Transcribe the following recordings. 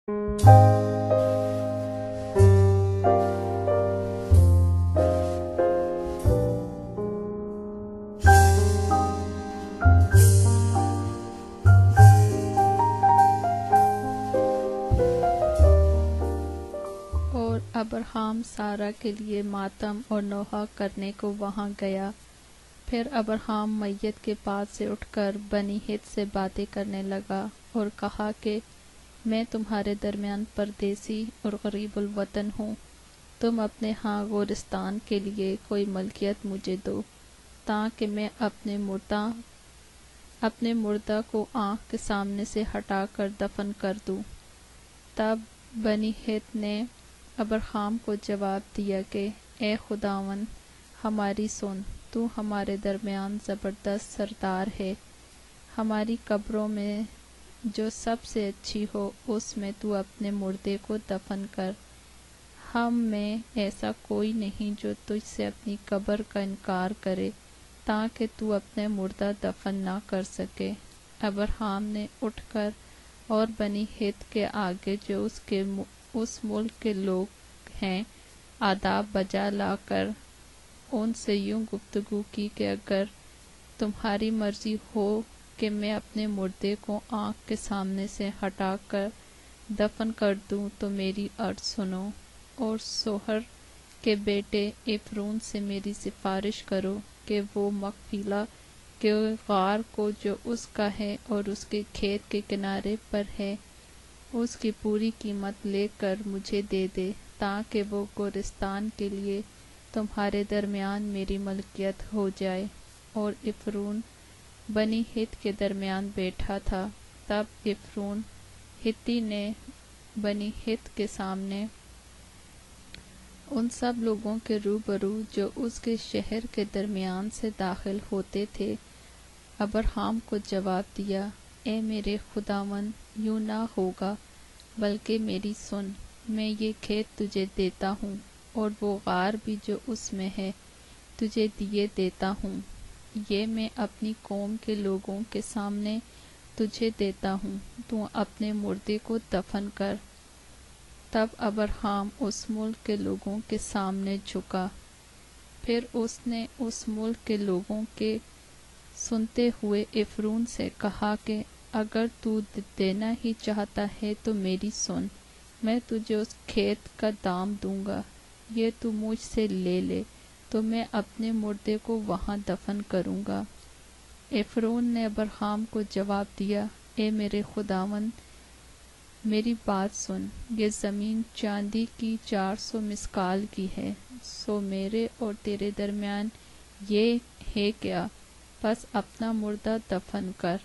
اور ابراہیم سارہ کے لیے ماتم اور نوحہ کرنے کو وہاں گیا۔ پھر ابراہیم میت کے پاس سے اٹھ کر بنی ہت سے باتیں کرنے لگا اور کہا کہ میں تمہارے درمیان پردیسی اور غریب الوطن ہوں۔ تم اپنے ہاں گورستان کے لیے کوئی ملکیت مجھے دو تاکہ میں اپنے مردہ کو آنکھ کے سامنے سے ہٹا کر دفن کر دوں۔ تب بنی ہت نے ابراہیم کو جواب دیا کہ اے خداوند ہماری سن، تو ہمارے درمیان زبردست سردار ہے۔ ہماری قبروں میں جو سب سے اچھی ہو اس میں تو اپنے مردے کو دفن کر۔ ہم میں ایسا کوئی نہیں جو تجھ سے اپنی قبر کا انکار کرے تاکہ تو اپنے مردہ دفن نہ کر سکے۔ ابراہیم نے اٹھ کر اور بنی ہت کے آگے جو اس ملک کے لوگ ہیں آداب بجا لا کر ان سے یوں گفتگو کی کہ اگر تمہاری مرضی ہو کہ میں اپنے مردے کو آنکھ کے سامنے سے ہٹا کر دفن کر دوں تو میری عرض سنو، اور سوہر کے بیٹے ایفرون سے میری سفارش کرو کہ وہ مغفیلہ کے غار کو جو اس کا ہے اور اس کے کھیت کے کنارے پر ہے اس کی پوری قیمت لے کر مجھے دے دے تاکہ وہ گورستان کے لیے تمہارے درمیان میری ملکیت ہو جائے۔ اور ایفرون بنی ہت کے درمیان بیٹھا تھا۔ تب ایفرون ہتی نے بنی ہت کے سامنے ان سب لوگوں کے روبرو جو اس کے شہر کے درمیان سے داخل ہوتے تھے ابراہیم کو جواب دیا، اے میرے خداوند یوں نہ ہوگا، بلکہ میری سن، میں یہ کھیت تجھے دیتا ہوں اور وہ غار بھی جو اس میں ہے تجھے دیے دیتا ہوں، یہ میں اپنی قوم کے لوگوں کے سامنے تجھے دیتا ہوں، تو اپنے مردے کو دفن کر۔ تب ابراہیم اس ملک کے لوگوں کے سامنے جھکا۔ پھر اس نے اس ملک کے لوگوں کے سنتے ہوئے ایفرون سے کہا کہ اگر تو دینا ہی چاہتا ہے تو میری سن، میں تجھے اس کھیت کا دام دوں گا، یہ تو مجھ سے لے لے تو میں اپنے مردے کو وہاں دفن کروں گا۔ ایفرون نے ابراہیم کو جواب دیا، اے میرے خداوند میری بات سن، یہ زمین چاندی کی 400 مسکال کی ہے، سو میرے اور تیرے درمیان یہ ہے کیا، بس اپنا مردہ دفن کر۔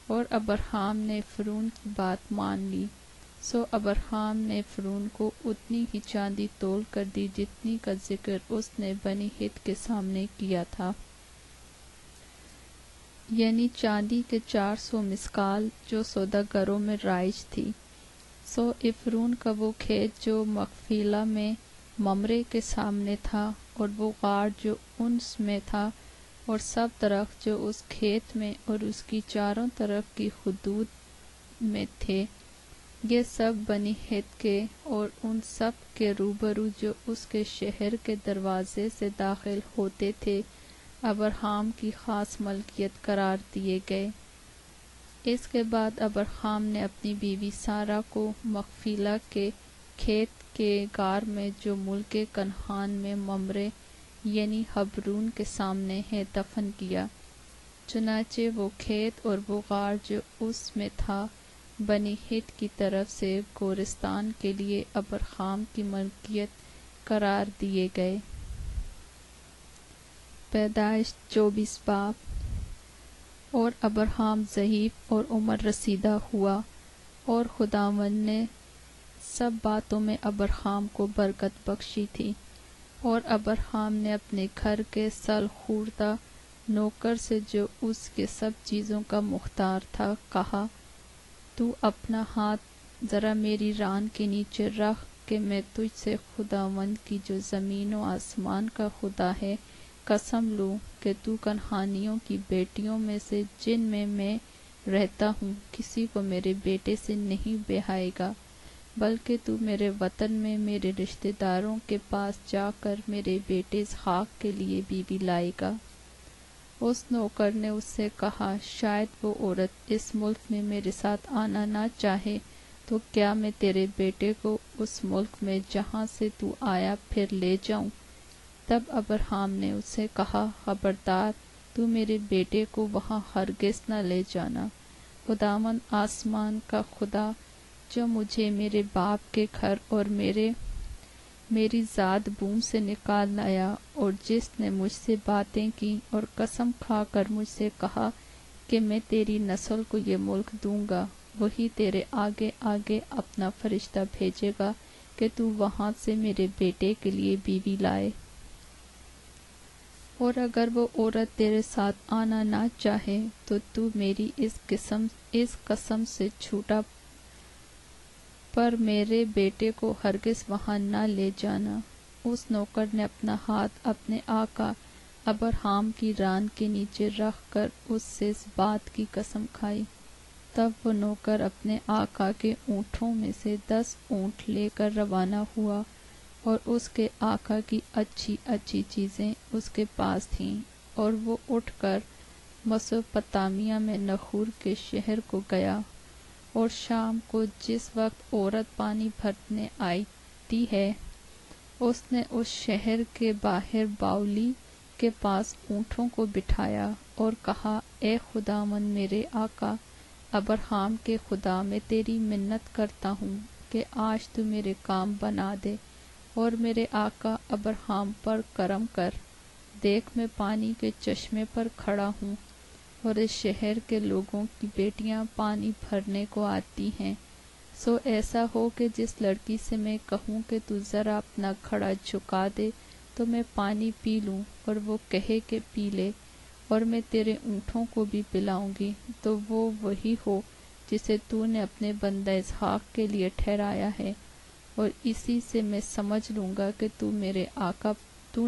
اور ابراہیم نے ایفرون کی بات مان لی۔ سو ابراہیم نے ایفرون کو اتنی ہی چاندی تول کر دی جتنی کا ذکر اس نے بنی ہت کے سامنے کیا تھا، یعنی چاندی کے 400 مسکال جو سوداگروں میں رائج تھی۔ سو ایفرون کا وہ کھیت جو مغفیلہ میں ممرے کے سامنے تھا اور وہ غار جو انس میں تھا اور سب درخت جو اس کھیت میں اور اس کی چاروں طرف کی حدود میں تھے، یہ سب بنی ہت کے اور ان سب کے روبرو جو اس کے شہر کے دروازے سے داخل ہوتے تھے ابراہیم کی خاص ملکیت قرار دیے گئے۔ اس کے بعد ابراہیم نے اپنی بیوی سارہ کو مغفیلہ کے کھیت کے غار میں جو ملک کنعان میں ممرے یعنی حبرون کے سامنے ہے دفن کیا۔ چنانچہ وہ کھیت اور وہ غار جو اس میں تھا بنی ہت کی طرف سے گورستان کے لیے ابراہیم کی ملکیت قرار دیے گئے۔ پیدائش 24 باب۔ اور ابراہیم ضعیف اور عمر رسیدہ ہوا، اور خداوند نے سب باتوں میں ابراہیم کو برکت بخشی تھی۔ اور ابراہیم نے اپنے گھر کے سل خوردہ نوکر سے جو اس کے سب چیزوں کا مختار تھا کہا، تو اپنا ہاتھ ذرا میری ران کے نیچے رکھ کہ میں تجھ سے خداوند کی جو زمین و آسمان کا خدا ہے قسم لوں کہ تو کنعانیوں کی بیٹیوں میں سے جن میں میں رہتا ہوں کسی کو میرے بیٹے سے نہیں بیاہے گا، بلکہ تو میرے وطن میں میرے رشتہ داروں کے پاس جا کر میرے بیٹے اسحاق کے لیے بیوی لائے گا۔ اس نوکر نے اس سے کہا، شاید وہ عورت اس ملک میں میرے ساتھ آنا نہ چاہے تو کیا میں تیرے بیٹے کو اس ملک میں جہاں سے تو آیا پھر لے جاؤں؟ تب ابراہیم نے اس سے کہا، خبردار، تو میرے بیٹے کو وہاں ہرگز نہ لے جانا۔ خداوند آسمان کا خدا جو مجھے میرے باپ کے گھر اور میری ذات بوم سے نکال لایا، اور جس نے مجھ سے باتیں کی اور قسم کھا کر مجھ سے کہا کہ میں تیری نسل کو یہ ملک دوں گا، وہی تیرے آگے آگے اپنا فرشتہ بھیجے گا کہ تو وہاں سے میرے بیٹے کے لیے بیوی لائے۔ اور اگر وہ عورت تیرے ساتھ آنا نہ چاہے تو میری اس قسم سے چھوٹا پر میرے بیٹے کو ہرگز وہاں نہ لے جانا۔ اس نوکر نے اپنا ہاتھ اپنے آقا ابراہیم کی ران کے نیچے رکھ کر اس سے اس بات کی قسم کھائی۔ تب وہ نوکر اپنے آقا کے اونٹوں میں سے 10 اونٹ لے کر روانہ ہوا، اور اس کے آقا کی اچھی اچھی چیزیں اس کے پاس تھیں، اور وہ اٹھ کر مسوپتامیہ میں نحور کے شہر کو گیا۔ اور شام کو جس وقت عورت پانی بھرنے آتی ہے، اس نے اس شہر کے باہر باولی کے پاس اونٹوں کو بٹھایا اور کہا، اے خداوند میرے آقا ابراہیم کے خدا، میں تیری منت کرتا ہوں کہ آج تو میرے کام بنا دے اور میرے آقا ابراہیم پر کرم کر۔ دیکھ، میں پانی کے چشمے پر کھڑا ہوں، اور اس شہر کے لوگوں کی بیٹیاں پانی بھرنے کو آتی ہیں، سو ایسا ہو کہ جس لڑکی سے میں کہوں کہ تو ذرا اپنا گھڑا جھکا دے تو میں پانی پی لوں، اور وہ کہے کہ پی لے، اور میں تیرے اونٹوں کو بھی پلاؤں گی، تو وہ وہی ہو جسے تو نے اپنے بندہ اسحاق کے لیے ٹھہرایا ہے، اور اسی سے میں سمجھ لوں گا کہ تو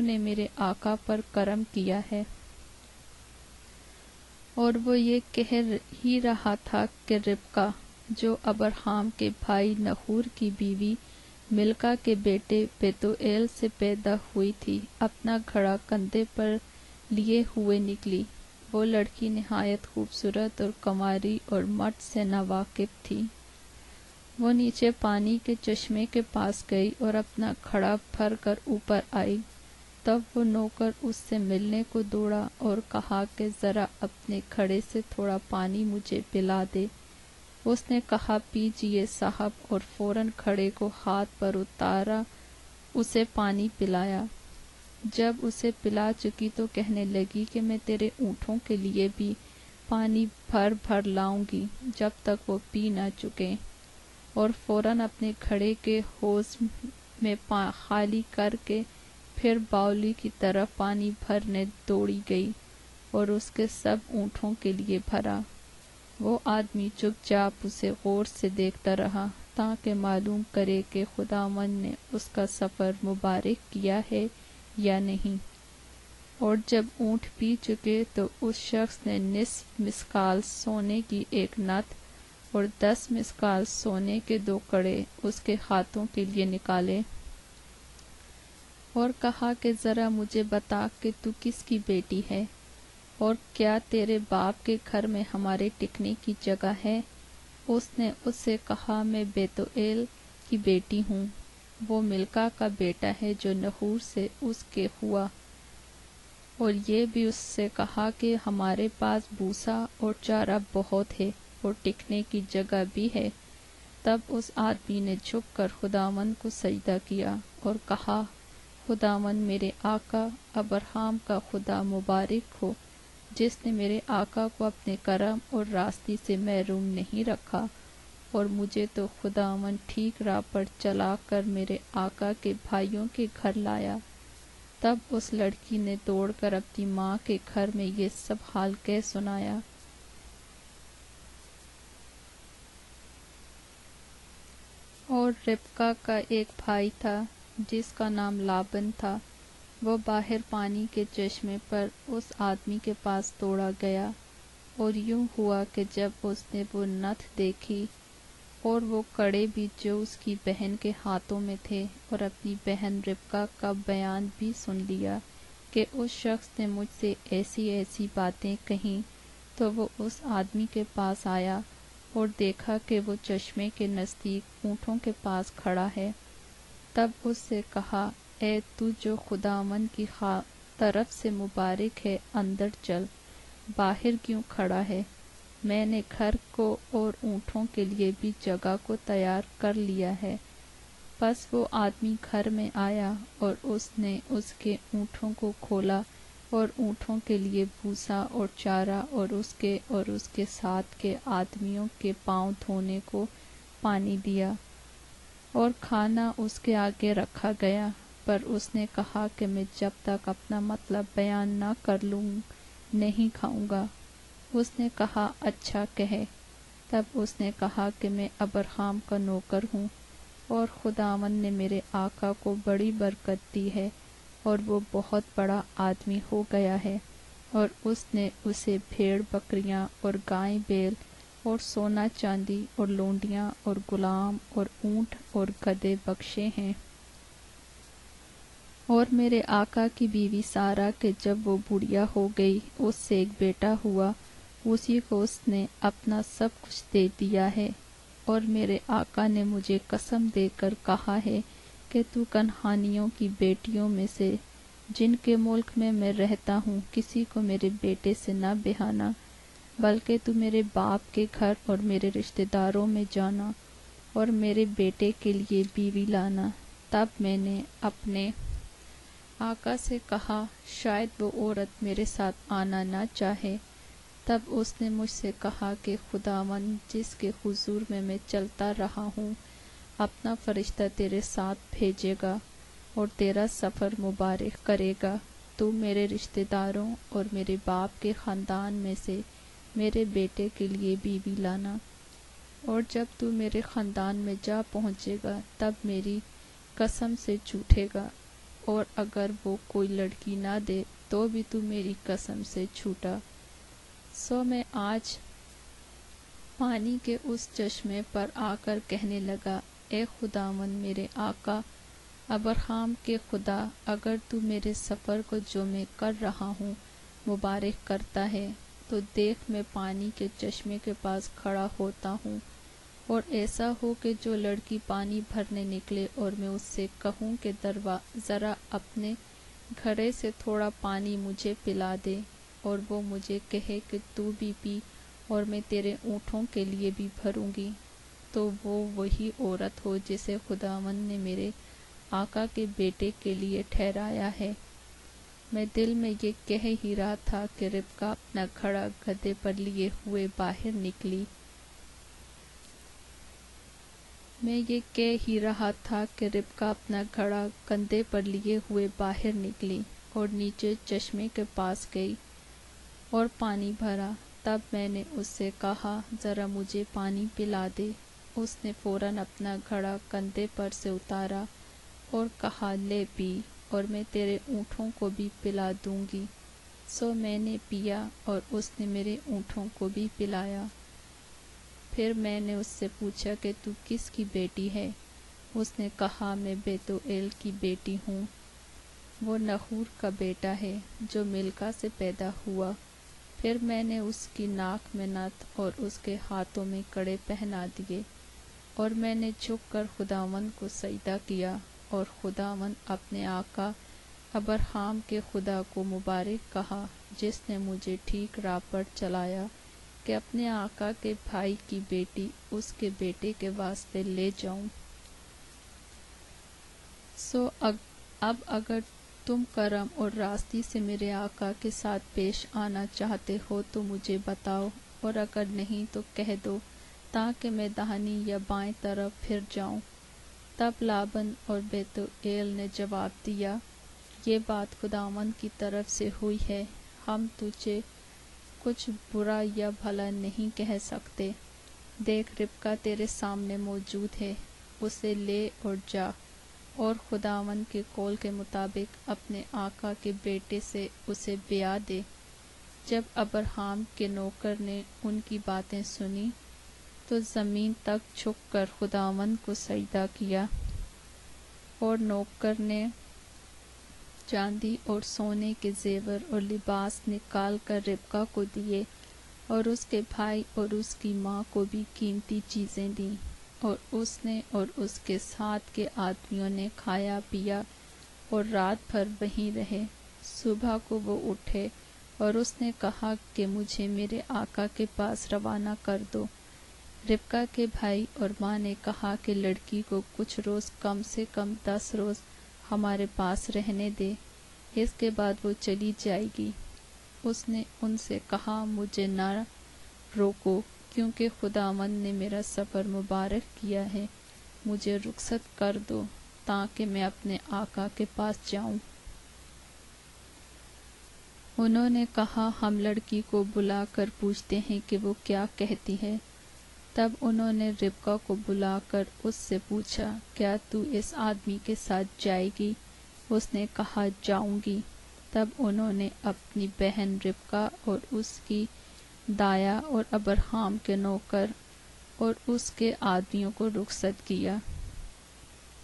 نے میرے آقا پر کرم کیا ہے۔ اور وہ یہ کہہ ہی رہا تھا کہ ربقہ جو ابراہیم کے بھائی نحور کی بیوی ملکا کے بیٹے بیتوئیل سے پیدا ہوئی تھی، اپنا گھڑا کندھے پر لیے ہوئے نکلی۔ وہ لڑکی نہایت خوبصورت اور کنواری اور مرد سے ناواقف تھی۔ وہ نیچے پانی کے چشمے کے پاس گئی اور اپنا گھڑا بھر کر اوپر آئی۔ تب وہ نوکر اس سے ملنے کو دوڑا اور کہا کہ ذرا اپنے گھڑے سے تھوڑا پانی مجھے پلا دے۔ اس نے کہا، پیجئے صاحب، اور فوراً گھڑے کو ہاتھ پر اتارا، اسے پانی پلایا۔ جب اسے پلا چکی تو کہنے لگی کہ میں تیرے اونٹوں کے لیے بھی پانی بھر بھر لاؤں گی جب تک وہ پی نہ چکیں، اور فوراً اپنے گھڑے کے حوض میں خالی کر کے پھر باولی کی طرف پانی بھرنے دوڑی گئی اور اس کے سب اونٹوں کے لیے بھرا۔ وہ آدمی چپ چاپ اسے غور سے دیکھتا رہا تاکہ معلوم کرے کہ خداوند نے اس کا سفر مبارک کیا ہے یا نہیں۔ اور جب اونٹ پی چکے تو اس شخص نے 20 مسکال سونے کی ایک نت اور 10 مسکال سونے کے 2 کڑے اس کے ہاتھوں کے لیے نکالے، اور کہا کہ ذرا مجھے بتا کہ تو کس کی بیٹی ہے، اور کیا تیرے باپ کے گھر میں ہمارے ٹکنے کی جگہ ہے؟ اس نے اس سے کہا، میں بیتوئیل کی بیٹی ہوں، وہ ملکا کا بیٹا ہے جو نحور سے اس کے ہوا۔ اور یہ بھی اس سے کہا کہ ہمارے پاس بھوسا اور چارہ بہت ہے اور ٹکنے کی جگہ بھی ہے۔ تب اس آدمی نے جھک کر خداوند کو سجدہ کیا اور کہا، خداوند میرے آقا ابراہیم کا خدا مبارک ہو، جس نے میرے آقا کو اپنے کرم اور راستی سے محروم نہیں رکھا، اور مجھے تو خداوند ٹھیک راہ پر چلا کر میرے آقا کے بھائیوں کے گھر لایا۔ تب اس لڑکی نے دوڑ کر اپنی ماں کے گھر میں یہ سب حال کہہ سنایا۔ اور ربقہ کا ایک بھائی تھا جس کا نام لابن تھا، وہ باہر پانی کے چشمے پر اس آدمی کے پاس دوڑا گیا، اور یوں ہوا کہ جب اس نے وہ نتھ دیکھی اور وہ کڑے بھی جو اس کی بہن کے ہاتھوں میں تھے، اور اپنی بہن ربکا کا بیان بھی سن لیا کہ اس شخص نے مجھ سے ایسی ایسی باتیں کہیں۔ تو وہ اس آدمی کے پاس آیا اور دیکھا کہ وہ چشمے کے نزدیک اونٹوں کے پاس کھڑا ہے۔ تب اس سے کہا، اے تو جو خداوند کی طرف سے مبارک ہے، اندر چل، باہر کیوں کھڑا ہے؟ میں نے گھر کو اور اونٹوں کے لیے بھی جگہ کو تیار کر لیا ہے۔ پس وہ آدمی گھر میں آیا اور اس نے اس کے اونٹوں کو کھولا اور اونٹوں کے لیے بھوسا اور چارہ اور اس کے ساتھ کے آدمیوں کے پاؤں دھونے کو پانی دیا، اور کھانا اس کے آگے رکھا گیا۔ پر اس نے کہا کہ میں جب تک اپنا مطلب بیان نہ کر لوں نہیں کھاؤں گا۔ اس نے کہا، اچھا کہہ۔ تب اس نے کہا کہ میں ابراہیم کا نوکر ہوں، اور خداوند نے میرے آقا کو بڑی برکت دی ہے، اور وہ بہت بڑا آدمی ہو گیا ہے، اور اس نے اسے بھیڑ بکریاں اور گائے بیل اور سونا چاندی اور لونڈیاں اور غلام اور اونٹ اور گدھے بخشے ہیں۔ اور میرے آقا کی بیوی سارہ کہ جب وہ بوڑھیا ہو گئی، اس سے ایک بیٹا ہوا، اسی کو اس نے اپنا سب کچھ دے دیا ہے۔ اور میرے آقا نے مجھے قسم دے کر کہا ہے کہ تو کنعانیوں کی بیٹیوں میں سے جن کے ملک میں میں رہتا ہوں کسی کو میرے بیٹے سے نہ بہانا، بلکہ تو میرے باپ کے گھر اور میرے رشتہ داروں میں جانا اور میرے بیٹے کے لیے بیوی لانا۔ تب میں نے اپنے آقا سے کہا، شاید وہ عورت میرے ساتھ آنا نہ چاہے۔ تب اس نے مجھ سے کہا کہ خداوند جس کے حضور میں چلتا رہا ہوں اپنا فرشتہ تیرے ساتھ بھیجے گا اور تیرا سفر مبارک کرے گا۔ تو میرے رشتہ داروں اور میرے باپ کے خاندان میں سے میرے بیٹے کے لیے بیوی لانا، اور جب تو میرے خاندان میں جا پہنچے گا تب میری قسم سے جھوٹے گا، اور اگر وہ کوئی لڑکی نہ دے تو بھی تو میری قسم سے جھوٹا۔ سو میں آج پانی کے اس چشمے پر آ کر کہنے لگا، اے خداوند میرے آقا ابراہیم کے خدا، اگر تو میرے سفر کو جو میں کر رہا ہوں مبارک کرتا ہے تو دیکھ میں پانی کے چشمے کے پاس کھڑا ہوتا ہوں، اور ایسا ہو کہ جو لڑکی پانی بھرنے نکلے اور میں اس سے کہوں کہ ذرا اپنے گھڑے سے تھوڑا پانی مجھے پلا دے، اور وہ مجھے کہے کہ تو بھی پی اور میں تیرے اونٹوں کے لیے بھی بھروں گی، تو وہ وہی عورت ہو جسے خداوند نے میرے آقا کے بیٹے کے لیے ٹھہرایا ہے۔ میں دل میں یہ کہہ ہی رہا تھا کہ ربکا اپنا گھڑا گدھے پر لیے ہوئے باہر نکلی۔ اپنا گھڑا کندھے پر لیے ہوئے باہر نکلی اور نیچے چشمے کے پاس گئی اور پانی بھرا۔ تب میں نے اس سے کہا، ذرا مجھے پانی پلا دے۔ اس نے فوراً اپنا گھڑا کندھے پر سے اتارا اور کہا، لے پی، اور میں تیرے اونٹوں کو بھی پلا دوں گی۔ سو میں نے پیا اور اس نے میرے اونٹوں کو بھی پلایا۔ پھر میں نے اس سے پوچھا کہ تو کس کی بیٹی ہے؟ اس نے کہا، میں بیتوئیل کی بیٹی ہوں۔ وہ نحور کا بیٹا ہے جو ملکا سے پیدا ہوا۔ پھر میں نے اس کی ناک میں نتھ اور اس کے ہاتھوں میں کڑے پہنا دیے، اور میں نے جھک کر خداوند کو سجدہ کیا، اور خداوند اپنے آقا ابراہیم کے خدا کو مبارک کہا جس نے مجھے ٹھیک راہ پر چلایا کہ اپنے آقا کے بھائی کی بیٹی اس کے بیٹے کے واسطے لے جاؤں۔ سو اب اگر تم کرم اور راستی سے میرے آقا کے ساتھ پیش آنا چاہتے ہو تو مجھے بتاؤ، اور اگر نہیں تو کہہ دو تاکہ میں داہنی یا بائیں طرف پھر جاؤں۔ تب لابن اور بیتوئیل نے جواب دیا، یہ بات خداوند کی طرف سے ہوئی ہے، ہم تجھے کچھ برا یا بھلا نہیں کہہ سکتے۔ دیکھ ربکا تیرے سامنے موجود ہے، اسے لے اور جا، اور خداوند کے قول کے مطابق اپنے آقا کے بیٹے سے اسے بیاہ دے۔ جب ابراہیم کے نوکر نے ان کی باتیں سنی تو زمین تک جھک کر خداوند کو سجدہ کیا، اور نوکر نے چاندی اور سونے کے زیور اور لباس نکال کر ربکا کو دیے، اور اس کے بھائی اور اس کی ماں کو بھی قیمتی چیزیں دیں، اور اس نے اور اس کے ساتھ کے آدمیوں نے کھایا پیا اور رات بھر وہیں رہے۔ صبح کو وہ اٹھے اور اس نے کہا کہ مجھے میرے آقا کے پاس روانہ کر دو۔ ربکا کے بھائی اور ماں نے کہا کہ لڑکی کو کچھ روز کم سے کم 10 روز ہمارے پاس رہنے دے، اس کے بعد وہ چلی جائے گی۔ اس نے ان سے کہا مجھے نہ روکو، کیونکہ خداوند نے میرا سفر مبارک کیا ہے، مجھے رخصت کر دو تاکہ میں اپنے آقا کے پاس جاؤں۔ انہوں نے کہا ہم لڑکی کو بلا کر پوچھتے ہیں کہ وہ کیا کہتی ہے۔ تب انہوں نے ربکا کو بلا کر اس سے پوچھا کیا تو اس آدمی کے ساتھ جائے گی؟ اس نے کہا جاؤں گی۔ تب انہوں نے اپنی بہن ربکا اور اس کی دایا اور ابرہام کے نوکر اور اس کے آدمیوں کو رخصت کیا،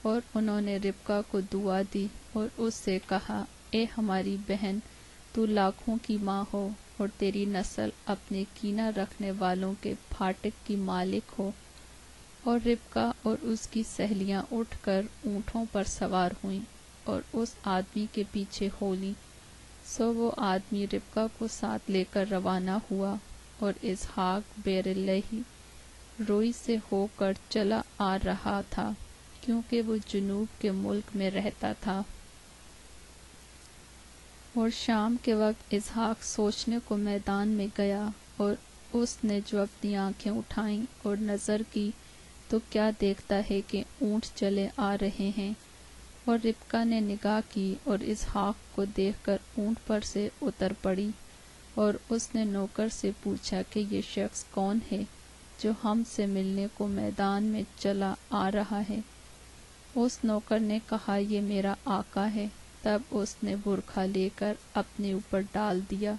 اور انہوں نے ربکا کو دعا دی اور اس سے کہا اے ہماری بہن، تو لاکھوں کی ماں ہو اور تیری نسل اپنے کینہ رکھنے والوں کے پھاٹک کی مالک ہو۔ اور ربکا اور اس کی سہیلیاں اٹھ کر اونٹوں پر سوار ہوئیں اور اس آدمی کے پیچھے ہو لیں۔ سو وہ آدمی ربکا کو ساتھ لے کر روانہ ہوا، اور اسحاق بیرلہی روئی سے ہو کر چلا آ رہا تھا، کیونکہ وہ جنوب کے ملک میں رہتا تھا۔ اور شام کے وقت اسحاق سوچنے کو میدان میں گیا، اور اس نے جو اپنی آنکھیں اٹھائیں اور نظر کی تو کیا دیکھتا ہے کہ اونٹ چلے آ رہے ہیں، اور ربکا نے نگاہ کی اور اسحاق کو دیکھ کر اونٹ پر سے اتر پڑی، اور اس نے نوکر سے پوچھا کہ یہ شخص کون ہے جو ہم سے ملنے کو میدان میں چلا آ رہا ہے؟ اس نوکر نے کہا یہ میرا آقا ہے۔ تب اس نے برقع لے کر اپنے اوپر ڈال دیا۔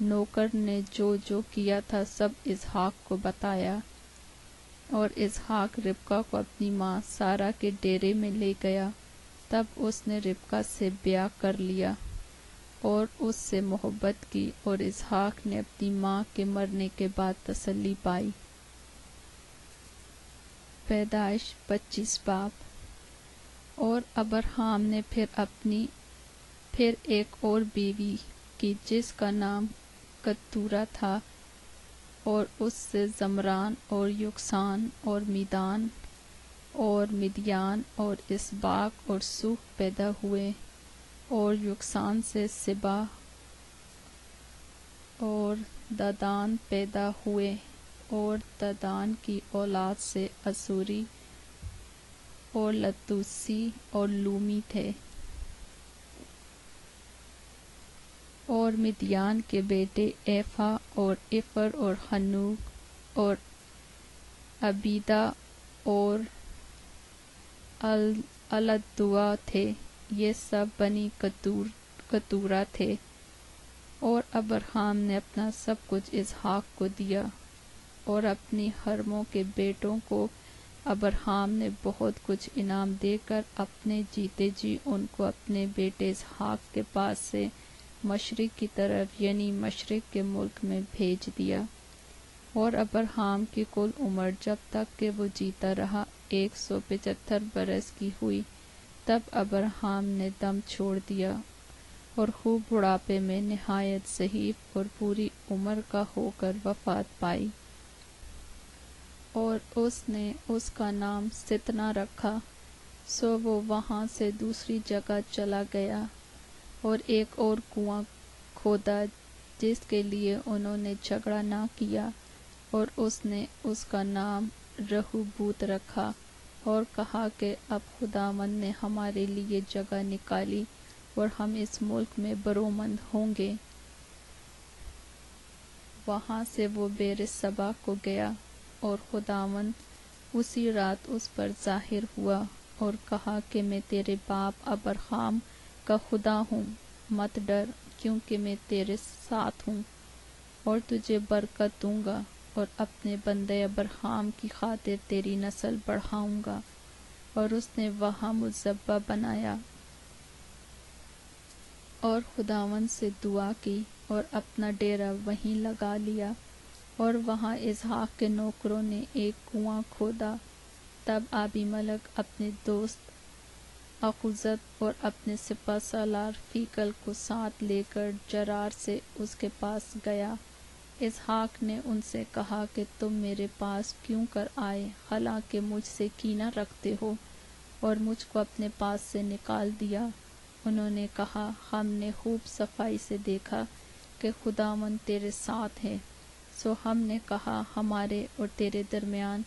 نوکر نے جو جو کیا تھا سب اسحاق کو بتایا، اور اسحاق ربکا کو اپنی ماں سارہ کے ڈیرے میں لے گیا۔ تب اس نے ربکا سے بیاہ کر لیا اور اس سے محبت کی، اور اسحاق نے اپنی ماں کے مرنے کے بعد تسلی پائی۔ پیدائش 25 باب۔ اور ابرہام نے پھر ایک اور بیوی کی جس کا نام کتورہ تھا، اور اس سے زمران اور یکسان اور میدان اور مدیان اور اسباق اور سوخ پیدا ہوئے، اور یکسان سے سبا اور ددان پیدا ہوئے، اور ددان کی اولاد سے اسوری اور لتوسی اور لومی تھے۔ اور مدیان کے بیٹے ایفا اور افر اور ہنوک اور عبیدہ اور الدوا تھے، یہ سب بنی کتورہ تھے۔ اور ابرہام نے اپنا سب کچھ اسحاق کو دیا، اور اپنی حرموں کے بیٹوں کو ابرہام نے بہت کچھ انعام دے کر اپنے جیتے جی ان کو اپنے بیٹے اسحاق کے پاس سے مشرق کی طرف یعنی مشرق کے ملک میں بھیج دیا۔ اور ابرہام کی کل عمر جب تک کہ وہ جیتا رہا 175 برس کی ہوئی، تب ابرہام نے دم چھوڑ دیا، اور خوب بڑھاپے میں نہایت ضعیف اور پوری عمر کا ہو کر وفات پائی۔ اور اس نے اس کا نام ستنا رکھا۔ سو وہ وہاں سے دوسری جگہ چلا گیا اور ایک اور کنواں کھودا جس کے لیے انہوں نے جھگڑا نہ کیا، اور اس نے اس کا نام رہوبوت رکھا، اور کہا کہ اب خداوند نے ہمارے لیے جگہ نکالی اور ہم اس ملک میں برومند ہوں گے۔ وہاں سے وہ بیر سبا کو گیا، اور خداوند اسی رات اس پر ظاہر ہوا اور کہا کہ میں تیرے باپ ابرہام کا خدا ہوں، مت ڈر، کیونکہ میں تیرے ساتھ ہوں اور تجھے برکت دوں گا، اور اپنے بندے ابراہیم کی خاطر تیری نسل بڑھاؤں گا۔ اور اس نے وہاں مذبح بنایا اور خداوند سے دعا کی اور اپنا ڈیرا وہیں لگا لیا۔ اور وہاں اسحاق کے نوکروں نے ایک کنواں کھودا۔ تب ابی ملک اپنے دوست اخوذت اور اپنے سپہ سالار فیکل کو ساتھ لے کر جرار سے اس کے پاس گیا۔ اسحاق نے ان سے کہا کہ تم میرے پاس کیوں کر آئے، حالانکہ مجھ سے کینہ رکھتے ہو اور مجھ کو اپنے پاس سے نکال دیا۔ انہوں نے کہا، ہم نے خوب صفائی سے دیکھا کہ خداوند تیرے ساتھ ہے، سو ہم نے کہا ہمارے اور تیرے درمیان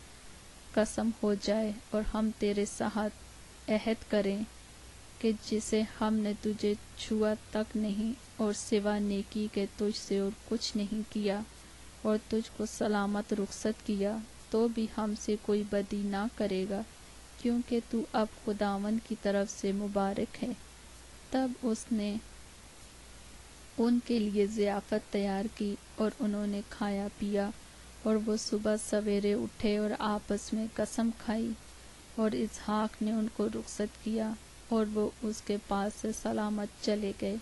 قسم ہو جائے اور ہم تیرے ساتھ عہد کریں کہ جسے ہم نے تجھے چھوا تک نہیں اور سوا نیکی کے تجھ سے اور کچھ نہیں کیا اور تجھ کو سلامت رخصت کیا، تو بھی ہم سے کوئی بدی نہ کرے گا، کیونکہ تو اب خداوند کی طرف سے مبارک ہے۔ تب اس نے ان کے لیے ضیافت تیار کی اور انہوں نے کھایا پیا، اور وہ صبح سویرے اٹھے اور آپس میں قسم کھائی، اور اسحاق نے ان کو رخصت کیا اور وہ اس کے پاس سے سلامت چلے گئے۔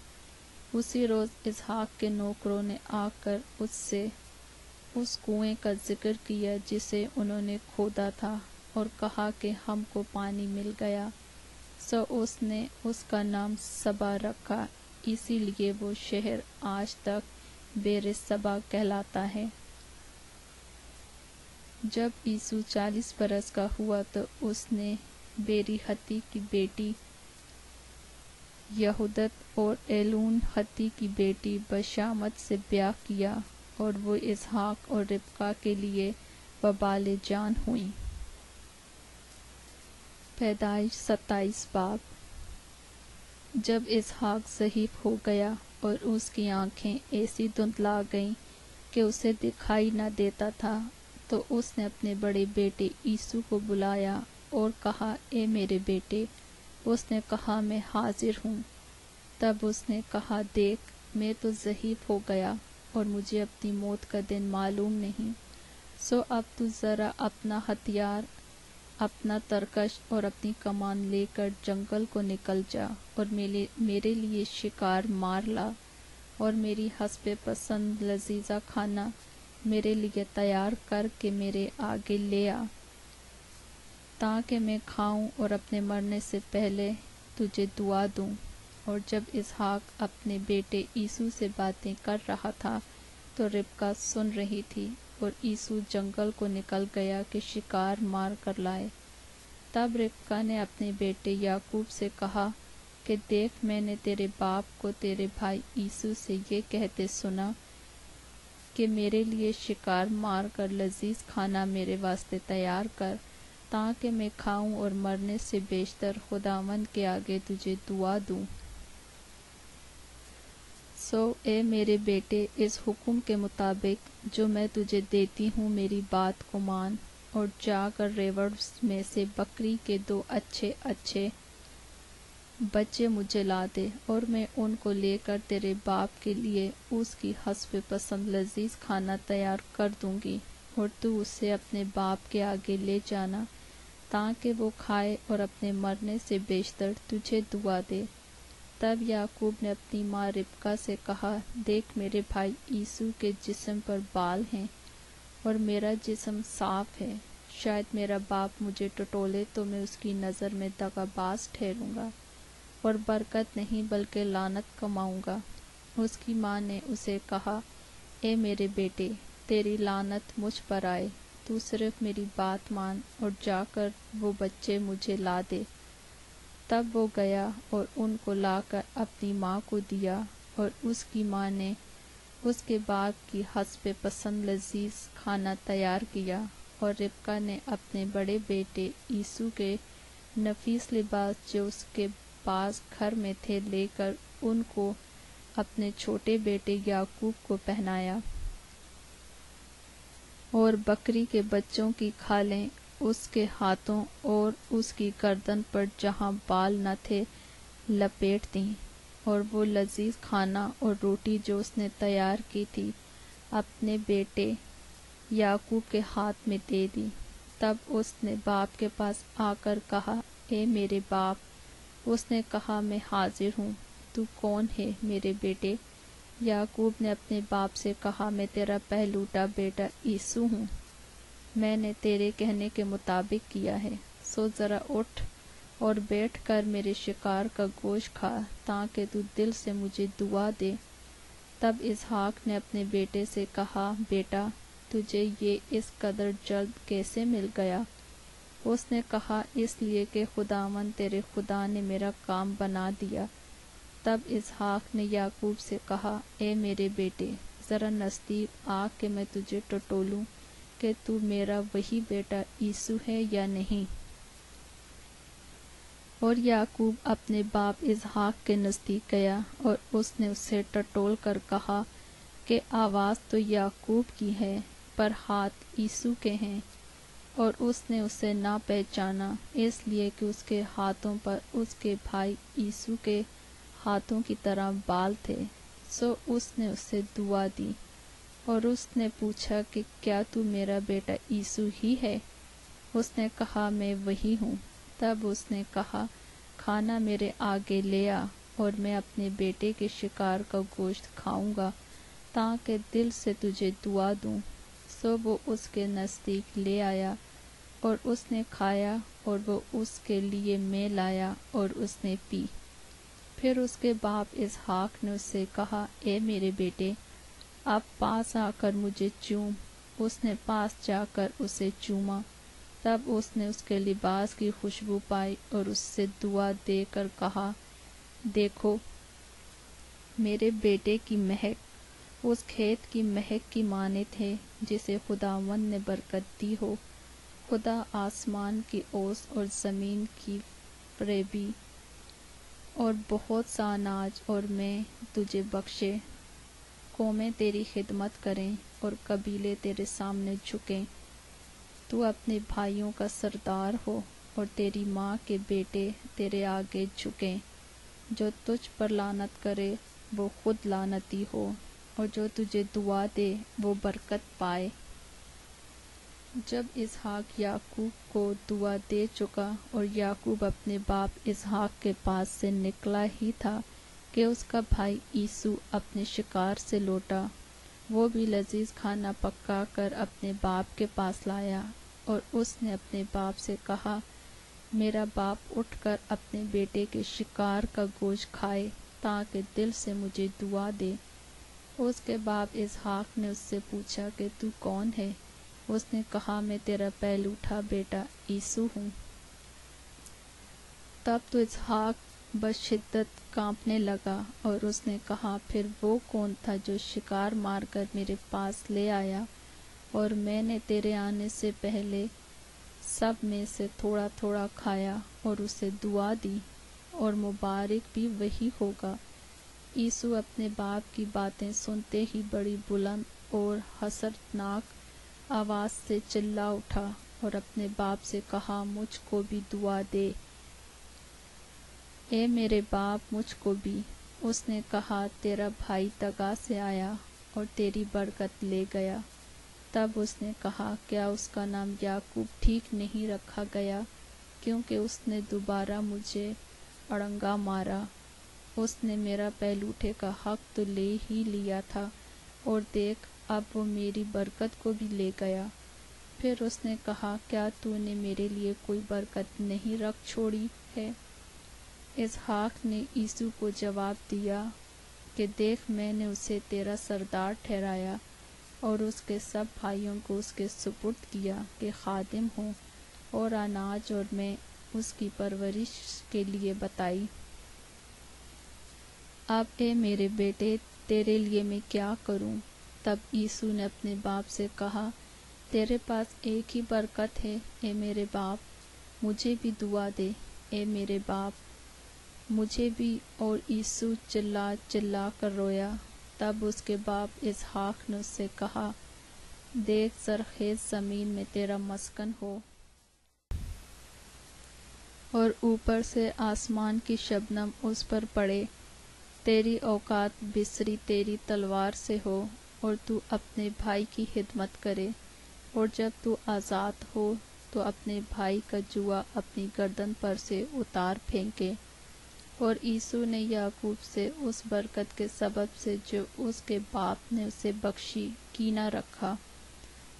اسی روز اسحاق کے نوکروں نے آ کر اس سے اس کنویں کا ذکر کیا جسے انہوں نے کھودا تھا، اور کہا کہ ہم کو پانی مل گیا۔ سو اس نے اس کا نام سبا رکھا، اسی لیے وہ شہر آج تک بیر سبا کہلاتا ہے۔ جب عیسو 40 برس کا ہوا تو اس نے بیری حتی کی بیٹی یہودت اور ایلون حتی کی بیٹی بشامت سے بیاہ کیا، اور وہ اسحاق اور ربقہ کے لیے وبال جان ہوئیں۔ پیدائش 27 باب۔ جب اسحاق ضعیف ہو گیا اور اس کی آنکھیں ایسی دھندلا گئیں کہ اسے دکھائی نہ دیتا تھا، تو اس نے اپنے بڑے بیٹے عیسو کو بلایا اور کہا، اے میرے بیٹے۔ اس نے کہا، میں حاضر ہوں۔ تب اس نے کہا، دیکھ، میں تو ضعیف ہو گیا اور مجھے اپنی موت کا دن معلوم نہیں، سو اب تو ذرا اپنا ہتھیار، اپنا ترکش اور اپنی کمان لے کر جنگل کو نکل جا اور میرے لیے شکار مار لا، اور میری حسب پسند لذیذہ کھانا میرے لیے تیار کر کے میرے آگے لے آ، تاکہ میں کھاؤں اور اپنے مرنے سے پہلے تجھے دعا دوں۔ اور جب اسحاق اپنے بیٹے عیسو سے باتیں کر رہا تھا تو ربقہ سن رہی تھی، اور عیسو جنگل کو نکل گیا کہ شکار مار کر لائے۔ تب ربقہ نے اپنے بیٹے یعقوب سے کہا کہ دیکھ، میں نے تیرے باپ کو تیرے بھائی عیسو سے یہ کہتے سنا کہ میرے لیے شکار مار کر لذیذ کھانا میرے واسطے تیار کر، تاکہ میں کھاؤں اور مرنے سے بیشتر خداوند کے آگے تجھے دعا دوں۔ سو اے میرے بیٹے، اس حکم کے مطابق جو میں تجھے دیتی ہوں میری بات کو مان، اور جا کر ریوڑ میں سے بکری کے 2 اچھے اچھے بچے مجھے لا دے، اور میں ان کو لے کر تیرے باپ کے لیے اس کی حسب پسند لذیذ کھانا تیار کر دوں گی، اور تو اسے اپنے باپ کے آگے لے جانا، تاکہ وہ کھائے اور اپنے مرنے سے بیشتر تجھے دعا دے۔ تب یعقوب نے اپنی ماں ربقہ سے کہا، دیکھ، میرے بھائی عیسو کے جسم پر بال ہیں اور میرا جسم صاف ہے، شاید میرا باپ مجھے ٹٹولے تو میں اس کی نظر میں دغا باز ٹھہروں گا اور برکت نہیں بلکہ لعنت کماؤں گا۔ اس کی ماں نے اسے کہا، اے میرے بیٹے، تیری لعنت مجھ پر آئے، تو صرف میری بات مان اور جا کر وہ بچے مجھے لا دے۔ تب وہ گیا اور ان کو لا کر اپنی ماں کو دیا، اور اس کی ماں نے اس کے باپ کی حسب پسند لذیذ کھانا تیار کیا، اور ربقہ نے اپنے بڑے بیٹے عیسو کے نفیس لباس جو اس کے پاس گھر میں تھے لے کر ان کو اپنے چھوٹے بیٹے یعقوب کو پہنایا، اور بکری کے بچوں کی کھالیں اس کے ہاتھوں اور اس کی گردن پر جہاں بال نہ تھے لپیٹ دیں، اور وہ لذیذ کھانا اور روٹی جو اس نے تیار کی تھی اپنے بیٹے یعقوب کے ہاتھ میں دے دی۔ تب اس نے باپ کے پاس آ کر کہا، اے میرے باپ۔ اس نے کہا، میں حاضر ہوں، تو کون ہے میرے بیٹے؟ یعقوب نے اپنے باپ سے کہا، میں تیرا پہلوٹا بیٹا عیسو ہوں۔ میں نے تیرے کہنے کے مطابق کیا ہے، سو ذرا اٹھ اور بیٹھ کر میرے شکار کا گوشت کھا تاکہ تو دل سے مجھے دعا دے۔ تب اسحاق نے اپنے بیٹے سے کہا، بیٹا، تجھے یہ اس قدر جلد کیسے مل گیا؟ اس نے کہا، اس لیے کہ خداوند تیرے خدا نے میرا کام بنا دیا۔ تب اسحاق نے یعقوب سے کہا، اے میرے بیٹے، ذرا نزدیک آ کہ میں تجھے ٹٹولوں کہ تو میرا وہی بیٹا عیسو ہے یا نہیں۔ اور یعقوب اپنے باپ اسحاق کے نزدیک گیا اور اس نے اسے ٹٹول کر کہا کہ آواز تو یعقوب کی ہے پر ہاتھ عیسو کے ہیں۔ اور اس نے اسے نہ پہچانا، اس لیے کہ اس کے ہاتھوں پر اس کے بھائی عیسو کے ہاتھوں کی طرح بال تھے۔ سو اس نے اسے دعا دی اور اس نے پوچھا کہ کیا تو میرا بیٹا عیسو ہی ہے؟ اس نے کہا، میں وہی ہوں۔ تب اس نے کہا، کھانا میرے آگے لے آ اور میں اپنے بیٹے کے شکار کا گوشت کھاؤں گا تاکہ دل سے تجھے دعا دوں۔ سو وہ اس کے نزدیک لے آیا اور اس نے کھایا اور وہ اس کے لیے میں لایا اور اس نے پی۔ پھر اس کے باپ اسحاق نے اس سے کہا، اے میرے بیٹے، اب پاس آ کر مجھے چوم۔ اس نے پاس جا کر اسے چوما۔ تب اس نے اس کے لباس کی خوشبو پائی اور اس سے دعا دے کر کہا، دیکھو، میرے بیٹے کی مہک اس کھیت کی مہک کی مانند ہے جسے خداوند نے برکت دی ہو۔ خدا آسمان کی اوس اور زمین کی فریبی اور بہت سا اناج اور میں تجھے بخشے۔ قومیں تیری خدمت کریں اور قبیلے تیرے سامنے جھکیں۔ تو اپنے بھائیوں کا سردار ہو اور تیری ماں کے بیٹے تیرے آگے جھکیں۔ جو تجھ پر لعنت کرے وہ خود لعنتی ہو، اور جو تجھے دعا دے وہ برکت پائے۔ جب اسحاق یعقوب کو دعا دے چکا اور یعقوب اپنے باپ اسحاق کے پاس سے نکلا ہی تھا کہ اس کا بھائی عیسو اپنے شکار سے لوٹا۔ وہ بھی لذیذ کھانا پکا کر اپنے باپ کے پاس لایا، اور اس نے اپنے باپ سے کہا، میرا باپ اٹھ کر اپنے بیٹے کے شکار کا گوشت کھائے تاکہ دل سے مجھے دعا دے۔ اس کے باپ اسحاق نے اس سے پوچھا کہ تو کون ہے؟ اس نے کہا، میں تیرا پہلوٹا بیٹا عیسو ہوں۔ تب تو اسحاق بشدت کانپنے لگا اور اس نے کہا، پھر وہ کون تھا جو شکار مار کر میرے پاس لے آیا، اور میں نے تیرے آنے سے پہلے سب میں سے تھوڑا تھوڑا کھایا اور اسے دعا دی، اور مبارک بھی وہی ہوگا۔ عیسو اپنے باپ کی باتیں سنتے ہی بڑی بلند اور حسرتناک آواز سے چلا اٹھا اور اپنے باپ سے کہا، مجھ کو بھی دعا دے، اے میرے باپ، مجھ کو بھی۔ اس نے کہا، تیرا بھائی تگا سے آیا اور تیری برکت لے گیا۔ تب اس نے کہا، کیا اس کا نام یعقوب ٹھیک نہیں رکھا گیا، کیونکہ اس نے دوبارہ مجھے اڑنگا مارا۔ اس نے میرا پہلوٹے کا حق تو لے ہی لیا تھا، اور دیکھ، اب وہ میری برکت کو بھی لے گیا۔ پھر اس نے کہا، کیا تو نے میرے لیے کوئی برکت نہیں رکھ چھوڑی ہے؟ اسحاق نے عیسو کو جواب دیا کہ دیکھ، میں نے اسے تیرا سردار ٹھہرایا اور اس کے سب بھائیوں کو اس کے سپرد کیا کہ خادم ہوں، اور اناج اور میں اس کی پرورش کے لیے بتائی۔ اب اے میرے بیٹے، تیرے لیے میں کیا کروں؟ تب عیسو نے اپنے باپ سے کہا، تیرے پاس ایک ہی برکت ہے، اے میرے باپ، مجھے بھی دعا دے، اے میرے باپ، مجھے بھی۔ اور عیسو چلا چلا کر رویا۔ تب اس کے باپ اسحاق نے اس سے کہا، دیکھ، زرخیز زمین میں تیرا مسکن ہو، اور اوپر سے آسمان کی شبنم اس پر پڑے۔ تیری اوقات بسری تیری تلوار سے ہو، اور تو اپنے بھائی کی خدمت کرے۔ اور جب تو آزاد ہو تو اپنے بھائی کا جوا اپنی گردن پر سے اتار پھینکے۔ اور عیسو نے یعقوب سے اس برکت کے سبب سے جو اس کے باپ نے اسے بخشی کینہ رکھا،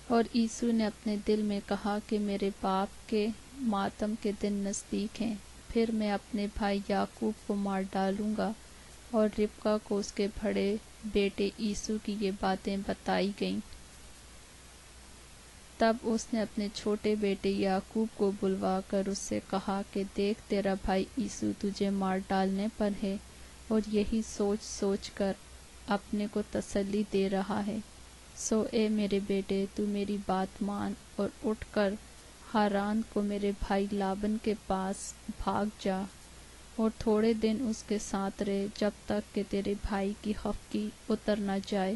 اور عیسو نے اپنے دل میں کہا کہ میرے باپ کے ماتم کے دن نزدیک ہیں، پھر میں اپنے بھائی یعقوب کو مار ڈالوں گا۔ اور ربکا کو اس کے بڑے بیٹے عیسو کی یہ باتیں بتائی گئیں۔ تب اس نے اپنے چھوٹے بیٹے یعقوب کو بلوا کر اس سے کہا کہ دیکھ تیرا بھائی عیسو تجھے مار ڈالنے پر ہے، اور یہی سوچ سوچ کر اپنے کو تسلی دے رہا ہے۔ سو اے میرے بیٹے، تو میری بات مان اور اٹھ کر ہاران کو میرے بھائی لابن کے پاس بھاگ جا، اور تھوڑے دن اس کے ساتھ رہ جب تک کہ تیرے بھائی کی خفگی اتر نہ جائے،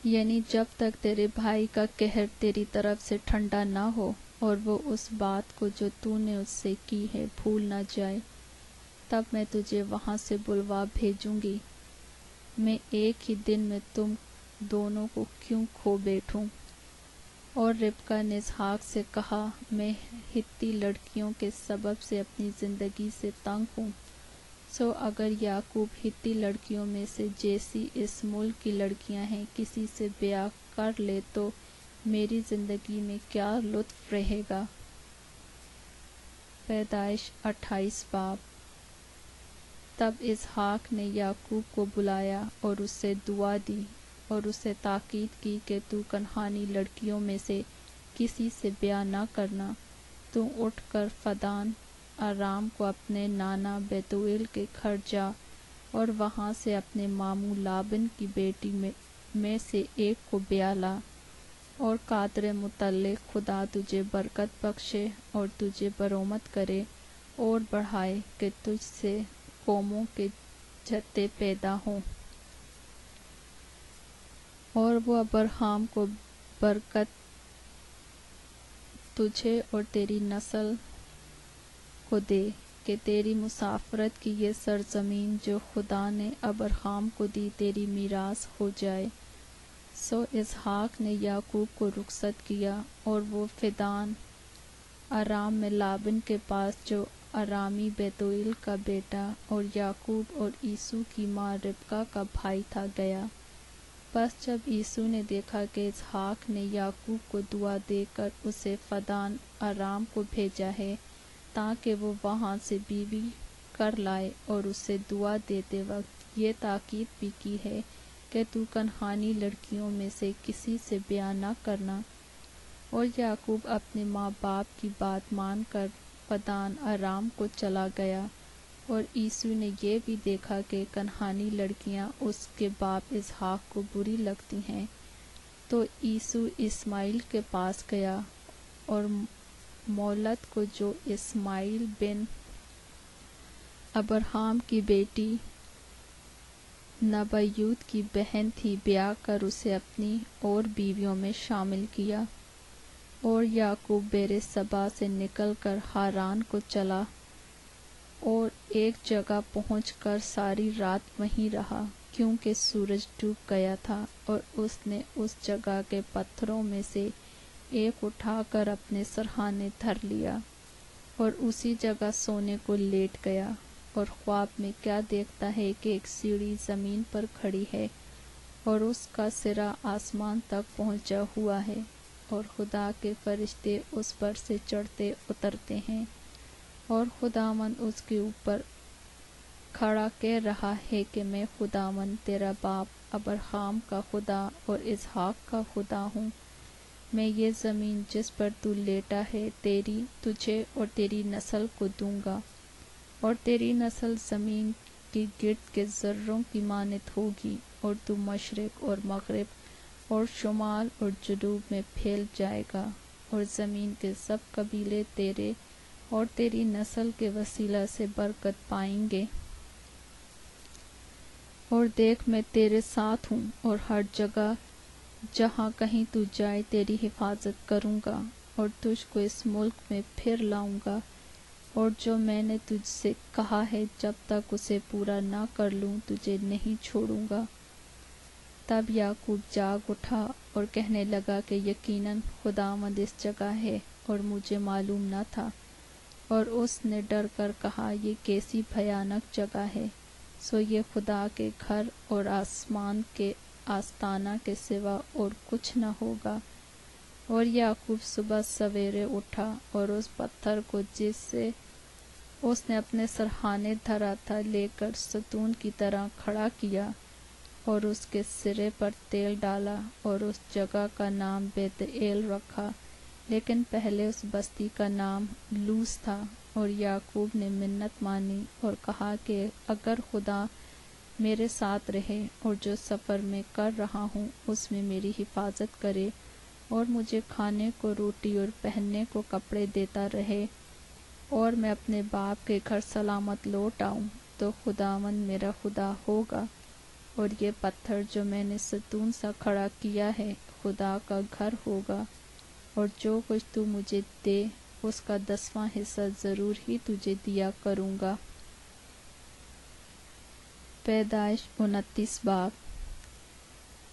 یعنی جب تک تیرے بھائی کا قہر تیری طرف سے ٹھنڈا نہ ہو اور وہ اس بات کو جو تو نے اس سے کی ہے بھول نہ جائے، تب میں تجھے وہاں سے بلوا بھیجوں گی۔ میں ایک ہی دن میں تم دونوں کو کیوں کھو بیٹھوں؟ اور ربکا نے اسحاق سے کہا، میں ہتی لڑکیوں کے سبب سے اپنی زندگی سے تنگ ہوں، سو اگر یعقوب ہتی لڑکیوں میں سے جیسی اس ملک کی لڑکیاں ہیں کسی سے بیاہ کر لے تو میری زندگی میں کیا لطف رہے گا۔ پیدائش 28 باب۔ تب اسحاق نے یعقوب کو بلایا اور اس سے دعا دی اور اسے تاکید کی کہ تو کنعانی لڑکیوں میں سے کسی سے بیاہ نہ کرنا، تو اٹھ کر فدان ارام کو اپنے نانا بیتویل کے گھر جا اور وہاں سے اپنے ماموں لابن کی بیٹی میں سے ایک کو بیاہ لا، اور قادر متعلق خدا تجھے برکت بخشے اور تجھے برآمد کرے اور بڑھائے کہ تجھ سے قوموں کے جتے پیدا ہوں۔ اور وہ ابراہیم کو برکت تجھے اور تیری نسل کو دے کہ تیری مسافرت کی یہ سرزمین جو خدا نے ابراہیم کو دی تیری میراث ہو جائے۔ سو اسحاق نے یعقوب کو رخصت کیا اور وہ فدان ارام میں لابن کے پاس جو ارامی بیتویل کا بیٹا اور یعقوب اور عیسو کی ماں ربکا کا بھائی تھا گیا۔ بس جب عیسو نے دیکھا کہ اسحاق نے یعقوب کو دعا دے کر اسے فدان ارام کو بھیجا ہے تاکہ وہ وہاں سے بیوی کر لائے، اور اسے دعا دیتے وقت یہ تاکید بھی کی ہے کہ تو کنعانی لڑکیوں میں سے کسی سے بیاہ نہ کرنا، اور یعقوب اپنے ماں باپ کی بات مان کر فدان ارام کو چلا گیا۔ اور عیسو نے یہ بھی دیکھا کہ کنعانی لڑکیاں اس کے باپ اسحاق کو بری لگتی ہیں، تو عیسو اسماعیل کے پاس گیا، اور مولد کو جو اسماعیل بن ابراہیم کی بیٹی نبیوت کی بہن تھی بیاہ کر اسے اپنی اور بیویوں میں شامل کیا۔ اور یعقوب بیر سبا سے نکل کر ہاران کو چلا اور ایک جگہ پہنچ کر ساری رات وہیں رہا کیونکہ سورج ڈوب گیا تھا، اور اس نے اس جگہ کے پتھروں میں سے ایک اٹھا کر اپنے سرہانے دھر لیا اور اسی جگہ سونے کو لیٹ گیا، اور خواب میں کیا دیکھتا ہے کہ ایک سیڑھی زمین پر کھڑی ہے اور اس کا سرا آسمان تک پہنچا ہوا ہے، اور خدا کے فرشتے اس پر سے چڑھتے اترتے ہیں، اور خداوند اس کے اوپر کھڑا کہہ رہا ہے کہ میں خداوند تیرا باپ ابراہیم کا خدا اور اسحاق کا خدا ہوں۔ میں یہ زمین جس پر تو لیٹا ہے تجھے اور تیری نسل کو دوں گا، اور تیری نسل زمین کی گرد کے ذروں کی مانند ہوگی، اور تو مشرق اور مغرب اور شمال اور جنوب میں پھیل جائے گا، اور زمین کے سب قبیلے تیرے اور تیری نسل کے وسیلہ سے برکت پائیں گے۔ اور دیکھ میں تیرے ساتھ ہوں، اور ہر جگہ جہاں کہیں تو جائے تیری حفاظت کروں گا، اور تجھ کو اس ملک میں پھر لاؤں گا، اور جو میں نے تجھ سے کہا ہے جب تک اسے پورا نہ کر لوں تجھے نہیں چھوڑوں گا۔ تب یعقوب جاگ اٹھا اور کہنے لگا کہ یقیناً خداوند اس جگہ ہے اور مجھے معلوم نہ تھا، اور اس نے ڈر کر کہا یہ کیسی بھیانک جگہ ہے، سو یہ خدا کے گھر اور آسمان کے آستانہ کے سوا اور کچھ نہ ہوگا۔ اور یعقوب صبح سویرے اٹھا اور اس پتھر کو جس سے اس نے اپنے سرہانے دھرا تھا لے کر ستون کی طرح کھڑا کیا اور اس کے سرے پر تیل ڈالا اور اس جگہ کا نام بیت ایل رکھا، لیکن پہلے اس بستی کا نام لوز تھا۔ اور یعقوب نے منت مانی اور کہا کہ اگر خدا میرے ساتھ رہے اور جو سفر میں کر رہا ہوں اس میں میری حفاظت کرے اور مجھے کھانے کو روٹی اور پہننے کو کپڑے دیتا رہے اور میں اپنے باپ کے گھر سلامت لوٹ آؤں، تو خداوند میرا خدا ہوگا، اور یہ پتھر جو میں نے ستون سا کھڑا کیا ہے خدا کا گھر ہوگا، اور جو کچھ تو مجھے دے اس کا 10واں حصہ ضرور ہی تجھے دیا کروں گا۔ پیدائش 29 باب۔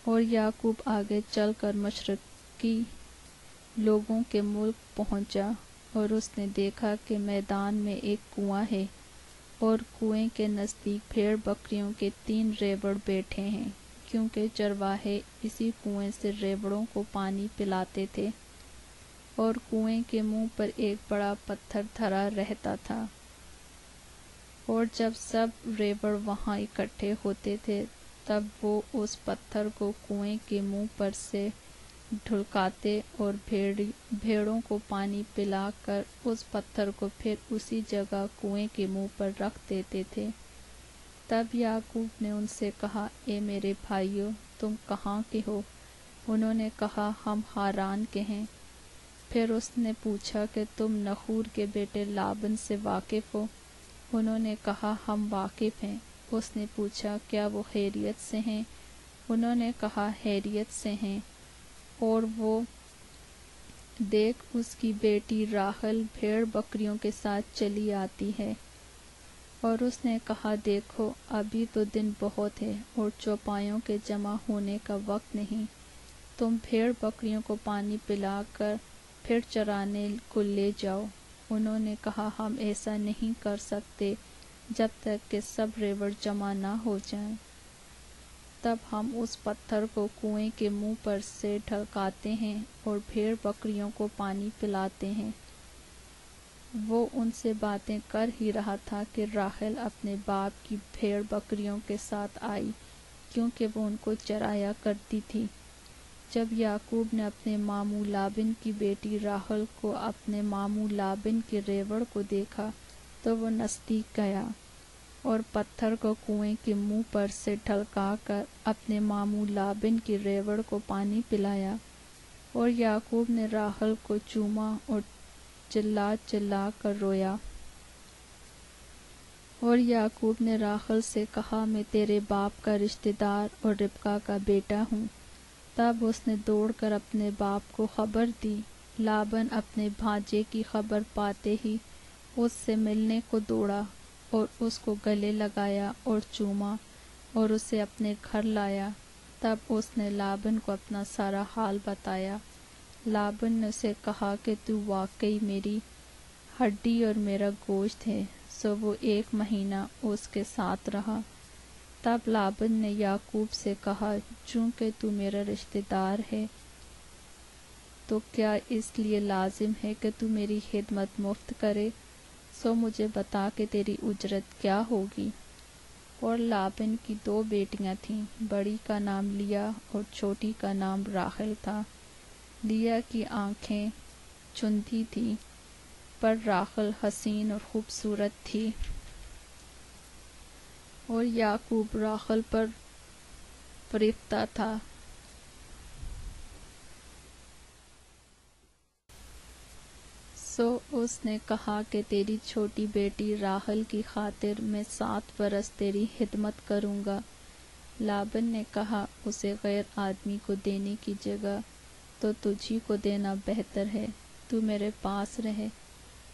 اور یعقوب آگے چل کر مشرقی لوگوں کے ملک پہنچا، اور اس نے دیکھا کہ میدان میں ایک کنواں ہے اور کنویں کے نزدیک بھیڑ بکریوں کے 3 ریوڑ بیٹھے ہیں، کیونکہ چرواہے اسی کنویں سے ریوڑوں کو پانی پلاتے تھے، اور کنویں کے منہ پر ایک بڑا پتھر دھرا رہتا تھا۔ اور جب سب ریوڑ وہاں اکٹھے ہوتے تھے تب وہ اس پتھر کو کنویں کے منہ پر سے ڈھلکاتے اور بھیڑوں کو پانی پلا کر اس پتھر کو پھر اسی جگہ کنویں کے منہ پر رکھ دیتے تھے۔ تب یعقوب نے ان سے کہا، اے میرے بھائیو، تم کہاں کے ہو؟ انہوں نے کہا، ہم ہاران کے ہیں۔ پھر اس نے پوچھا کہ تم نحور کے بیٹے لابن سے واقف ہو؟ انہوں نے کہا، ہم واقف ہیں۔ اس نے پوچھا، کیا وہ خیریت سے ہیں؟ انہوں نے کہا، خیریت سے ہیں۔ اور وہ دیکھ اس کی بیٹی راحل بھیڑ بکریوں کے ساتھ چلی آتی ہے۔ اور اس نے کہا، دیکھو ابھی تو دن بہت ہے اور چوپایوں کے جمع ہونے کا وقت نہیں، تم بھیڑ بکریوں کو پانی پلا کر پھر چرانے کو لے جاؤ۔ انہوں نے کہا، ہم ایسا نہیں کر سکتے جب تک کہ سب ریوڑ جمع نہ ہو جائیں۔ تب ہم اس پتھر کو کنویں کے منہ پر سے ڈھلکاتے ہیں اور بھیڑ بکریوں کو پانی پلاتے ہیں۔ وہ ان سے باتیں کر ہی رہا تھا کہ راحل اپنے باپ کی بھیڑ بکریوں کے ساتھ آئی، کیونکہ وہ ان کو چرایا کرتی تھی۔ جب یعقوب نے اپنے ماموں لابن کی بیٹی راحل کو اپنے ماموں لابن کے ریوڑ کو دیکھا تو وہ نزدیک گیا اور پتھر کو کنویں کے منہ پر سے ڈھلکا کر اپنے ماموں لابن کے ریوڑ کو پانی پلایا، اور یعقوب نے راحل کو چوما اور چلا چلا کر رویا۔ اور یعقوب نے راحل سے کہا، میں تیرے باپ کا رشتہ دار اور ربکا کا بیٹا ہوں۔ تب اس نے دوڑ کر اپنے باپ کو خبر دی۔ لابن اپنے بھانجے کی خبر پاتے ہی اس سے ملنے کو دوڑا اور اس کو گلے لگایا اور چوما اور اسے اپنے گھر لایا۔ تب اس نے لابن کو اپنا سارا حال بتایا۔ لابن نے اسے کہا کہ تو واقعی میری ہڈی اور میرا گوشت ہے، سو وہ 1 مہینہ اس کے ساتھ رہا۔ تب لابن نے یعقوب سے کہا، چونکہ تو میرا رشتہ دار ہے تو کیا اس لیے لازم ہے کہ تو میری خدمت مفت کرے؟ سو مجھے بتا کہ تیری اجرت کیا ہوگی۔ اور لابن کی 2 بیٹیاں تھیں، بڑی کا نام لیا اور چھوٹی کا نام راحل تھا۔ لیا کی آنکھیں چندی تھیں، پر راحل حسین اور خوبصورت تھی۔ اور یعقوب راحل پر فریفتہ تھا۔ سو اس نے کہا کہ تیری چھوٹی بیٹی راحل کی خاطر میں 7 برس تیری خدمت کروں گا۔ لابن نے کہا، اسے غیر آدمی کو دینے کی جگہ تو تجھی کو دینا بہتر ہے، تو میرے پاس رہے۔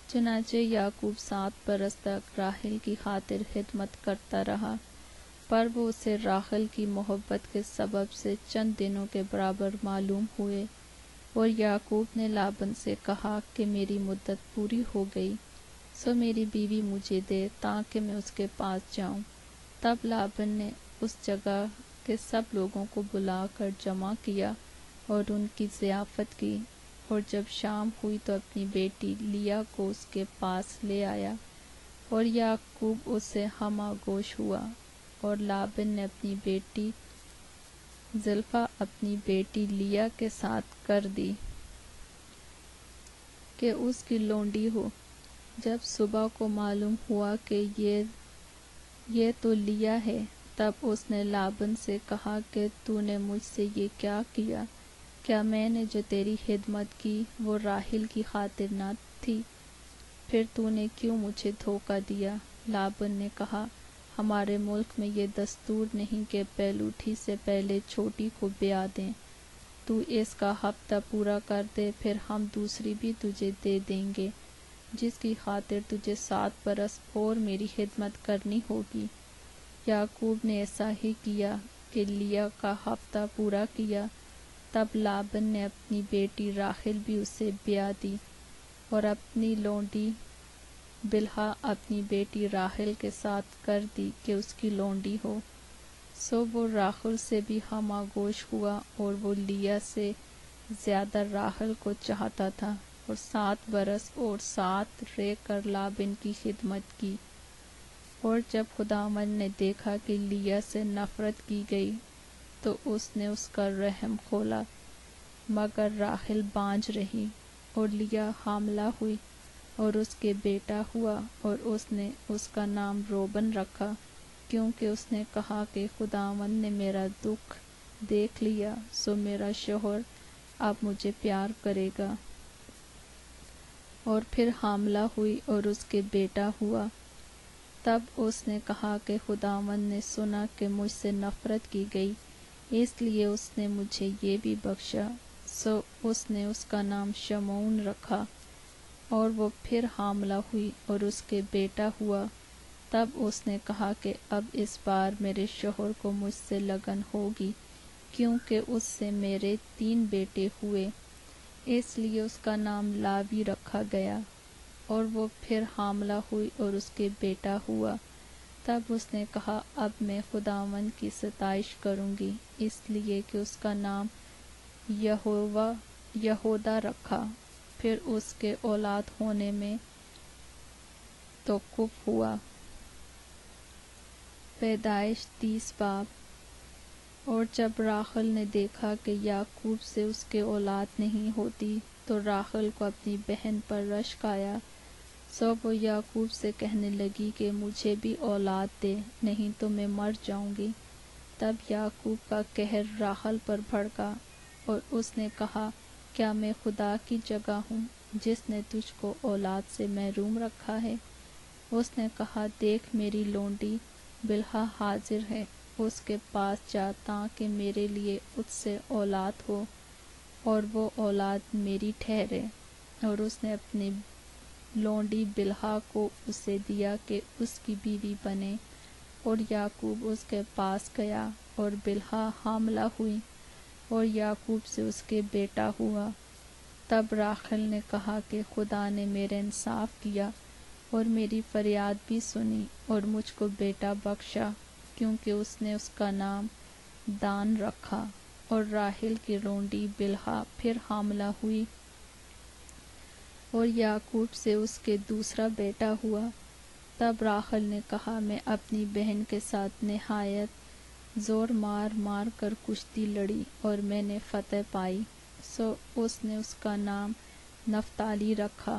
چنانچہ یعقوب 7 برس تک راحل کی خاطر خدمت کرتا رہا۔ پر وہ اسے راحل کی محبت کے سبب سے چند دنوں کے برابر معلوم ہوئے، اور یعقوب نے لابن سے کہا کہ میری مدت پوری ہو گئی، سو میری بیوی مجھے دے تاکہ میں اس کے پاس جاؤں۔ تب لابن نے اس جگہ کے سب لوگوں کو بلا کر جمع کیا اور ان کی ضیافت کی، اور جب شام ہوئی تو اپنی بیٹی لیا کو اس کے پاس لے آیا، اور یعقوب اس سے ہم آغوش ہوا، اور لابن نے اپنی بیٹی زلفا اپنی بیٹی لیا کے ساتھ کر دی کہ اس کی لونڈی ہو۔ جب صبح کو معلوم ہوا کہ یہ تو لیا ہے، تب اس نے لابن سے کہا کہ تو نے مجھ سے یہ کیا کیا؟ کیا میں نے جو تیری خدمت کی وہ راحل کی خاطر نہ تھی؟ پھر تو نے کیوں مجھے دھوکہ دیا؟ لابن نے کہا، ہمارے ملک میں یہ دستور نہیں کہ پہلوٹھی سے پہلے چھوٹی کو بیاہ دیں۔ تو اس کا ہفتہ پورا کر دے، پھر ہم دوسری بھی تجھے دے دیں گے، جس کی خاطر تجھے 7 برس اور میری خدمت کرنی ہوگی۔ یعقوب نے ایسا ہی کیا کہ لیا کا ہفتہ پورا کیا۔ تب لابن نے اپنی بیٹی راحل بھی اسے بیاہ دی، اور اپنی لونڈی بلہا اپنی بیٹی راحل کے ساتھ کر دی کہ اس کی لونڈی ہو۔ سو وہ راحل سے بھی ہم آغوش ہوا، اور وہ لیا سے زیادہ راحل کو چاہتا تھا، اور 7 برس اور 7 رہ کر لابن کی خدمت کی۔ اور جب خداوند نے دیکھا کہ لیا سے نفرت کی گئی تو اس نے اس کا رحم کھولا، مگر راحل بانجھ رہی، اور لیا حاملہ ہوئی اور اس کے بیٹا ہوا، اور اس نے اس کا نام روبن رکھا، کیونکہ اس نے کہا کہ خداوند نے میرا دکھ دیکھ لیا، سو میرا شوہر اب مجھے پیار کرے گا۔ اور پھر حاملہ ہوئی اور اس کے بیٹا ہوا۔ تب اس نے کہا کہ خداوند نے سنا کہ مجھ سے نفرت کی گئی، اس لیے اس نے مجھے یہ بھی بخشا، سو اس نے اس کا نام شمعون رکھا۔ اور وہ پھر حاملہ ہوئی اور اس کے بیٹا ہوا۔ تب اس نے کہا کہ اب اس بار میرے شوہر کو مجھ سے لگن ہوگی، کیونکہ اس سے میرے 3 بیٹے ہوئے، اس لیے اس کا نام لاوی رکھا گیا۔ اور وہ پھر حاملہ ہوئی اور اس کے بیٹا ہوا۔ تب اس نے کہا، اب میں خداوند کی ستائش کروں گی، اس لیے کہ اس کا نام یہودا رکھا۔ پھر اس کے اولاد ہونے میں توقف ہوا۔ پیدائش 30 باب۔ اور جب راحل نے دیکھا کہ یعقوب سے اس کے اولاد نہیں ہوتی، تو راحل کو اپنی بہن پر رشک آیا، سو وہ یعقوب سے کہنے لگی کہ مجھے بھی اولاد دے، نہیں تو میں مر جاؤں گی۔ تب یعقوب کا قہر راحل پر بھڑکا، اور اس نے کہا، کیا میں خدا کی جگہ ہوں جس نے تجھ کو اولاد سے محروم رکھا ہے؟ اس نے کہا، دیکھ میری لونڈی بلہا حاضر ہے، اس کے پاس جا تاکہ میرے لیے اس سے اولاد ہو اور وہ اولاد میری ٹھہرے۔ اور اس نے اپنی لونڈی بلہا کو اسے دیا کہ اس کی بیوی بنے، اور یعقوب اس کے پاس گیا، اور بلہا حاملہ ہوئی، اور یعقوب سے اس کے بیٹا ہوا۔ تب راحل نے کہا کہ خدا نے میرے انصاف کیا اور میری فریاد بھی سنی اور مجھ کو بیٹا بخشا، کیونکہ اس نے اس کا نام دان رکھا۔ اور راحل کی لونڈی بلہا پھر حاملہ ہوئی، اور یعقوب سے اس کے دوسرا بیٹا ہوا۔ تب راحل نے کہا، میں اپنی بہن کے ساتھ نہایت زور مار کر کشتی لڑی اور میں نے فتح پائی، سو اس نے اس کا نام نفتالی رکھا۔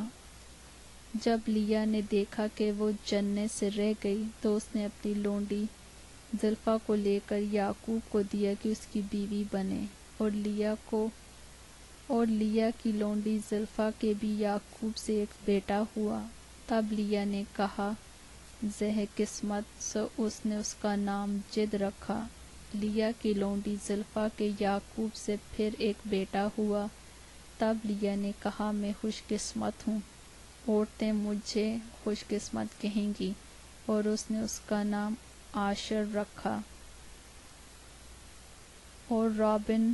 جب لیا نے دیکھا کہ وہ جننے سے رہ گئی تو اس نے اپنی لونڈی زلفا کو لے کر یعقوب کو دیا کہ اس کی بیوی بنے، اور لیا کی لونڈی زلفا کے بھی یعقوب سے ایک بیٹا ہوا۔ تب لیا نے کہا، زہ قسمت، سو اس نے اس کا نام جد رکھا۔ لیا کی لونڈی زلفا کے یعقوب سے پھر ایک بیٹا ہوا۔ تب لیا نے کہا، میں خوش قسمت ہوں، عورتیں مجھے خوش قسمت کہیں گی، اور اس نے اس کا نام عاشر رکھا۔ اور رابن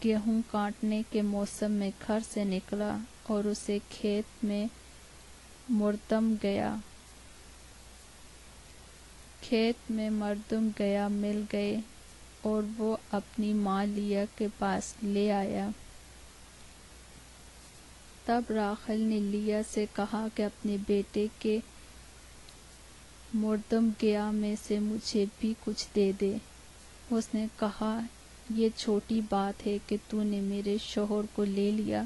گیہوں کاٹنے کے موسم میں گھر سے نکلا اور اسے کھیت میں مردم گیا مل گئے اور وہ اپنی ماں لیا کے پاس لے آیا۔ تب راحل نے لیا سے کہا کہ اپنے بیٹے کے مردم گیا میں سے مجھے بھی کچھ دے دے۔ اس نے کہا، یہ چھوٹی بات ہے کہ تو نے میرے شوہر کو لے لیا،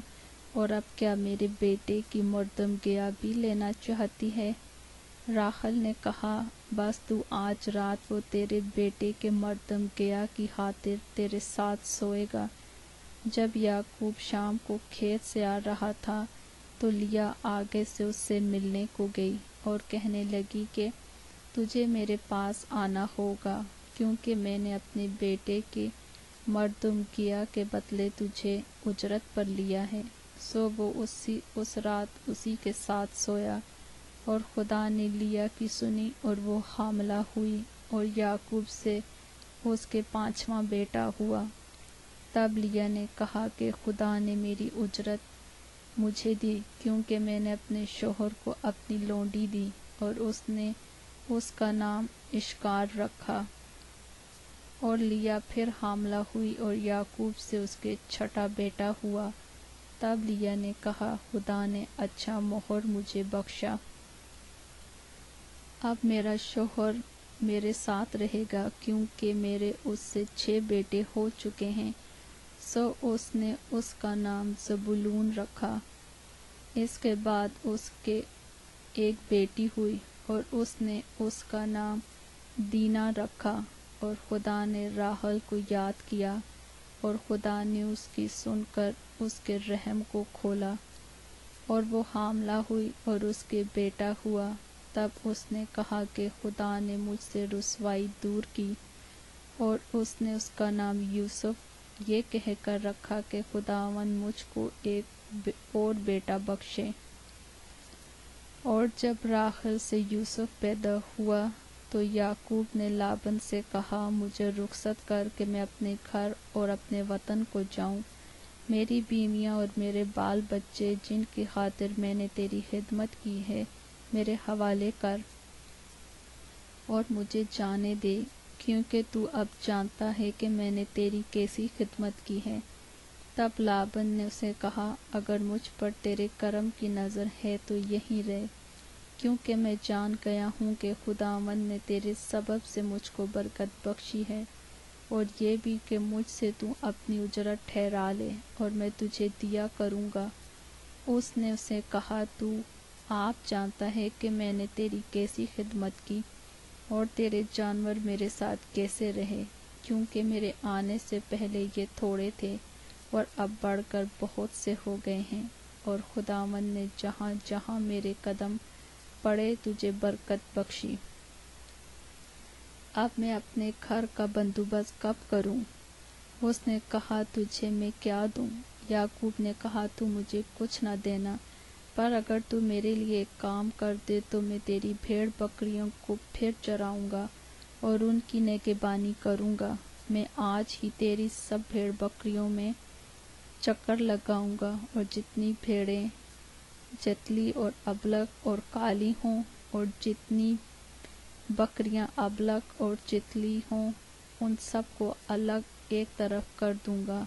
اور اب کیا میرے بیٹے کی مردم گیا بھی لینا چاہتی ہے؟ راحل نے کہا، بس تو آج رات وہ تیرے بیٹے کے مردم گیا کی خاطر تیرے ساتھ سوئے گا۔ جب یعقوب شام کو کھیت سے آ رہا تھا تو لیا آگے سے اس سے ملنے کو گئی اور کہنے لگی کہ تجھے میرے پاس آنا ہوگا، کیونکہ میں نے اپنے بیٹے کے مردم گیا کے بدلے تجھے اجرت پر لیا ہے۔ سو وہ اس رات اسی کے ساتھ سویا، اور خدا نے لیا کی سنی اور وہ حاملہ ہوئی اور یعقوب سے اس کے 5واں بیٹا ہوا۔ تب لیا نے کہا کہ خدا نے میری اجرت مجھے دی، کیونکہ میں نے اپنے شوہر کو اپنی لونڈی دی، اور اس نے اس کا نام اشکار رکھا۔ اور لیا پھر حاملہ ہوئی اور یعقوب سے اس کے 6واں بیٹا ہوا۔ تب لیا نے کہا، خدا نے اچھا مہر مجھے بخشا، اب میرا شوہر میرے ساتھ رہے گا، کیونکہ میرے اس سے 6 بیٹے ہو چکے ہیں۔ سو اس نے اس کا نام زبولون رکھا۔ اس کے بعد اس کے ایک بیٹی ہوئی اور اس نے اس کا نام دینا رکھا۔ اور خدا نے راحل کو یاد کیا، اور خدا نے اس کی سن کر اس کے رحم کو کھولا، اور وہ حاملہ ہوئی اور اس کے بیٹا ہوا۔ تب اس نے کہا کہ خدا نے مجھ سے رسوائی دور کی، اور اس نے اس کا نام یوسف یہ کہہ کر رکھا کہ خداوند مجھ کو ایک اور بیٹا بخشے۔ اور جب راحل سے یوسف پیدا ہوا تو یعقوب نے لابن سے کہا، مجھے رخصت کر کہ میں اپنے گھر اور اپنے وطن کو جاؤں۔ میری بیویاں اور میرے بال بچے جن کی خاطر میں نے تیری خدمت کی ہے میرے حوالے کر، اور مجھے جانے دے، کیونکہ تو اب جانتا ہے کہ میں نے تیری کیسی خدمت کی ہے۔ تب لابن نے اسے کہا، اگر مجھ پر تیرے کرم کی نظر ہے تو یہیں رہ، کیونکہ میں جان گیا ہوں کہ خداوند نے تیرے سبب سے مجھ کو برکت بخشی ہے، اور یہ بھی کہ مجھ سے تو اپنی اجرت ٹھہرا لے اور میں تجھے دیا کروں گا۔ اس نے اسے کہا، تو آپ جانتا ہے کہ میں نے تیری کیسی خدمت کی، اور تیرے جانور میرے ساتھ کیسے رہے، کیونکہ میرے آنے سے پہلے یہ تھوڑے تھے اور اب بڑھ کر بہت سے ہو گئے ہیں، اور خداوند نے جہاں جہاں میرے قدم پڑے تجھے برکت بخشی۔ اب میں اپنے گھر کا بندوبست کب کروں؟ اس نے کہا، تجھے میں کیا دوں؟ یعقوب نے کہا، تو مجھے کچھ نہ دینا، پر اگر تو میرے لیے ایک کام کر دے تو میں تیری بھیڑ بکریوں کو پھر چراؤں گا اور ان کی نگہبانی کروں گا۔ میں آج ہی تیری سب بھیڑ بکریوں میں چکر لگاؤں گا، اور جتنی بھیڑیں جتلی اور ابلک اور کالی ہوں، اور جتنی بکریاں ابلک اور جتلی ہوں، ان سب کو الگ ایک طرف کر دوں گا۔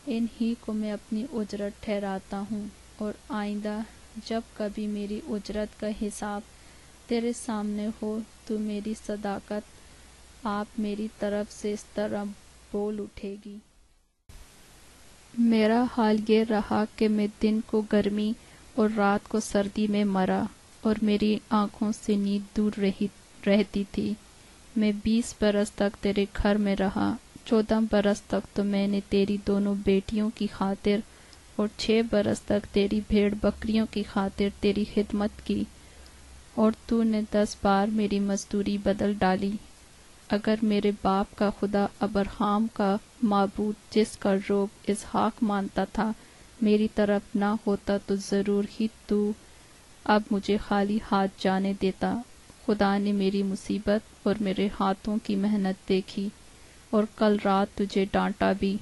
ان ہی کو میں اپنی اجرت ٹھہراتا ہوں، اور آئندہ جب کبھی میری اجرت کا حساب تیرے سامنے ہو تو میری صداقت آپ میری طرف سے اس طرح بول اٹھے گی۔ میرا حال یہ رہا کہ میں دن کو گرمی اور رات کو سردی میں مرا، اور میری آنکھوں سے نیند دور رہتی تھی۔ میں 20 برس تک تیرے گھر میں رہا، 14 برس تک تو میں نے تیری دونوں بیٹیوں کی خاطر اور 6 برس تک تیری بھیڑ بکریوں کی خاطر تیری خدمت کی، اور تو نے 10 بار میری مزدوری بدل ڈالی۔ اگر میرے باپ کا خدا ابراہیم کا معبود جس کا روب اسحاق مانتا تھا میری طرف نہ ہوتا تو ضرور ہی تو اب مجھے خالی ہاتھ جانے دیتا۔ خدا نے میری مصیبت اور میرے ہاتھوں کی محنت دیکھی اور کل رات تجھے ڈانٹا بھی۔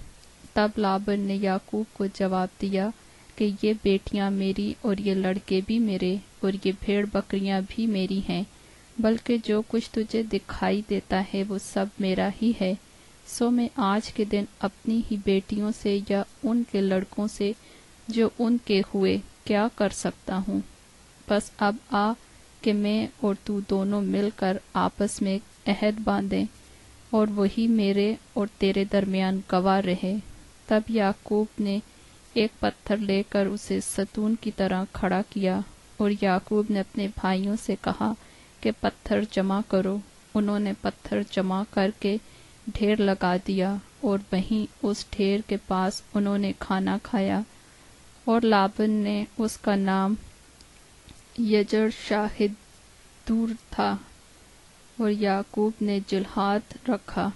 تب لابن نے یعقوب کو جواب دیا کہ یہ بیٹیاں میری اور یہ لڑکے بھی میرے اور یہ بھیڑ بکریاں بھی میری ہیں، بلکہ جو کچھ تجھے دکھائی دیتا ہے وہ سب میرا ہی ہے۔ سو میں آج کے دن اپنی ہی بیٹیوں سے یا ان کے لڑکوں سے جو ان کے ہوئے کیا کر سکتا ہوں؟ بس اب آ کہ میں اور تو دونوں مل کر آپس میں عہد باندھیں اور وہی میرے اور تیرے درمیان گواہ رہے۔ تب یعقوب نے ایک پتھر لے کر اسے ستون کی طرح کھڑا کیا اور یعقوب نے اپنے بھائیوں سے کہا کہ پتھر جمع کرو۔ انہوں نے پتھر جمع کر کے ڈھیر لگا دیا اور وہیں اس ڈھیر کے پاس انہوں نے کھانا کھایا، اور لابن نے اس کا نام یجر شاہدور تھا اور یعقوب نے جلحاد رکھا۔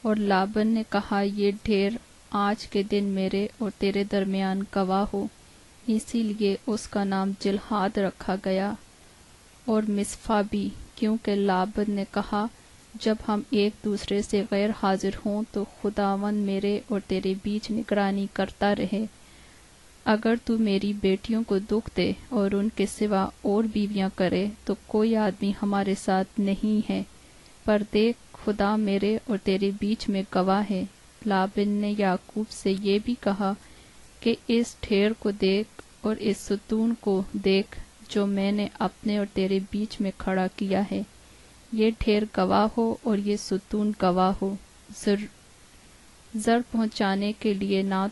اور لابن نے کہا یہ ڈھیر آج کے دن میرے اور تیرے درمیان گواہ ہو، اسی لیے اس کا نام جلحاد رکھا گیا، اور مصفا بھی، کیونکہ لابن نے کہا جب ہم ایک دوسرے سے غیر حاضر ہوں تو خداوند میرے اور تیرے بیچ نگرانی کرتا رہے۔ اگر تو میری بیٹیوں کو دکھ دے اور ان کے سوا اور بیویاں کرے تو کوئی آدمی ہمارے ساتھ نہیں ہے، پر دیکھ خدا میرے اور تیرے بیچ میں گواہ ہے۔ لابن نے یعقوب سے یہ بھی کہا کہ اس ڈھیر کو دیکھ اور اس ستون کو دیکھ جو میں نے اپنے اور تیرے بیچ میں کھڑا کیا ہے، یہ ڈھیر گواہ ہو اور یہ ستون گواہ ہو۔ زر پہنچانے کے لیے نہ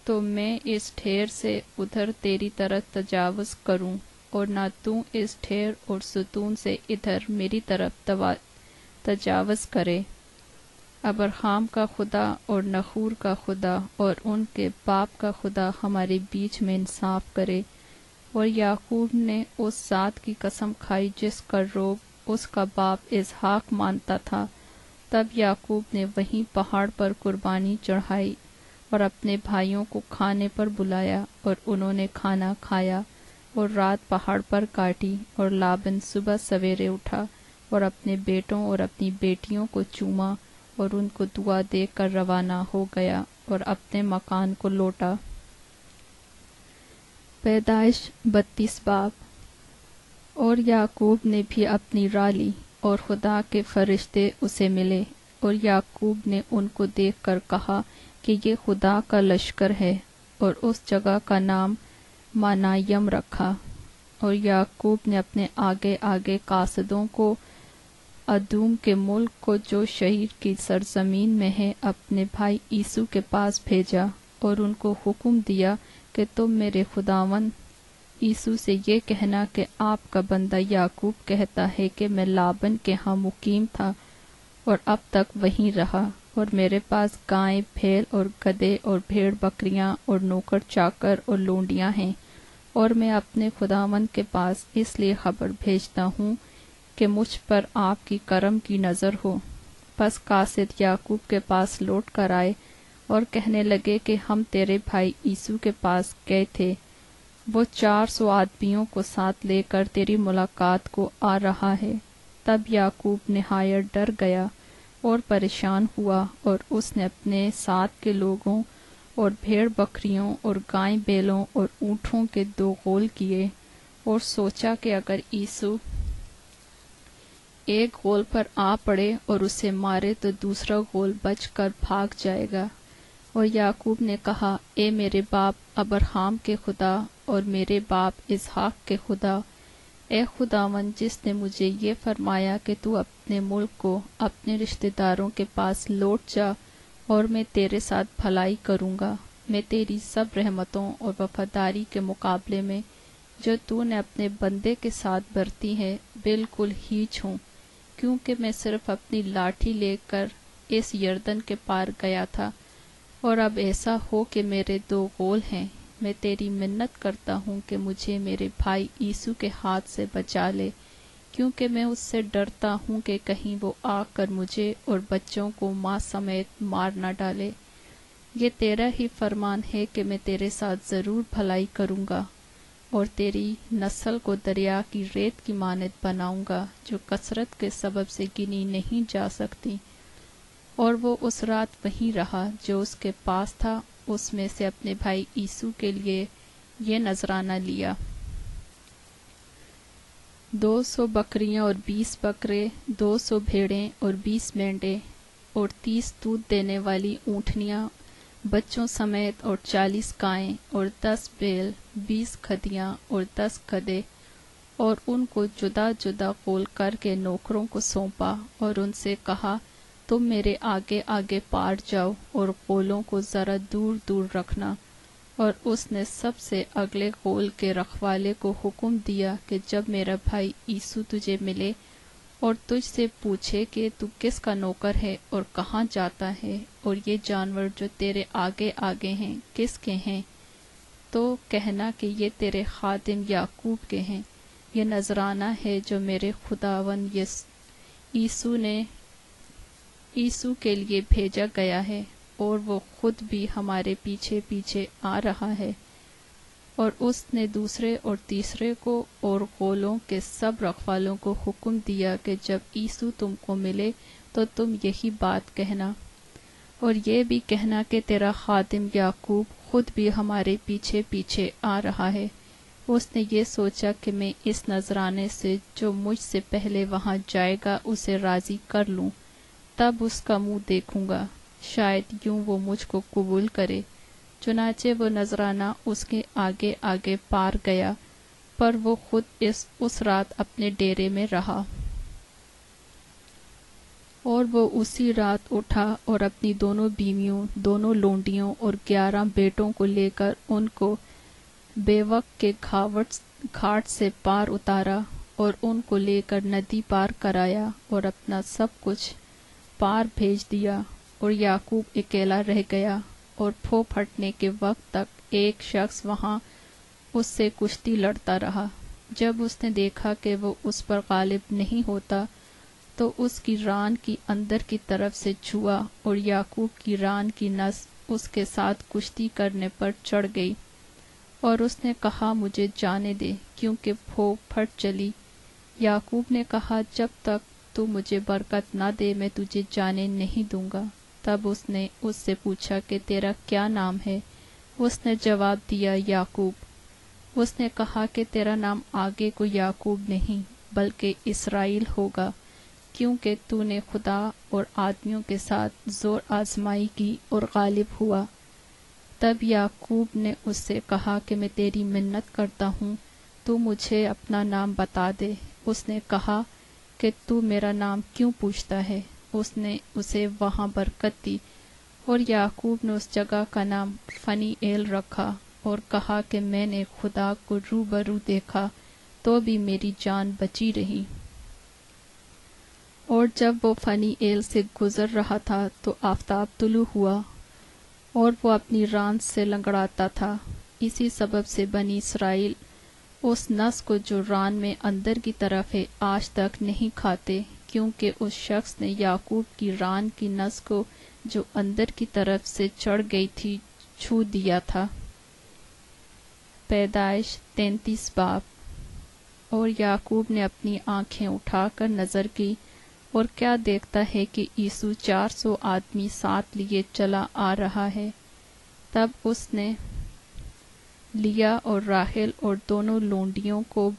تو میں اس ڈھیر سے ادھر تیری طرف تجاوز کروں، اور نہ تو اس ڈھیر اور ستون سے ادھر میری طرف تجاوز کرے۔ ابراہیم کا خدا اور نخور کا خدا اور ان کے باپ کا خدا ہمارے بیچ میں انصاف کرے۔ اور یعقوب نے اس ذات کی قسم کھائی جس کا روب اس کا باپ اسحاق مانتا تھا۔ تب یعقوب نے وہیں پہاڑ پر قربانی چڑھائی اور اپنے بھائیوں کو کھانے پر بلایا، اور انہوں نے کھانا کھایا اور رات پہاڑ پر کاٹی۔ اور لابن صبح سویرے اٹھا اور اپنے بیٹوں اور اپنی بیٹیوں کو چوما اور ان کو دعا دے کر روانہ ہو گیا اور اپنے مکان کو لوٹا۔ پیدائش 32 باب۔ اور یعقوب نے بھی اپنی راہ لی اور خدا کے فرشتے اسے ملے، اور یعقوب نے ان کو دیکھ کر کہا کہ یہ خدا کا لشکر ہے، اور اس جگہ کا نام مانایم رکھا۔ اور یعقوب نے اپنے آگے آگے قاصدوں کو ادوم کے ملک کو جو شہیر کی سرزمین میں ہے اپنے بھائی عیسو کے پاس بھیجا، اور ان کو حکم دیا کہ تم میرے خداوند عیسو سے یہ کہنا کہ آپ کا بندہ یعقوب کہتا ہے کہ میں لابن کے ہاں مقیم تھا اور اب تک وہیں رہا، اور میرے پاس گائیں بھیڑ اور گدھے اور بھیڑ بکریاں اور نوکر چاکر اور لونڈیاں ہیں، اور میں اپنے خداوند کے پاس اس لیے خبر بھیجتا ہوں کہ مجھ پر آپ کی کرم کی نظر ہو۔ پس قاصد یعقوب کے پاس لوٹ کر آئے اور کہنے لگے کہ ہم تیرے بھائی عیسو کے پاس گئے تھے، وہ 400 آدمیوں کو ساتھ لے کر تیری ملاقات کو آ رہا ہے۔ تب یعقوب نہایت ڈر گیا اور پریشان ہوا، اور اس نے اپنے ساتھ کے لوگوں اور بھیڑ بکریوں اور گائیں بیلوں اور اونٹوں کے 2 غول کیے، اور سوچا کہ اگر عیسو ایک غول پر آ پڑے اور اسے مارے تو دوسرا غول بچ کر بھاگ جائے گا۔ اور یعقوب نے کہا، اے میرے باپ ابراہیم کے خدا اور میرے باپ اسحاق کے خدا، اے خداوند جس نے مجھے یہ فرمایا کہ تو اپنے ملک کو اپنے رشتہ داروں کے پاس لوٹ جا اور میں تیرے ساتھ بھلائی کروں گا، میں تیری سب رحمتوں اور وفاداری کے مقابلے میں جو تو نے اپنے بندے کے ساتھ برتی ہے بالکل ہیچ ہوں، کیونکہ میں صرف اپنی لاٹھی لے کر اس یردن کے پار گیا تھا، اور اب ایسا ہو کہ میرے 2 غول ہیں۔ میں تیری منت کرتا ہوں کہ مجھے میرے بھائی عیسو کے ہاتھ سے بچا لے، کیونکہ میں اس سے ڈرتا ہوں کہ کہیں وہ آ کر مجھے اور بچوں کو ماں سمیت مار نہ ڈالے۔ یہ تیرا ہی فرمان ہے کہ میں تیرے ساتھ ضرور بھلائی کروں گا اور تیری نسل کو دریا کی ریت کی مانند بناؤں گا جو کثرت کے سبب سے گنی نہیں جا سکتی۔ اور وہ اس رات وہیں رہا جو اس کے پاس تھا، اس میں سے اپنے بھائی عیسو کے لیے یہ نذرانہ لیا، 200 بکریاں اور 20 بکرے، 200 بھیڑیں اور 20 مینڈے اور 30 دودھ دینے والی اونٹنیاں بچوں سمیت اور 40 گائیں اور 10 بیل، 20 کھدیاں اور 10 گدھے، اور ان کو جدا جدا کھول کر کے نوکروں کو سونپا اور ان سے کہا، تم میرے آگے آگے پار جاؤ اور غولوں کو ذرا دور دور رکھنا۔ اور اس نے سب سے اگلے غول کے رکھوالے کو حکم دیا کہ جب میرا بھائی عیسو تجھے ملے اور تجھ سے پوچھے کہ تو کس کا نوکر ہے اور کہاں جاتا ہے اور یہ جانور جو تیرے آگے آگے ہیں کس کے ہیں، تو کہنا کہ یہ تیرے خادم یعقوب کے ہیں۔ یہ نذرانہ ہے جو میرے خداوند عیسو کے لیے بھیجا گیا ہے، اور وہ خود بھی ہمارے پیچھے پیچھے آ رہا ہے۔ اور اس نے دوسرے اور تیسرے کو اور غولوں کے سب رکھوالوں کو حکم دیا کہ جب عیسو تم کو ملے تو تم یہی بات کہنا، اور یہ بھی کہنا کہ تیرا خادم یعقوب خود بھی ہمارے پیچھے پیچھے آ رہا ہے۔ اس نے یہ سوچا کہ میں اس نذرانے سے جو مجھ سے پہلے وہاں جائے گا اسے راضی کر لوں، تب اس کا منہ دیکھوں گا، شاید یوں وہ مجھ کو قبول کرے۔ چنانچہ وہ نذرانہ اس کے آگے آگے پار گیا، پر وہ خود اس رات اپنے ڈیرے میں رہا۔ اور وہ اسی رات اٹھا اور اپنی دونوں بیویوں، دونوں لونڈیوں اور 11 بیٹوں کو لے کر ان کو بیوق کے گھاٹ سے پار اتارا اور ان کو لے کر ندی پار کرایا اور اپنا سب کچھ پار بھیج دیا، اور یعقوب اکیلا رہ گیا۔ اور پھو پھٹنے کے وقت تک ایک شخص وہاں اس سے کشتی لڑتا رہا۔ جب اس نے دیکھا کہ وہ اس پر غالب نہیں ہوتا تو اس کی ران کی اندر کی طرف سے چھوا، اور یعقوب کی ران کی نس اس کے ساتھ کشتی کرنے پر چڑھ گئی، اور اس نے کہا، مجھے جانے دے، کیونکہ پھو پھٹ چلی۔ یعقوب نے کہا، جب تک تو مجھے برکت نہ دے میں تجھے جانے نہیں دوں گا۔ تب اس نے اس سے پوچھا کہ تیرا کیا نام ہے؟ اس نے جواب دیا، یعقوب۔ اس نے کہا کہ تیرا نام آگے کو یعقوب نہیں بلکہ اسرائیل ہوگا، کیونکہ تو نے خدا اور آدمیوں کے ساتھ زور آزمائی کی اور غالب ہوا۔ تب یعقوب نے اس سے کہا کہ میں تیری منت کرتا ہوں، تو مجھے اپنا نام بتا دے۔ اس نے کہا کہ تو میرا نام کیوں پوچھتا ہے؟ اس نے اسے وہاں برکت دی، اور یعقوب نے اس جگہ کا نام فنی ایل رکھا اور کہا کہ میں نے خدا کو روبرو دیکھا تو بھی میری جان بچی رہی۔ اور جب وہ فنی ایل سے گزر رہا تھا تو آفتاب طلوع ہوا اور وہ اپنی ران سے لنگڑاتا تھا۔ اسی سبب سے بنی اسرائیل اس نس کو جو ران میں اندر کی طرف ہے آج تک نہیں کھاتے، کیونکہ اس شخص نے یعقوب کی ران کی نس کو جو اندر کی طرف سے چڑھ گئی تھی چھو دیا تھا۔ پیدائش 33 باب۔ اور یعقوب نے اپنی آنکھیں اٹھا کر نظر کی، اور کیا دیکھتا ہے کہ عیسو 400 آدمی ساتھ لیے چلا آ رہا ہے۔ تب اس نے لیا اور راحیل اور دونوں لونڈیوں کو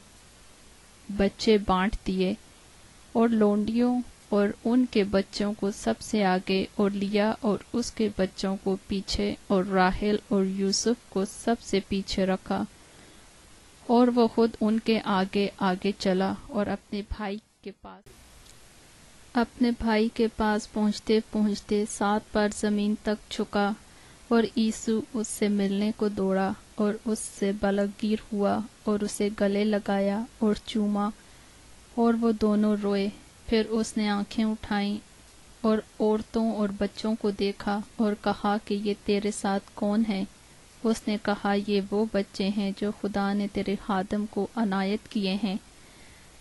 بچے بانٹ دیے، اور لونڈیوں اور ان کے بچوں کو سب سے آگے، اور لیا اور اس کے بچوں کو پیچھے، اور راحیل اور یوسف کو سب سے پیچھے رکھا، اور وہ خود ان کے آگے آگے چلا اور اپنے بھائی کے پاس پہنچتے پہنچتے 7 بار زمین تک جھکا، اور عیسو اس سے ملنے کو دوڑا اور اس سے بلگیر ہوا اور اسے گلے لگایا اور چوما، اور وہ دونوں روئے۔ پھر اس نے آنکھیں اٹھائیں اور عورتوں اور بچوں کو دیکھا اور کہا کہ یہ تیرے ساتھ کون ہے؟ اس نے کہا، یہ وہ بچے ہیں جو خدا نے تیرے خادم کو عنایت کیے ہیں۔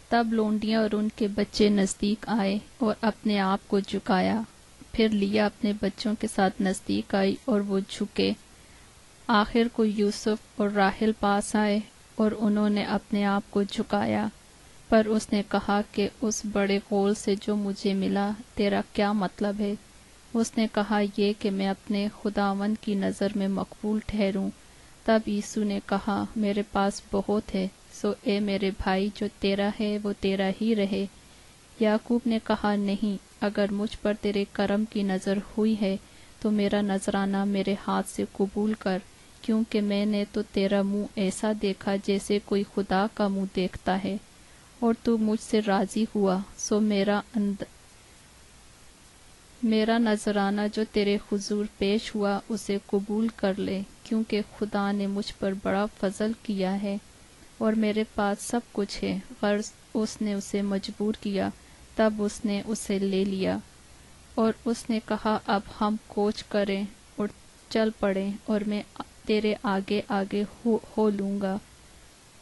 تب لونڈیاں اور ان کے بچے نزدیک آئے اور اپنے آپ کو جھکایا۔ پھر لیا اپنے بچوں کے ساتھ نزدیک آئی اور وہ جھکے۔ آخر کو یوسف اور راحل پاس آئے اور انہوں نے اپنے آپ کو جھکایا، پر اس نے کہا کہ اس بڑے غول سے جو مجھے ملا تیرا کیا مطلب ہے؟ اس نے کہا یہ کہ میں اپنے خداوند کی نظر میں مقبول ٹھہروں۔ تب یسوع نے کہا میرے پاس بہت ہے، سو اے میرے بھائی جو تیرا ہے وہ تیرا ہی رہے۔ یعقوب نے کہا نہیں، اگر مجھ پر تیرے کرم کی نظر ہوئی ہے تو میرا نذرانہ میرے ہاتھ سے قبول کر، کیونکہ میں نے تو تیرا منہ ایسا دیکھا جیسے کوئی خدا کا منہ دیکھتا ہے، اور تو مجھ سے راضی ہوا، سو میرا نذرانہ جو تیرے حضور پیش ہوا اسے قبول کر لے، کیونکہ خدا نے مجھ پر بڑا فضل کیا ہے اور میرے پاس سب کچھ ہے۔ غرض اس نے اسے مجبور کیا، تب اس نے اسے لے لیا، اور اس نے کہا اب ہم کوچ کریں اور چل پڑیں، اور میں تیرے آگے آگے ہو لوں گا۔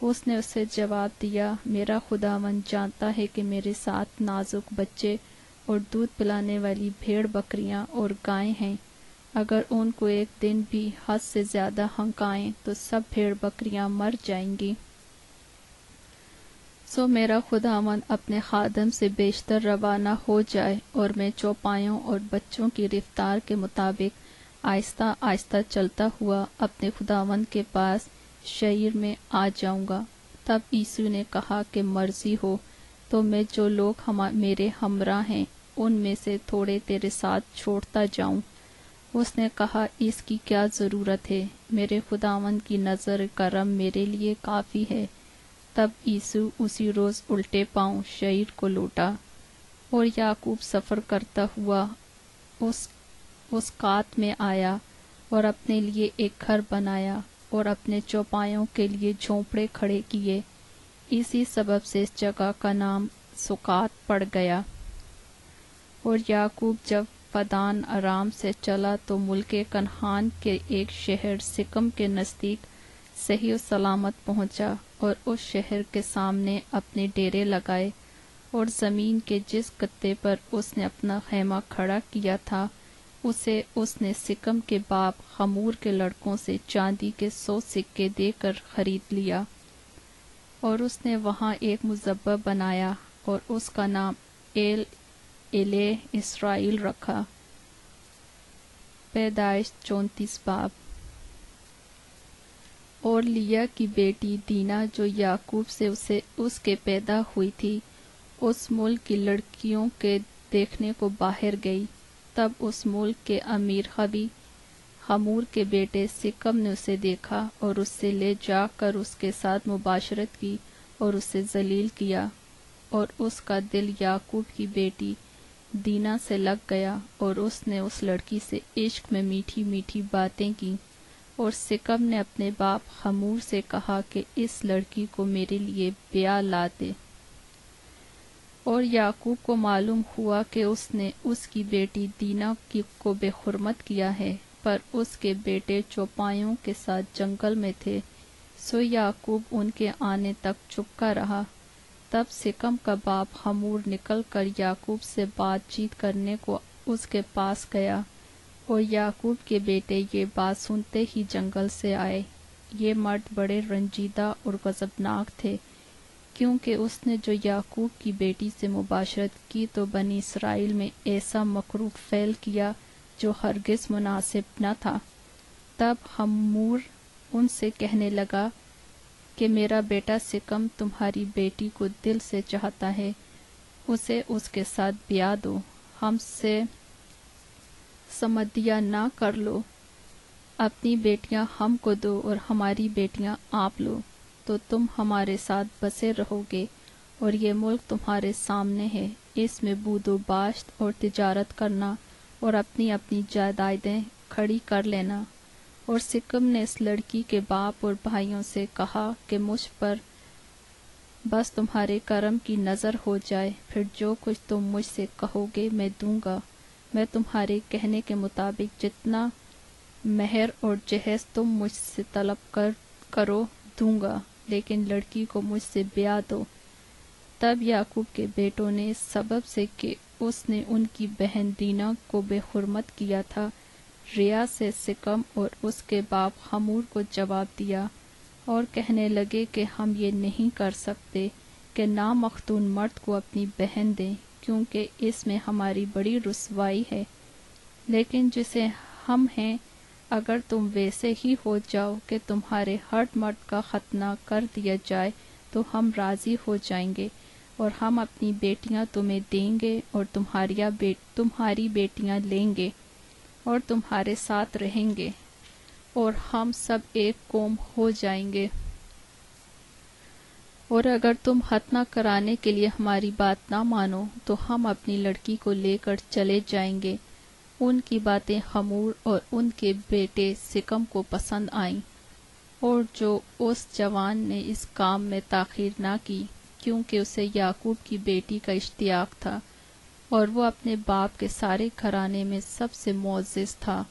اس نے اسے جواب دیا میرا خداوند جانتا ہے کہ میرے ساتھ نازک بچے اور دودھ پلانے والی بھیڑ بکریاں اور گائیں ہیں، اگر ان کو ایک دن بھی حد سے زیادہ ہنکائیں تو سب بھیڑ بکریاں مر جائیں گی۔ سو میرا خداوند اپنے خادم سے بیشتر روانہ ہو جائے اور میں چوپایوں اور بچوں کی رفتار کے مطابق آہستہ آہستہ چلتا ہوا اپنے خداوند کے پاس شعیر میں آ جاؤں گا۔ تب یسوع نے کہا کہ مرضی ہو تو میں جو لوگ میرے ہمراہ ہیں ان میں سے تھوڑے تیرے ساتھ چھوڑتا جاؤں۔ اس نے کہا اس کی کیا ضرورت ہے، میرے خداوند کی نظر کرم میرے لیے کافی ہے۔ تب یسوع اسی روز الٹے پاؤں شعیر کو لوٹا، اور یعقوب سفر کرتا ہوا اس کات میں آیا اور اپنے لیے ایک گھر بنایا اور اپنے چوپایوں کے لیے جھونپڑے کھڑے کیے۔ اسی سبب سے اس جگہ کا نام سکات پڑ گیا۔ اور یعقوب جب پدان ارام سے چلا تو ملک کنعان کے ایک شہر سکم کے نزدیک صحیح و سلامت پہنچا، اور اس شہر کے سامنے اپنے ڈیرے لگائے، اور زمین کے جس گتے پر اس نے اپنا خیمہ کھڑا کیا تھا اسے اس نے سکم کے باپ خمور کے لڑکوں سے چاندی کے 100 سکے دے کر خرید لیا، اور اس نے وہاں ایک مذبح بنایا اور اس کا نام ایل الہ اسرائیل رکھا۔ پیدائش 34 باب۔ اور لیا کی بیٹی دینا جو یعقوب سے اس کے پیدا ہوئی تھی، اس ملک کی لڑکیوں کے دیکھنے کو باہر گئی۔ تب اس ملک کے امیر خوی خمور کے بیٹے سکم نے اسے دیکھا اور اس سے لے جا کر اس کے ساتھ مباشرت کی اور اسے ذلیل کیا، اور اس کا دل یعقوب کی بیٹی دینا سے لگ گیا، اور اس نے اس لڑکی سے عشق میں میٹھی میٹھی باتیں کی۔ اور سکم نے اپنے باپ خمور سے کہا کہ اس لڑکی کو میرے لیے بیاہ لا دے۔ اور یعقوب کو معلوم ہوا کہ اس نے اس کی بیٹی دینا کو بے حرمت کیا ہے، پر اس کے بیٹے چوپایوں کے ساتھ جنگل میں تھے، سو یعقوب ان کے آنے تک چپکا رہا۔ تب سکم کا باپ خمور نکل کر یعقوب سے بات چیت کرنے کو اس کے پاس گیا، اور یعقوب کے بیٹے یہ بات سنتے ہی جنگل سے آئے۔ یہ مرد بڑے رنجیدہ اور غضبناک تھے، کیونکہ اس نے جو یعقوب کی بیٹی سے مباشرت کی تو بنی اسرائیل میں ایسا مکروہ فعل کیا جو ہرگز مناسب نہ تھا۔ تب خمور ان سے کہنے لگا کہ میرا بیٹا سکم تمہاری بیٹی کو دل سے چاہتا ہے، اسے اس کے ساتھ بیاہ دو، ہم سے سمدھیہ نہ کر لو، اپنی بیٹیاں ہم کو دو اور ہماری بیٹیاں آپ لو، تو تم ہمارے ساتھ بسے رہو گے، اور یہ ملک تمہارے سامنے ہے، اس میں بود و باشت اور تجارت کرنا اور اپنی اپنی جائیدادیں کھڑی کر لینا۔ اور سکم نے اس لڑکی کے باپ اور بھائیوں سے کہا کہ مجھ پر بس تمہارے کرم کی نظر ہو جائے، پھر جو کچھ تم مجھ سے کہو گے میں دوں گا، میں تمہارے کہنے کے مطابق جتنا مہر اور جہیز تم مجھ سے طلب کرو دوں گا، لیکن لڑکی کو مجھ سے بیاہ دو۔ تب یعقوب کے بیٹوں نے اس سبب سے کہ اس نے ان کی بہن دینا کو بے حرمت کیا تھا، ریا سے سکم اور اس کے باپ حمور کو جواب دیا اور کہنے لگے کہ ہم یہ نہیں کر سکتے کہ نامختون مرد کو اپنی بہن دیں، کیونکہ اس میں ہماری بڑی رسوائی ہے، لیکن جسے ہم ہیں اگر تم ویسے ہی ہو جاؤ کہ تمہارے ہر مرد کا ختنہ کر دیا جائے تو ہم راضی ہو جائیں گے، اور ہم اپنی بیٹیاں تمہیں دیں گے اور تمہاری بیٹیاں لیں گے اور تمہارے ساتھ رہیں گے، اور ہم سب ایک قوم ہو جائیں گے۔ اور اگر تم ختنہ کرانے کے لیے ہماری بات نہ مانو تو ہم اپنی لڑکی کو لے کر چلے جائیں گے۔ ان کی باتیں حمور اور ان کے بیٹے سکم کو پسند آئیں، اور جو اس جوان نے اس کام میں تاخیر نہ کی، کیونکہ اسے یعقوب کی بیٹی کا اشتیاق تھا، اور وہ اپنے باپ کے سارے گھرانے میں سب سے معزز تھا۔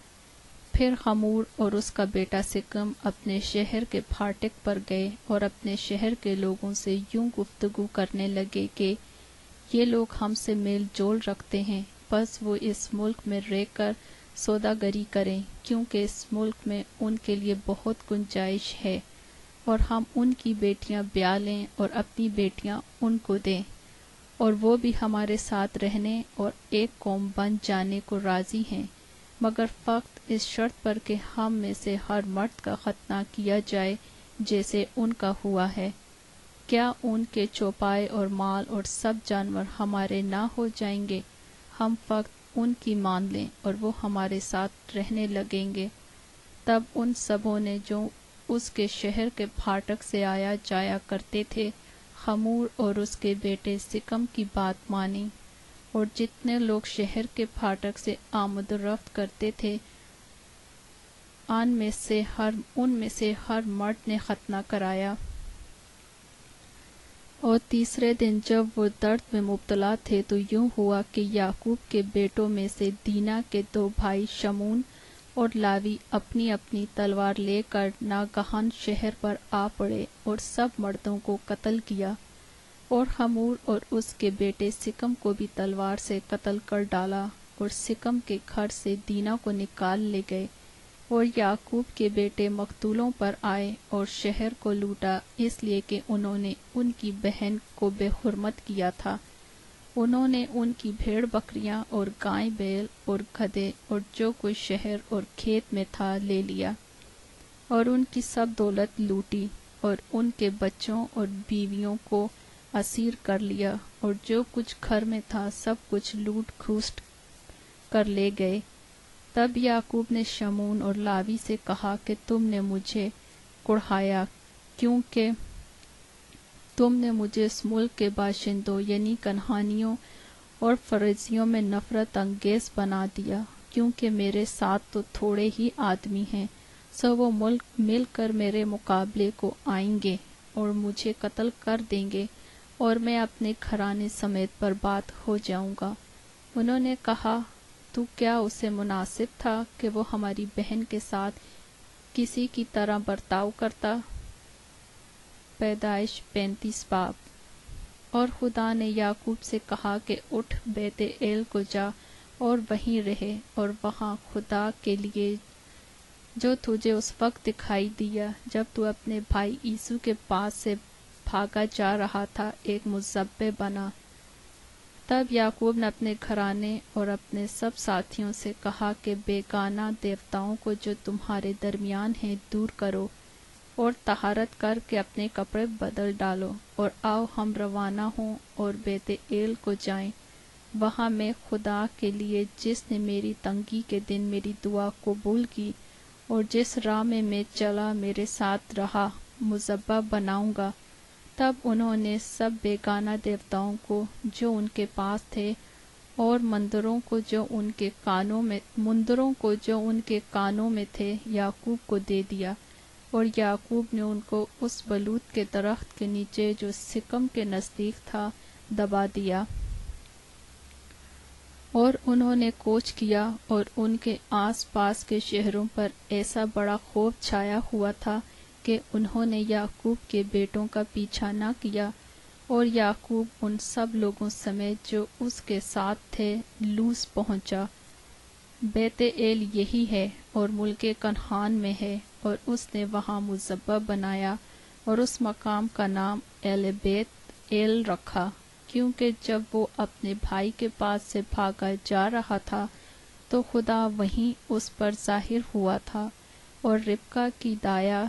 پھر حمور اور اس کا بیٹا سکم اپنے شہر کے پھاٹک پر گئے اور اپنے شہر کے لوگوں سے یوں گفتگو کرنے لگے کہ یہ لوگ ہم سے میل جول رکھتے ہیں، بس وہ اس ملک میں رہ کر سوداگری کریں، کیونکہ اس ملک میں ان کے لیے بہت گنجائش ہے، اور ہم ان کی بیٹیاں بیاہ لیں اور اپنی بیٹیاں ان کو دیں، اور وہ بھی ہمارے ساتھ رہنے اور ایک قوم بن جانے کو راضی ہیں، مگر فقط اس شرط پر کہ ہم میں سے ہر مرد کا ختنہ کیا جائے جیسے ان کا ہوا ہے۔ کیا ان کے چوپائے اور مال اور سب جانور ہمارے نہ ہو جائیں گے؟ ہم فقط ان کی مان لیں اور وہ ہمارے ساتھ رہنے لگیں گے۔ تب ان سبوں نے جو اس کے شہر کے پھاٹک سے آیا جایا کرتے تھے، حمور اور اس کے بیٹے سکم کی بات مانی، اور جتنے لوگ شہر کے پھاٹک سے آمد و رفت کرتے تھے ان میں سے ہر مرد نے ختنہ کرایا۔ اور تیسرے دن جب وہ درد میں مبتلا تھے تو یوں ہوا کہ یعقوب کے بیٹوں میں سے دینا کے 2 بھائی شمون اور لاوی اپنی اپنی تلوار لے کر ناگہان شہر پر آ پڑے اور سب مردوں کو قتل کیا، اور حمور اور اس کے بیٹے سکم کو بھی تلوار سے قتل کر ڈالا، اور سکم کے گھر سے دینا کو نکال لے گئے، اور یعقوب کے بیٹے مقتولوں پر آئے اور شہر کو لوٹا، اس لیے کہ انہوں نے ان کی بہن کو بے حرمت کیا تھا۔ انہوں نے ان کی بھیڑ بکریاں اور گائے بیل اور گدھے اور جو کچھ شہر اور کھیت میں تھا لے لیا، اور ان کی سب دولت لوٹی، اور ان کے بچوں اور بیویوں کو اسیر کر لیا، اور جو کچھ گھر میں تھا سب کچھ لوٹ کھسوٹ کر لے گئے۔ تب یعقوب نے شمون اور لاوی سے کہا کہ تم نے مجھے کڑھایا، کیونکہ تم نے مجھے اس ملک کے باشندوں یعنی کنعانیوں اور فرزیوں میں نفرت انگیز بنا دیا، کیونکہ میرے ساتھ تو تھوڑے ہی آدمی ہیں، سو وہ ملک مل کر میرے مقابلے کو آئیں گے اور مجھے قتل کر دیں گے، اور میں اپنے گھرانے سمیت برباد ہو جاؤں گا۔ انہوں نے کہا، تو کیا اسے مناسب تھا کہ وہ ہماری بہن کے ساتھ کسی کی طرح برتاؤ کرتا؟ پیدائش 35 باب۔ اور خدا نے یعقوب سے کہا کہ اٹھ بیت ایل کو جا اور وہیں رہے، اور وہاں خدا کے لیے جو تجھے اس وقت دکھائی دیا جب تو اپنے بھائی عیسو کے پاس سے بھاگا جا رہا تھا، ایک مذبح بنا۔ تب یعقوب نے اپنے گھرانے اور اپنے سب ساتھیوں سے کہا کہ بیگانہ دیوتاؤں کو جو تمہارے درمیان ہیں دور کرو، اور طہارت کر کے اپنے کپڑے بدل ڈالو، اور آؤ ہم روانہ ہوں اور بیت ایل کو جائیں۔ وہاں میں خدا کے لیے جس نے میری تنگی کے دن میری دعا قبول کی اور جس راہ میں چلا میرے ساتھ رہا، مذبح بناؤں گا۔ تب انہوں نے سب بیگانہ دیوتاؤں کو جو ان کے پاس تھے اور مندروں کو جو ان کے کانوں میں تھے یعقوب کو دے دیا، اور یعقوب نے ان کو اس بلوت کے درخت کے نیچے جو سکم کے نزدیک تھا دبا دیا۔ اور انہوں نے کوچ کیا، اور ان کے آس پاس کے شہروں پر ایسا بڑا خوف چھایا ہوا تھا کہ انہوں نے یعقوب کے بیٹوں کا پیچھا نہ کیا، اور یعقوب ان سب لوگوں سمیت جو اس کے ساتھ تھے لوز پہنچا۔ بیت ایل یہی ہے اور ملک کنعان میں ہے، اور اس نے وہاں مذبح بنایا اور اس مقام کا نام ایل بیت ایل رکھا، کیونکہ جب وہ اپنے بھائی کے پاس سے بھاگا جا رہا تھا تو خدا وہیں اس پر ظاہر ہوا تھا، اور ربکا کی دایا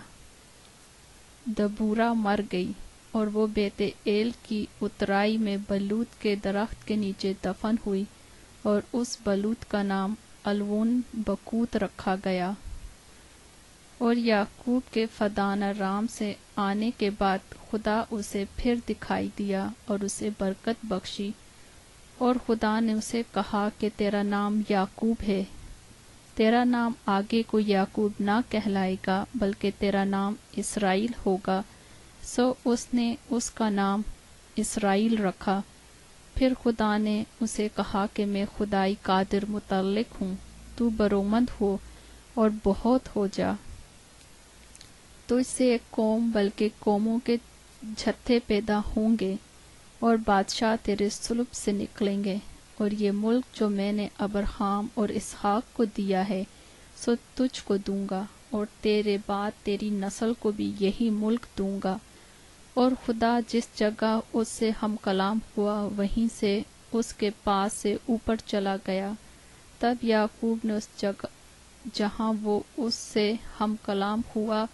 دبورا مر گئی، اور وہ بیت ایل کی اترائی میں بلوت کے درخت کے نیچے دفن ہوئی، اور اس بلوت کا نام الون بکوت رکھا گیا۔ اور یعقوب کے فدان ارام سے آنے کے بعد خدا اسے پھر دکھائی دیا اور اسے برکت بخشی، اور خدا نے اسے کہا کہ تیرا نام یعقوب ہے، تیرا نام آگے کو یعقوب نہ کہلائے گا بلکہ تیرا نام اسرائیل ہوگا۔ سو اس نے اس کا نام اسرائیل رکھا۔ پھر خدا نے اسے کہا کہ میں خدائی قادر متعلق ہوں، تو برومند ہو اور بہت ہو جا، تجھ سے ایک قوم بلکہ قوموں کے جتھے پیدا ہوں گے، اور بادشاہ تیرے صلب سے نکلیں گے، اور یہ ملک جو میں نے ابراہیم اور اسحاق کو دیا ہے سو تجھ کو دوں گا، اور تیرے بعد تیری نسل کو بھی یہی ملک دوں گا۔ اور خدا جس جگہ اس سے ہم کلام ہوا وہیں سے اس کے پاس سے اوپر چلا گیا۔ تب یعقوب نے اس جگہ جہاں وہ اس سے ہم کلام ہوا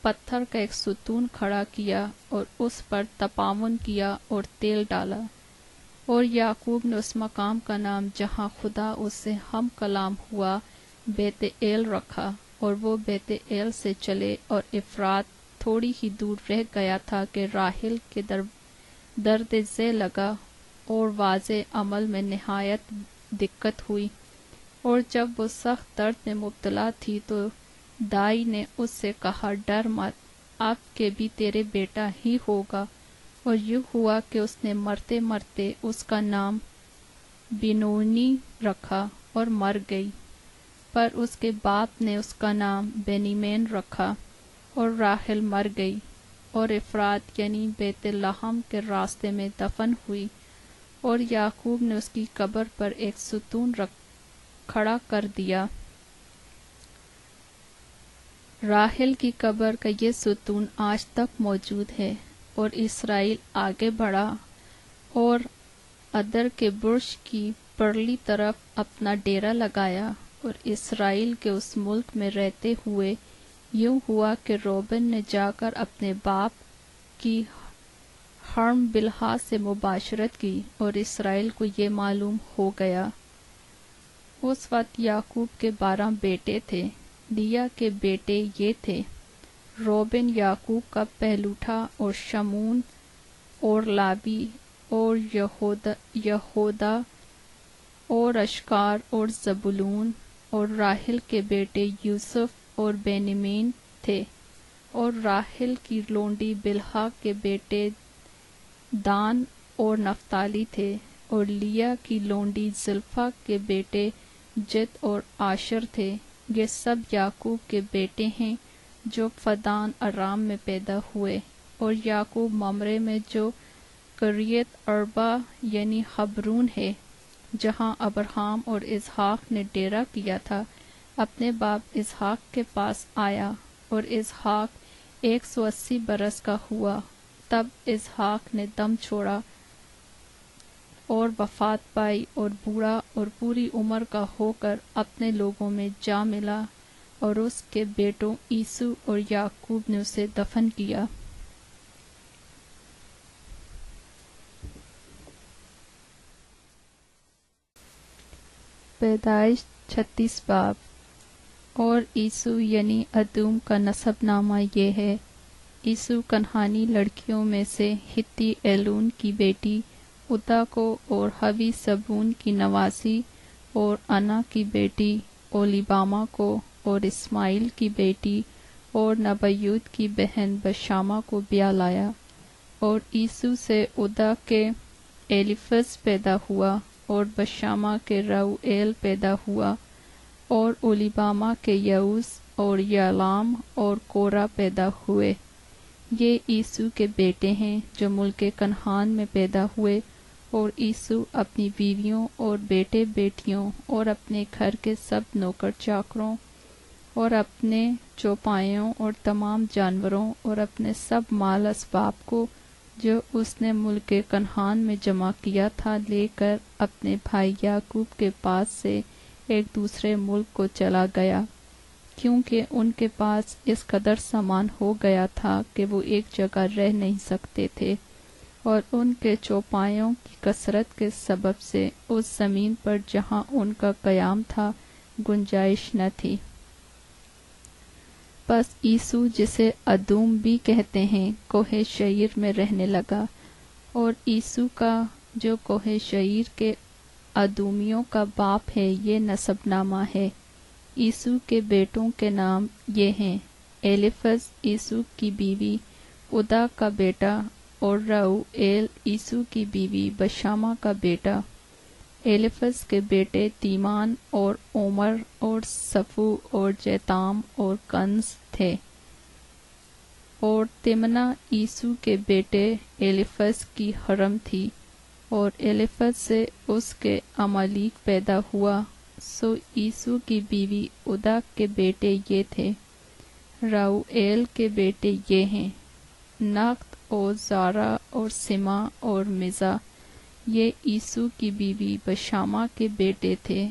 پتھر کا ایک ستون کھڑا کیا اور اس پر تپاون کیا اور تیل ڈالا، اور یعقوب نے اس مقام کا نام جہاں خدا اس سے ہم کلام ہوا بیت ایل رکھا۔ اور وہ بیت ایل سے چلے اور افرات تھوڑی ہی دور رہ گیا تھا کہ راحل کے درد ذہ لگا اور واضح عمل میں نہایت دقت ہوئی، اور جب وہ سخت درد میں مبتلا تھی تو دائی نے اس سے کہا ڈر مت، اب کے بھی تیرے بیٹا ہی ہوگا، اور یوں ہوا کہ اس نے مرتے مرتے اس کا نام بینونی رکھا اور مر گئی، پر اس کے باپ نے اس کا نام بینیمین رکھا، اور راحل مر گئی اور افرات یعنی بیت لحم کے راستے میں دفن ہوئی، اور یعقوب نے اس کی قبر پر ایک ستون کھڑا کر دیا۔ راحل کی قبر کا یہ ستون آج تک موجود ہے، اور اسرائیل آگے بڑھا اور ادر کے برج کی پرلی طرف اپنا ڈیرا لگایا، اور اسرائیل کے اس ملک میں رہتے ہوئے یوں ہوا کہ روبن نے جا کر اپنے باپ کی حرم بلہا سے مباشرت کی، اور اسرائیل کو یہ معلوم ہو گیا۔ اس وقت یعقوب کے 12 بیٹے تھے۔ لیا کے بیٹے یہ تھے: روبن یعقوب کا پہلوٹھا، اور شمون اور لاوی اور یہودا اور اشکار اور زبولون، اور راحل کے بیٹے یوسف اور بینیمین تھے، اور راحل کی لونڈی بلہا کے بیٹے دان اور نفتالی تھے، اور لیا کی لونڈی زلفا کے بیٹے جد اور آشر تھے۔ یہ سب یعقوب کے بیٹے ہیں جو فدان ارام میں پیدا ہوئے، اور یعقوب ممرے میں جو قریت اربا یعنی حبرون ہے جہاں ابراہیم اور اسحاق نے ڈیرا کیا تھا، اپنے باپ اسحاق کے پاس آیا، اور اسحاق 180 برس کا ہوا۔ تب اسحاق نے دم چھوڑا اور وفات پائی، اور بوڑھا اور پوری عمر کا ہو کر اپنے لوگوں میں جا ملا، اور اس کے بیٹوں عیسو اور یعقوب نے اسے دفن کیا۔ پیدائش 36 باب۔ اور عیسو یعنی ادوم کا نسب نامہ یہ ہے: عیسو کنعانی لڑکیوں میں سے ہتی ایلون کی بیٹی ادا کو، اور حوی سبون کی نواسی اور انا کی بیٹی اولیباما کو، اور اسماعیل کی بیٹی اور نبیوت کی بہن بشامہ کو بیاہ لایا۔ اور عیسو سے ادا کے ایلیفز پیدا ہوا، اور بشامہ کے رؤیل پیدا ہوا، اور اولیباما کے یعوز اور یعلام اور کورہ پیدا ہوئے۔ یہ عیسو کے بیٹے ہیں جو ملک کنعان میں پیدا ہوئے، اور عیسو اپنی بیویوں اور بیٹے بیٹیوں اور اپنے گھر کے سب نوکر چاکروں اور اپنے چوپایوں اور تمام جانوروں اور اپنے سب مال اسباب کو جو اس نے ملک کنعان میں جمع کیا تھا لے کر اپنے بھائی یعقوب کے پاس سے ایک دوسرے ملک کو چلا گیا، کیونکہ ان کے پاس اس قدر سامان ہو گیا تھا کہ وہ ایک جگہ رہ نہیں سکتے تھے، اور ان کے چوپایوں کی کثرت کے سبب سے اس زمین پر جہاں ان کا قیام تھا گنجائش نہ تھی۔ پس عیسو، جسے ادوم بھی کہتے ہیں، کوہ شعیر میں رہنے لگا، اور عیسو کا جو کوہ شعیر کے ادومیوں کا باپ ہے یہ نسب نامہ ہے۔ عیسو کے بیٹوں کے نام یہ ہیں: ایلیفز عیسو کی بیوی ادا کا بیٹا، اور رؤیل عیسو کی بیوی بشامہ کا بیٹا۔ ایلیفز کے بیٹے تیمان اور عمر اور صفو اور جیتام اور کنز تھے، اور تمنا عیسو کے بیٹے ایلیفز کی حرم تھی، اور ایلیفز سے اس کے عمالیق پیدا ہوا۔ سو عیسو کی بیوی ادا کے بیٹے یہ تھے۔ رؤیل کے بیٹے یہ ہیں: نقد اور زارا اور سما اور مزا۔ یہ عیسو کی بیوی بشامہ کے بیٹے تھے،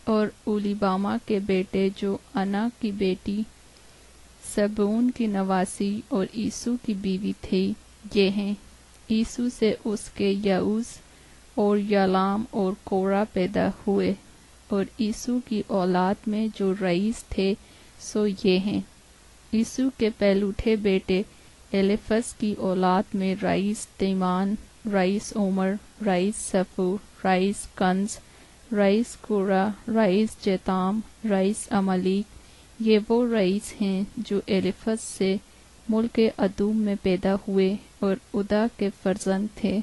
اور اولیبامہ کے بیٹے جو انا کی بیٹی سبون کی نواسی اور عیسو کی بیوی تھی یہ ہیں۔ عیسو سے اس کے یعوز اور یالام اور کورہ پیدا ہوئے، اور عیسو کی اولاد میں جو رئیس تھے سو یہ ہیں: عیسو کے پہلوٹھے بیٹے ایلیفز کی اولاد میں رئیس تیمان، رئیس عمر، رئیس صفو، رئیس کنز، رئیس کورہ، رئیس جیتام، رئیس عمالیق۔ یہ وہ رئیس ہیں جو ایلیفز سے ملک ادوم میں پیدا ہوئے اور ادا کے فرزند تھے۔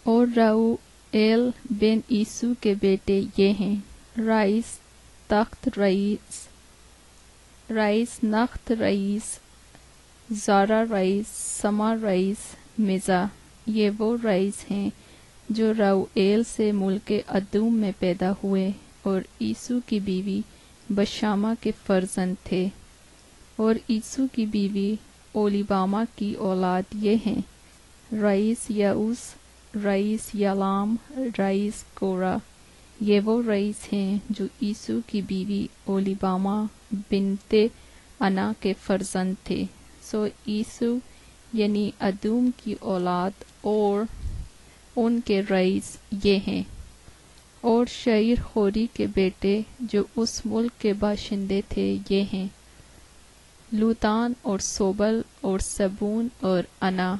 اور رؤیل بن عیسو کے بیٹے یہ ہیں: رئیس تخت رئیس، رئیس نخت رئیس، زارا رئیس، سما رئیس، مزا۔ یہ وہ رئیس ہیں جو رؤیل سے ملک ادوم میں پیدا ہوئے اور عیسو کی بیوی بشامہ کے فرزند تھے۔ اور عیسو کی بیوی اولیبامہ کی اولاد یہ ہیں: رئیس یعوز، رئیس یالام، رئیس کورہ۔ یہ وہ رئیس ہیں جو عیسو کی بیوی اولیبامہ بنت انا کے فرزند تھے۔ سو عیسو یعنی ادوم کی اولاد اور ان کے رئیس یہ ہیں۔ اور شعیر خوری کے بیٹے جو اس ملک کے باشندے تھے یہ ہیں: لوتان اور سوبل اور سبون اور انا،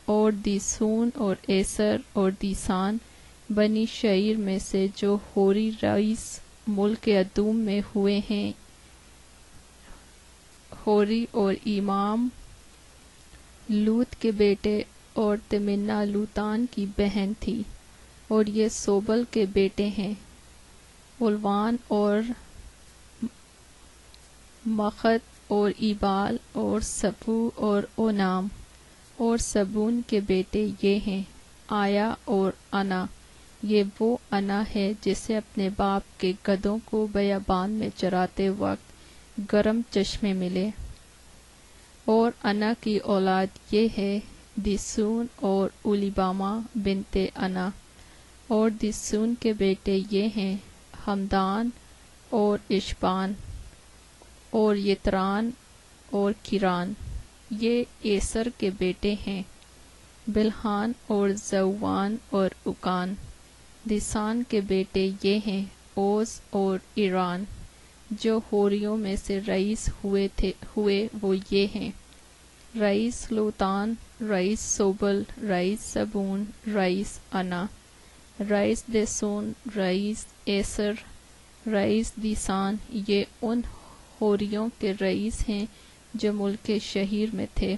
اور دیسون اور ایسر اور دیسان بنی شعیر میں سے جو ہوری رئیس ملک ادوم میں ہوئے ہیں۔ ہوری اور ایمام لوط کے بیٹے، اور تمنا لوتان کی بہن تھی، اور یہ سوبل کے بیٹے ہیں: علوان اور مخت اور ایبال اور صفو اور اونام۔ اور سبون کے بیٹے یہ ہیں: آیا اور انا۔ یہ وہ انا ہے جسے اپنے باپ کے گدھوں کو بیابان میں چراتے وقت گرم چشمے ملے۔ اور انا کی اولاد یہ ہے: دیسون اور اولیبامہ بنت انا۔ اور دیسون کے بیٹے یہ ہیں: ہمدان اور اشبان اور یتران اور کیران۔ یہ ایسر کے بیٹے ہیں: بلحان اور زوان اور اکان۔ دیسان کے بیٹے یہ ہیں: اوز اور ایران۔ جو ہوریوں میں سے رئیس ہوئے وہ یہ ہیں: رئیس لوتان، رئیس سوبل، رئیس سبون، رئیس انا، رئیس دیسون، رئیس ایسر، رئیس دیسان۔ یہ ان ہوریوں کے رئیس ہیں جو ملک شعیر میں تھے۔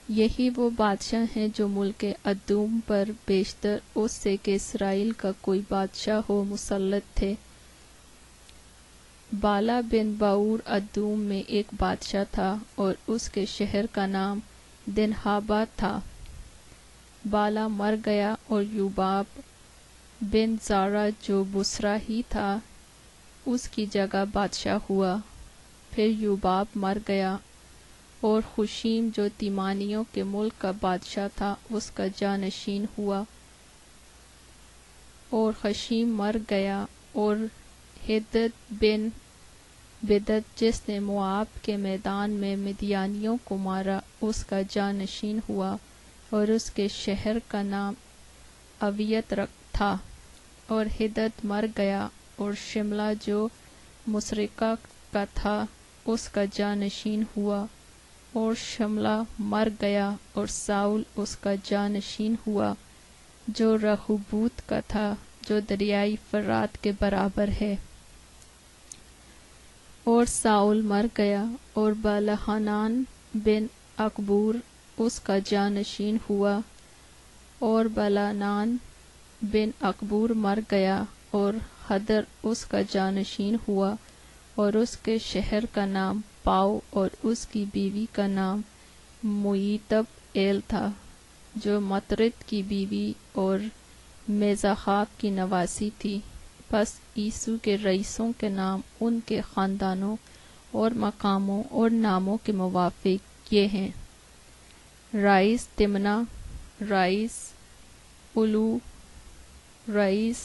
یہی وہ بادشاہ ہیں جو ملک ادوم پر بیشتر اس سے کہ اسرائیل کا کوئی بادشاہ ہو مسلط تھے۔ بالا بن باور ادوم میں ایک بادشاہ تھا اور اس کے شہر کا نام دنہابا تھا۔ بالا مر گیا اور یوباب بن زارا جو بسرا ہی تھا اس کی جگہ بادشاہ ہوا۔ پھر یوباب مر گیا اور خشیم جو تیمانیوں کے ملک کا بادشاہ تھا اس کا جانشین ہوا۔ اور خشیم مر گیا اور ہدد بن بدد جس نے مواب کے میدان میں مدیانیوں کو مارا اس کا جانشین ہوا، اور اس کے شہر کا نام اویت تھا۔ اور ہدد مر گیا اور شملہ جو مسرکہ کا تھا اس کا جانشین ہوا، اور شملہ مر گیا اور ساؤل اس کا جانشین ہوا جو رہوبوت کا تھا جو دریائے فرات کے برابر ہے۔ اور ساؤل مر گیا اور بالحنان بن اکبور اس کا جانشین ہوا، اور بالحنان بن اکبور مر گیا اور حدر اس کا جانشین ہوا، اور اس کے شہر کا نام پاؤ اور اس کی بیوی کا نام مویتب ایل تھا جو مطرد کی بیوی اور میزاحاک کی نواسی تھی۔ پس عیسو کے رئیسوں کے نام ان کے خاندانوں اور مقاموں اور ناموں کے موافق یہ ہیں: رئیس تمنا، رئیس اولو، رئیس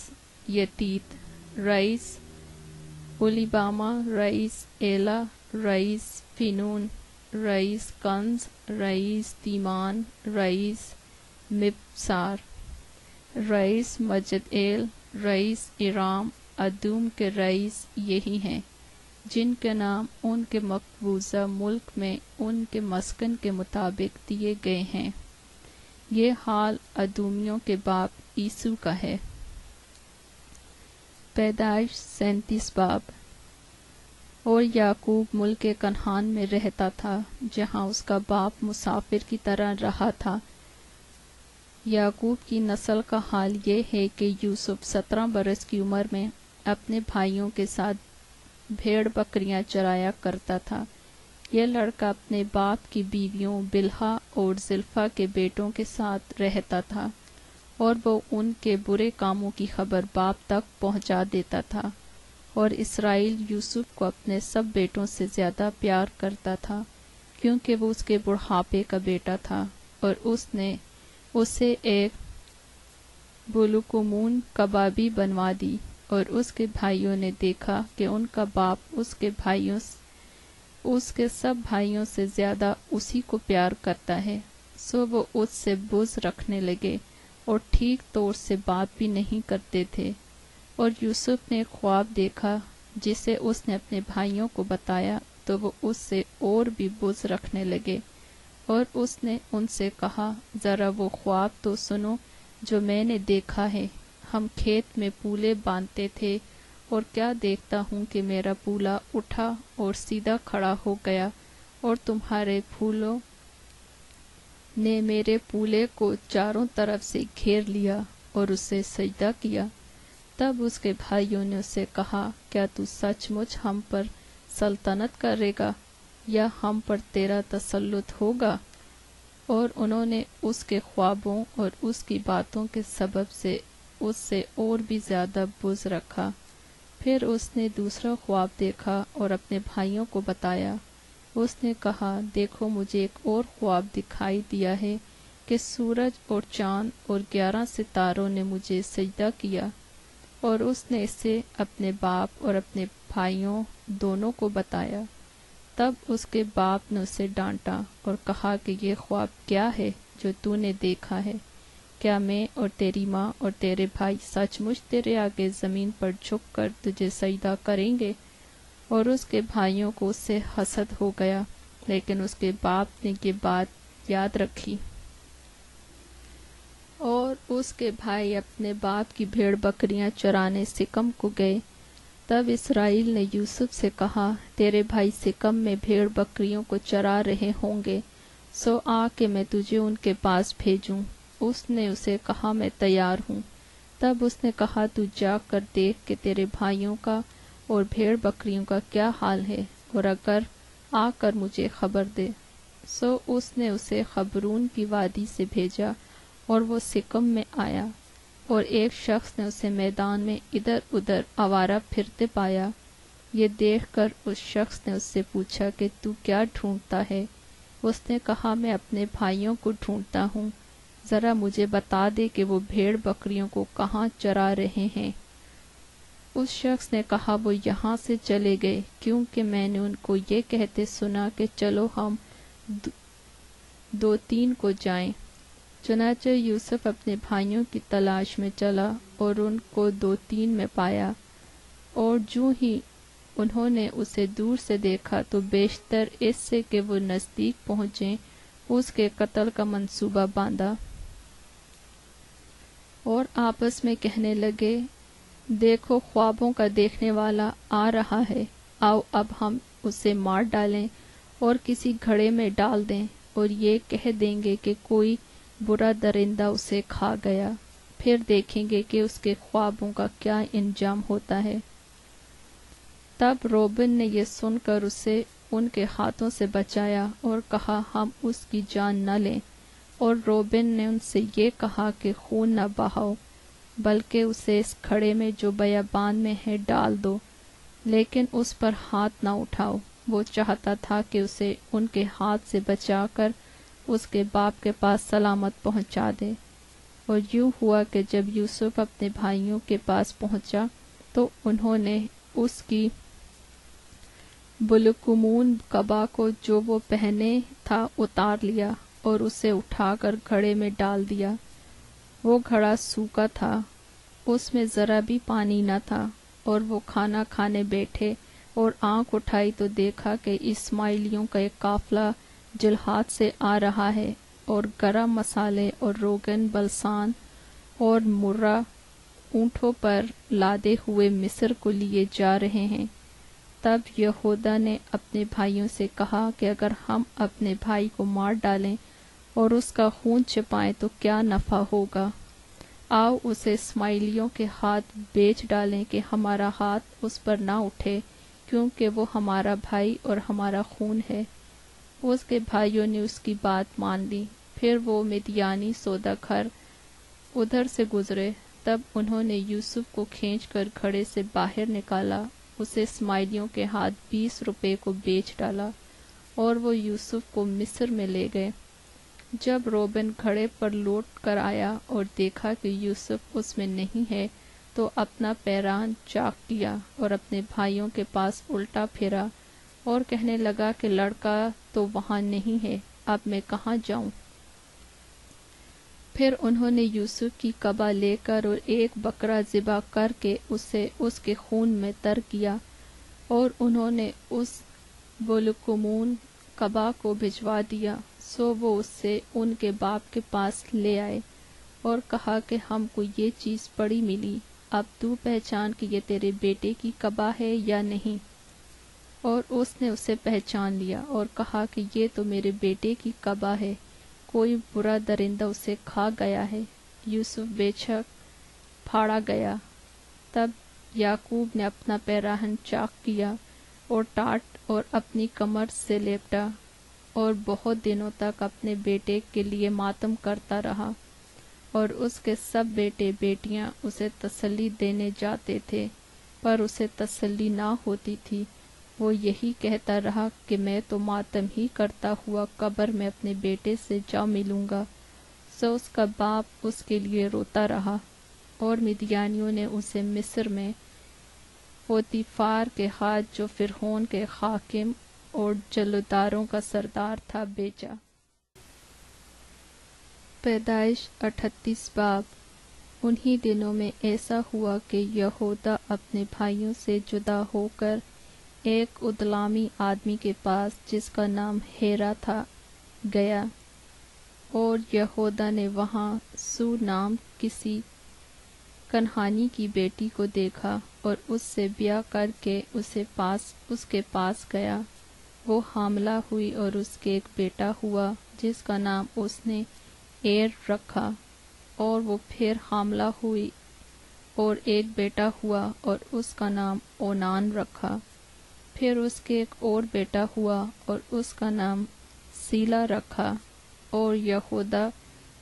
یتیت، رئیس اولیباما، رئیس ایلا، رئیس فینون، رئیس کنز، رئیس تیمان، رئیس مبسار، رئیس مجدعیل، رئیس ارام۔ ادوم کے رئیس یہی ہیں جن کے نام ان کے مقبوضہ ملک میں ان کے مسکن کے مطابق دیے گئے ہیں۔ یہ حال ادومیوں کے باپ عیسو کا ہے۔ پیدائش 37 باب۔ اور یعقوب ملک کنعان میں رہتا تھا جہاں اس کا باپ مسافر کی طرح رہا تھا۔ یعقوب کی نسل کا حال یہ ہے کہ یوسف 17 برس کی عمر میں اپنے بھائیوں کے ساتھ بھیڑ بکریاں چرایا کرتا تھا۔ یہ لڑکا اپنے باپ کی بیویوں بلہا اور زلفا کے بیٹوں کے ساتھ رہتا تھا، اور وہ ان کے برے کاموں کی خبر باپ تک پہنچا دیتا تھا۔ اور اسرائیل یوسف کو اپنے سب بیٹوں سے زیادہ پیار کرتا تھا کیونکہ وہ اس کے بڑھاپے کا بیٹا تھا، اور اس نے اسے ایک بلوکمون کبابی بنوا دی۔ اور اس کے بھائیوں نے دیکھا کہ ان کا باپ اس کے سب بھائیوں سے زیادہ اسی کو پیار کرتا ہے، سو وہ اس سے بغض رکھنے لگے اور ٹھیک طور سے بات بھی نہیں کرتے تھے۔ اور یوسف نے ایک خواب دیکھا جسے اس نے اپنے بھائیوں کو بتایا تو وہ اس سے اور بھی بغض رکھنے لگے، اور اس نے ان سے کہا، ذرا وہ خواب تو سنو جو میں نے دیکھا ہے۔ ہم کھیت میں پولے باندھتے تھے، اور کیا دیکھتا ہوں کہ میرا پولا اٹھا اور سیدھا کھڑا ہو گیا، اور تمہارے پھولوں نے میرے پولے کو چاروں طرف سے گھیر لیا اور اسے سجدہ کیا۔ تب اس کے بھائیوں نے اسے کہا، کیا تو سچ مچ ہم پر سلطنت کرے گا یا ہم پر تیرا تسلط ہوگا؟ اور انہوں نے اس کے خوابوں اور اس کی باتوں کے سبب سے اس سے اور بھی زیادہ بغض رکھا۔ پھر اس نے دوسرا خواب دیکھا اور اپنے بھائیوں کو بتایا۔ اس نے کہا، دیکھو مجھے ایک اور خواب دکھائی دیا ہے کہ سورج اور چاند اور 11 ستاروں نے مجھے سجدہ کیا۔ اور اس نے اسے اپنے باپ اور اپنے بھائیوں دونوں کو بتایا۔ تب اس کے باپ نے اسے ڈانٹا اور کہا کہ یہ خواب کیا ہے جو تو نے دیکھا ہے؟ کیا میں اور تیری ماں اور تیرے بھائی سچ مچ تیرے آگے زمین پر جھک کر تجھے سجدہ کریں گے؟ اور اس کے بھائیوں کو اس سے حسد ہو گیا، لیکن اس کے باپ نے یہ بات یاد رکھی۔ اور اس کے بھائی اپنے باپ کی بھیڑ بکریاں چرانے سکم کو گئے۔ تب اسرائیل نے یوسف سے کہا، تیرے بھائی سکم میں بھیڑ بکریوں کو چرا رہے ہوں گے، سو آ کہ میں تجھے ان کے پاس بھیجوں۔ اس نے اسے کہا، میں تیار ہوں۔ تب اس نے کہا، تو جا کر دیکھ کہ تیرے بھائیوں کا اور بھیڑ بکریوں کا کیا حال ہے، اور اگر آ کر مجھے خبر دے۔ سو اس نے اسے خبرون کی وادی سے بھیجا، اور وہ سکم میں آیا، اور ایک شخص نے اسے میدان میں ادھر ادھر آوارہ پھرتے پایا۔ یہ دیکھ کر اس شخص نے اس سے پوچھا کہ تو کیا ڈھونڈتا ہے؟ اس نے کہا میں اپنے بھائیوں کو ڈھونڈتا ہوں، ذرا مجھے بتا دے کہ وہ بھیڑ بکریوں کو کہاں چرا رہے ہیں۔ اس شخص نے کہا وہ یہاں سے چلے گئے، کیونکہ میں نے ان کو یہ کہتے سنا کہ چلو ہم 2-3 کو جائیں۔ چنانچہ یوسف اپنے بھائیوں کی تلاش میں چلا اور ان کو 2-3 میں پایا، اور جو ہی انہوں نے اسے دور سے دیکھا تو بیشتر اس سے کہ وہ نزدیک پہنچیں اس کے قتل کا منصوبہ باندھا، اور آپس میں کہنے لگے دیکھو خوابوں کا دیکھنے والا آ رہا ہے، آؤ اب ہم اسے مار ڈالیں اور کسی گھڑے میں ڈال دیں، اور یہ کہہ دیں گے کہ کوئی برا درندہ اسے کھا گیا، پھر دیکھیں گے کہ اس کے خوابوں کا کیا انجام ہوتا ہے۔ تب روبن نے یہ سن کر اسے ان کے ہاتھوں سے بچایا اور کہا ہم اس کی جان نہ لیں، اور روبن نے ان سے یہ کہا کہ خون نہ بہاؤ، بلکہ اسے اس کھڑے میں جو بیابان میں ہے ڈال دو، لیکن اس پر ہاتھ نہ اٹھاؤ۔ وہ چاہتا تھا کہ اسے ان کے ہاتھ سے بچا کر اس کے باپ کے پاس سلامت پہنچا دے۔ اور یوں ہوا کہ جب یوسف اپنے بھائیوں کے پاس پہنچا تو انہوں نے اس کی بلکمون قبا کو جو وہ پہنے تھا اتار لیا اور اسے اٹھا کر گھڑے میں ڈال دیا۔ وہ گھڑا سوکھا تھا، اس میں ذرا بھی پانی نہ تھا، اور وہ کھانا کھانے بیٹھے اور آنکھ اٹھائی تو دیکھا کہ اسماعیلیوں کا ایک قافلہ جلحاد سے آ رہا ہے، اور گرم مسالے اور روغن بلسان اور مرہ اونٹوں پر لادے ہوئے مصر کو لیے جا رہے ہیں۔ تب یہودا نے اپنے بھائیوں سے کہا کہ اگر ہم اپنے بھائی کو مار ڈالیں اور اس کا خون چھپائیں تو کیا نفع ہوگا؟ آؤ اسے اسماعیلیوں کے ہاتھ بیچ ڈالیں کہ ہمارا ہاتھ اس پر نہ اٹھے، کیونکہ وہ ہمارا بھائی اور ہمارا خون ہے۔ اس کے بھائیوں نے اس کی بات مان لی۔ پھر وہ مدیانی سودا گھر ادھر سے گزرے، تب انہوں نے یوسف کو کھینچ کر گھڑے سے باہر نکالا، اسے اسماعیلیوں کے ہاتھ 20 روپے کو بیچ ڈالا، اور وہ یوسف کو مصر میں لے گئے۔ جب روبن گھڑے پر لوٹ کر آیا اور دیکھا کہ یوسف اس میں نہیں ہے تو اپنا پیران چاک کیا اور اپنے بھائیوں کے پاس الٹا پھرا اور کہنے لگا کہ لڑکا تو وہاں نہیں ہے، اب میں کہاں جاؤں؟ پھر انہوں نے یوسف کی قبا لے کر اور ایک بکرا ذبح کر کے اسے اس کے خون میں تر کیا، اور انہوں نے اس بلکمون قبا کو بھجوا دیا۔ سو وہ اس سے ان کے باپ کے پاس لے آئے اور کہا کہ ہم کو یہ چیز پڑی ملی، اب تو پہچان کہ یہ تیرے بیٹے کی قبا ہے یا نہیں۔ اور اس نے اسے پہچان لیا اور کہا کہ یہ تو میرے بیٹے کی قبا ہے، کوئی برا درندہ اسے کھا گیا ہے۔ یوسف بے شک پھاڑا گیا۔ تب یعقوب نے اپنا پیراہن چاک کیا اور ٹاٹ اور اپنی کمر سے لپٹا، اور بہت دنوں تک اپنے بیٹے کے لیے ماتم کرتا رہا، اور اس کے سب بیٹے بیٹیاں اسے تسلی دینے جاتے تھے، پر اسے تسلی نہ ہوتی تھی۔ وہ یہی کہتا رہا کہ میں تو ماتم ہی کرتا ہوا قبر میں اپنے بیٹے سے جا ملوں گا۔ سو اس کا باپ اس کے لیے روتا رہا، اور مدیانیوں نے اسے مصر میں پوتیفار کے ہاتھ جو فرعون کے حاکم اور جلداروں کا سردار تھا بیچا۔ پیدائش 38 باب۔ انہی دنوں میں ایسا ہوا کہ یہودا اپنے بھائیوں سے جدا ہو کر ایک ادلامی آدمی کے پاس جس کا نام ہیرا تھا گیا، اور یہودا نے وہاں سو نام کسی کنعانی کی بیٹی کو دیکھا اور اس سے بیاہ کر کے اس کے پاس گیا۔ وہ حاملہ ہوئی اور اس کے ایک بیٹا ہوا جس کا نام اس نے ایر رکھا، اور وہ پھر حاملہ ہوئی اور ایک بیٹا ہوا اور اس کا نام اونان رکھا۔ پھر اس کے ایک اور بیٹا ہوا اور اس کا نام سیلا رکھا۔ اور یہودا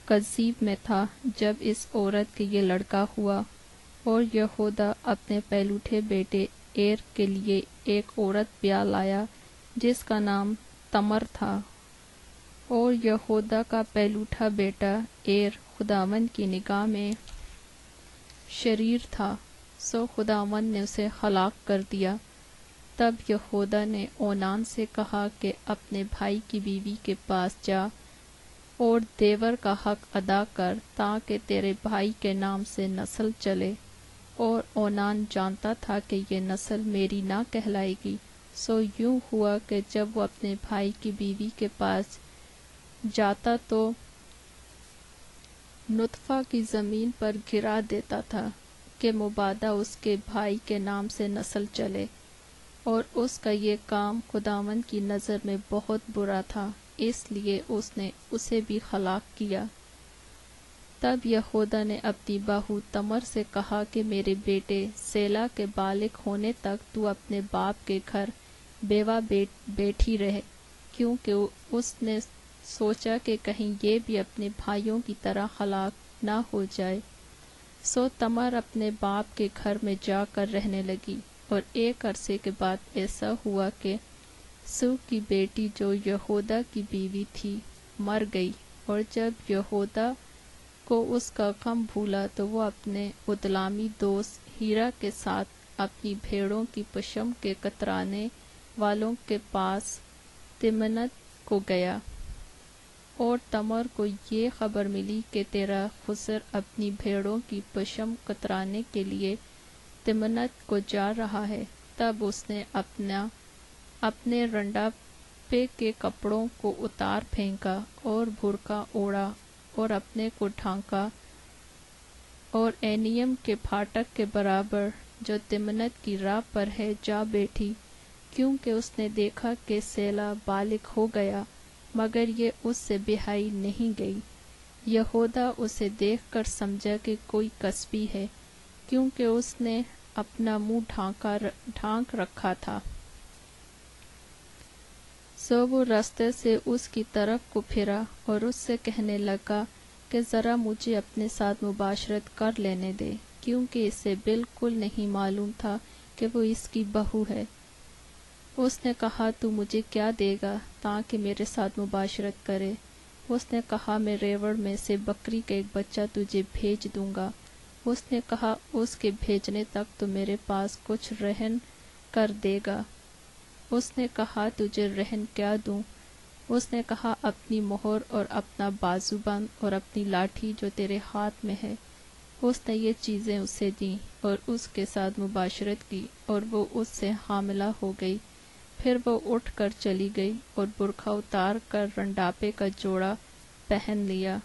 کذیب میں تھا جب اس عورت کے یہ لڑکا ہوا، اور یہودا اپنے پہلوٹھے بیٹے ایر کے لیے ایک عورت بیاہ لایا جس کا نام تمر تھا۔ اور یہودا کا پہلوٹھا بیٹا ایر خداوند کی نگاہ میں شریر تھا، سو خداوند نے اسے ہلاک کر دیا۔ تب یہودا نے اونان سے کہا کہ اپنے بھائی کی بیوی کے پاس جا اور دیور کا حق ادا کر تاکہ تیرے بھائی کے نام سے نسل چلے۔ اور اونان جانتا تھا کہ یہ نسل میری نہ کہلائے گی، سو یوں ہوا کہ جب وہ اپنے بھائی کی بیوی کے پاس جاتا تو نطفہ کی زمین پر گرا دیتا تھا کہ مبادا اس کے بھائی کے نام سے نسل چلے، اور اس کا یہ کام خداوند کی نظر میں بہت برا تھا، اس لیے اس نے اسے بھی ہلاک کیا۔ تب یہودا نے اپنی بہو تمر سے کہا کہ میرے بیٹے سیلا کے بالغ ہونے تک تو اپنے باپ کے گھر بیوہ بیٹھی رہے، کیونکہ اس نے سوچا کہ کہیں یہ بھی اپنے بھائیوں کی طرح ہلاک نہ ہو جائے۔ سو تمر اپنے باپ کے گھر میں جا کر رہنے لگی، اور ایک عرصے کے بعد ایسا ہوا کہ سو کی بیٹی جو یہودا کی بیوی تھی مر گئی، اور جب یہودا کو اس کا غم بھولا تو وہ اپنے ادلامی دوست ہیرا کے ساتھ اپنی بھیڑوں کی پشم کے کترانے والوں کے پاس تمنت کو گیا۔ اور تمر کو یہ خبر ملی کہ تیرا خسر اپنی بھیڑوں کی پشم کترانے کے لیے تمنت کو جا رہا ہے۔ تب اس نے اپنے رنڈاپے کے کپڑوں کو اتار پھینکا اور برقع اوڑھا اور اپنے کو ڈھانکا، اور اینیم کے پھاٹک کے برابر جو تمنت کی راہ پر ہے جا بیٹھی، کیونکہ اس نے دیکھا کہ سیلا بالغ ہو گیا، مگر یہ اس سے بہائی نہیں گئی۔ یہودا اسے دیکھ کر سمجھا کہ کوئی کسبی ہے، کیونکہ اس نے اپنا منہ ڈھانک رکھا تھا۔ سو وہ رستے سے اس کی طرف کو پھرا اور اس سے کہنے لگا کہ ذرا مجھے اپنے ساتھ مباشرت کر لینے دے، کیونکہ اسے بالکل نہیں معلوم تھا کہ وہ اس کی بہو ہے۔ اس نے کہا تو مجھے کیا دے گا تاکہ میرے ساتھ مباشرت کرے؟ اس نے کہا میں ریوڑ میں سے بکری کا ایک بچہ تجھے بھیج دوں گا۔ اس نے کہا اس کے بھیجنے تک تو میرے پاس کچھ رہن کر دے گا۔ اس نے کہا تجھے رہن کیا دوں؟ اس نے کہا اپنی مہر اور اپنا بازو بند اور اپنی لاٹھی جو تیرے ہاتھ میں ہے۔ اس نے یہ چیزیں اسے دیں اور اس کے ساتھ مباشرت کی، اور وہ اس سے حاملہ ہو گئی۔ پھر وہ اٹھ کر چلی گئی اور برقع اتار کر رنڈاپے کا جوڑا پہن لیا،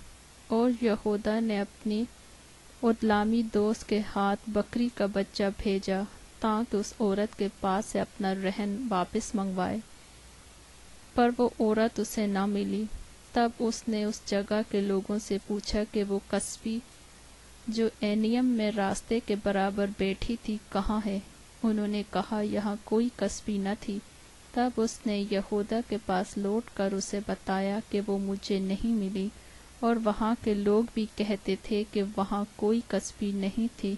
اور یہودا نے اپنی ادلامی دوست کے ہاتھ بکری کا بچہ بھیجا تاکہ اس عورت کے پاس سے اپنا رہن واپس منگوائے، پر وہ عورت اسے نہ ملی۔ تب اس نے اس جگہ کے لوگوں سے پوچھا کہ وہ کسبی جو اینیم میں راستے کے برابر بیٹھی تھی کہاں ہے؟ انہوں نے کہا یہاں کوئی کسبی نہ تھی۔ تب اس نے یہودا کے پاس لوٹ کر اسے بتایا کہ وہ مجھے نہیں ملی، اور وہاں کے لوگ بھی کہتے تھے کہ وہاں کوئی کسبی نہیں تھی۔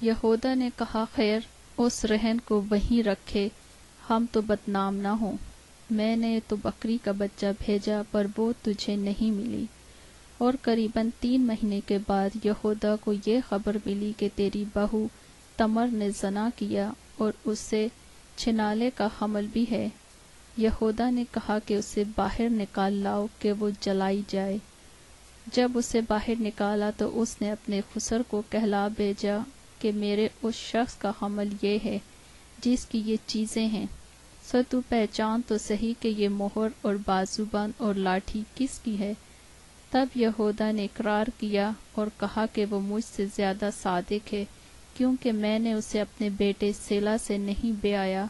یہودا نے کہا خیر، اس رہن کو وہیں رکھے، ہم تو بدنام نہ ہوں۔ میں نے تو بکری کا بچہ بھیجا پر وہ تجھے نہیں ملی۔ اور قریباً 3 مہینے کے بعد یہودا کو یہ خبر ملی کہ تیری بہو تمر نے زنا کیا اور اسے چھنالے کا حمل بھی ہے۔ یہودا نے کہا کہ اسے باہر نکال لاؤ کہ وہ جلائی جائے۔ جب اسے باہر نکالا تو اس نے اپنے خسر کو کہلا بھیجا کہ میرے اس شخص کا حمل یہ ہے جس کی یہ چیزیں ہیں، سو تو پہچان تو صحیح کہ یہ مہر اور بازو بند اور لاٹھی کس کی ہے۔ تب یہودا نے اقرار کیا اور کہا کہ وہ مجھ سے زیادہ صادق ہے، کیونکہ میں نے اسے اپنے بیٹے سیلا سے نہیں بیایا،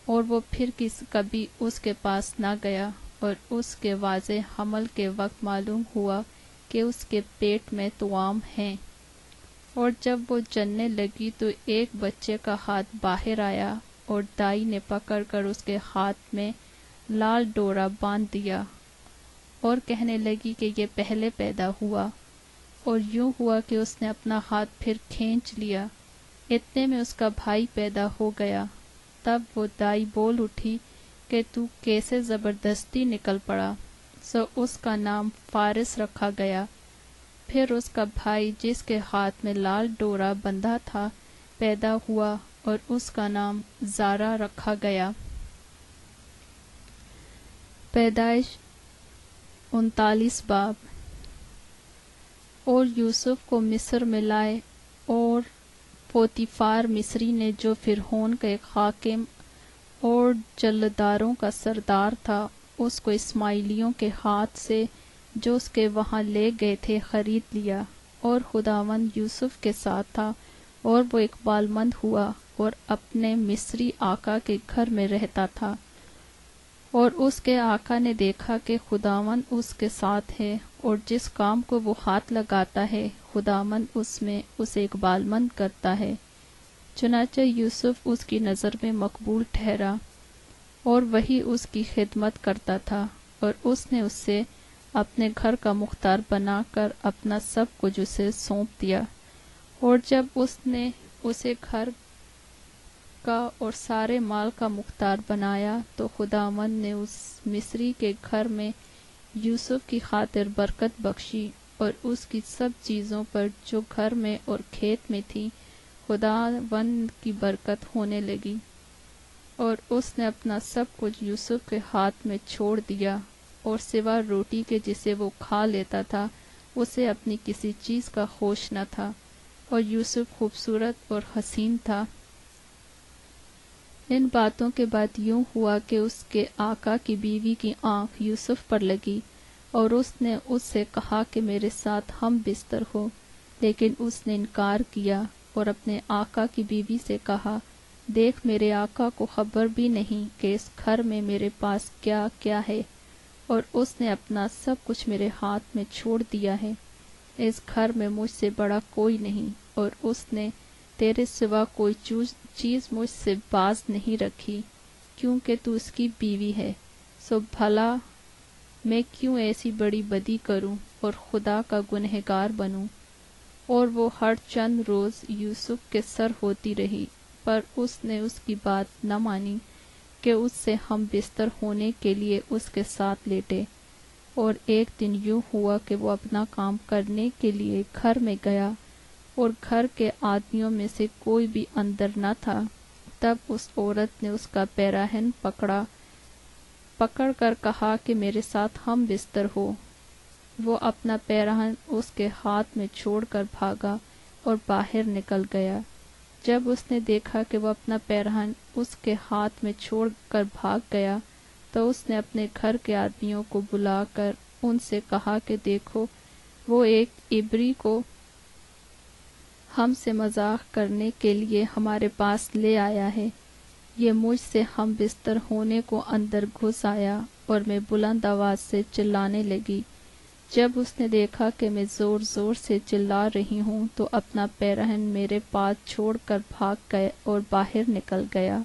اور وہ پھر کبھی اس کے پاس نہ گیا، اور اس کے واضح حمل کے وقت معلوم ہوا کہ اس کے پیٹ میں توام ہیں۔ اور جب وہ چلنے لگی تو ایک بچے کا ہاتھ باہر آیا اور دائی نے پکڑ کر اس کے ہاتھ میں لال ڈورا باندھ دیا اور کہنے لگی کہ یہ پہلے پیدا ہوا، اور یوں ہوا کہ اس نے اپنا ہاتھ پھر کھینچ لیا، اتنے میں اس کا بھائی پیدا ہو گیا۔ تب وہ دائی بول اٹھی کہ تو کیسے زبردستی نکل پڑا، سو اس کا نام فارس رکھا گیا۔ پھر اس کا بھائی جس کے ہاتھ میں لال ڈورا بندھا تھا پیدا ہوا اور اس کا نام زارا رکھا گیا۔ پیدائش 39 باب۔ اور یوسف کو مصر میں لائے، اور پوتیفار مصری نے جو فرعون کا ایک حاکم اور جلداروں کا سردار تھا، اس کو اسماعیلیوں کے ہاتھ سے جو اس کے وہاں لے گئے تھے خرید لیا، اور خداوند یوسف کے ساتھ تھا، اور وہ اقبال مند ہوا اور اپنے مصری آقا کے گھر میں رہتا تھا۔ اور اس کے آقا نے دیکھا کہ خداوند اس کے ساتھ ہے، اور جس کام کو وہ ہاتھ لگاتا ہے خداوند اس میں اسے اقبال مند کرتا ہے۔ چنانچہ یوسف اس کی نظر میں مقبول ٹھہرا، اور وہی اس کی خدمت کرتا تھا، اور اس نے اسے اپنے گھر کا مختار بنا کر اپنا سب کچھ اسے سونپ دیا۔ اور جب اس نے اسے گھر کا اور سارے مال کا مختار بنایا تو خداوند نے اس مصری کے گھر میں یوسف کی خاطر برکت بخشی، اور اس کی سب چیزوں پر جو گھر میں اور کھیت میں تھی خداوند کی برکت ہونے لگی۔ اور اس نے اپنا سب کچھ یوسف کے ہاتھ میں چھوڑ دیا، اور سوا روٹی کے جسے وہ کھا لیتا تھا اسے اپنی کسی چیز کا ہوش نہ تھا، اور یوسف خوبصورت اور حسین تھا۔ ان باتوں کے بعد یوں ہوا کہ اس کے آقا کی بیوی کی آنکھ یوسف پر لگی، اور اس نے اس سے کہا کہ میرے ساتھ ہم بستر ہو، لیکن اس نے انکار کیا، اور اپنے آقا کی بیوی سے کہا، دیکھ میرے آقا کو خبر بھی نہیں کہ اس گھر میں میرے پاس کیا کیا ہے، اور اس نے اپنا سب کچھ میرے ہاتھ میں چھوڑ دیا ہے۔ اس گھر میں مجھ سے بڑا کوئی نہیں، اور اس نے تیرے سوا کوئی چیز مجھ سے باز نہیں رکھی، کیونکہ تو اس کی بیوی ہے، سو بھلا میں کیوں ایسی بڑی بدی کروں اور خدا کا گنہگار بنوں۔ اور وہ ہر چند روز یوسف کے سر ہوتی رہی، پر اس نے اس کی بات نہ مانی کہ اس سے ہم بستر ہونے کے لیے اس کے ساتھ لیٹے۔ اور ایک دن یوں ہوا کہ وہ اپنا کام کرنے کے لیے گھر میں گیا، اور گھر کے آدمیوں میں سے کوئی بھی اندر نہ تھا۔ تب اس عورت نے اس کا پیراہن پکڑ کر کہا کہ میرے ساتھ ہم بستر ہو۔ وہ اپنا پیراہن اس کے ہاتھ میں چھوڑ کر بھاگا اور باہر نکل گیا۔ جب اس نے دیکھا کہ وہ اپنا پیراہن اس کے ہاتھ میں چھوڑ کر بھاگ گیا تو اس نے اپنے گھر کے آدمیوں کو بلا کر ان سے کہا کہ دیکھو، وہ ایک عبری کو ہم سے مذاق کرنے کے لیے ہمارے پاس لے آیا ہے۔ یہ مجھ سے ہم بستر ہونے کو اندر گھس آیا، اور میں بلند آواز سے چلانے لگی۔ جب اس نے دیکھا کہ میں زور زور سے چلا رہی ہوں تو اپنا پیراہن میرے پاس چھوڑ کر بھاگ گئے اور باہر نکل گیا،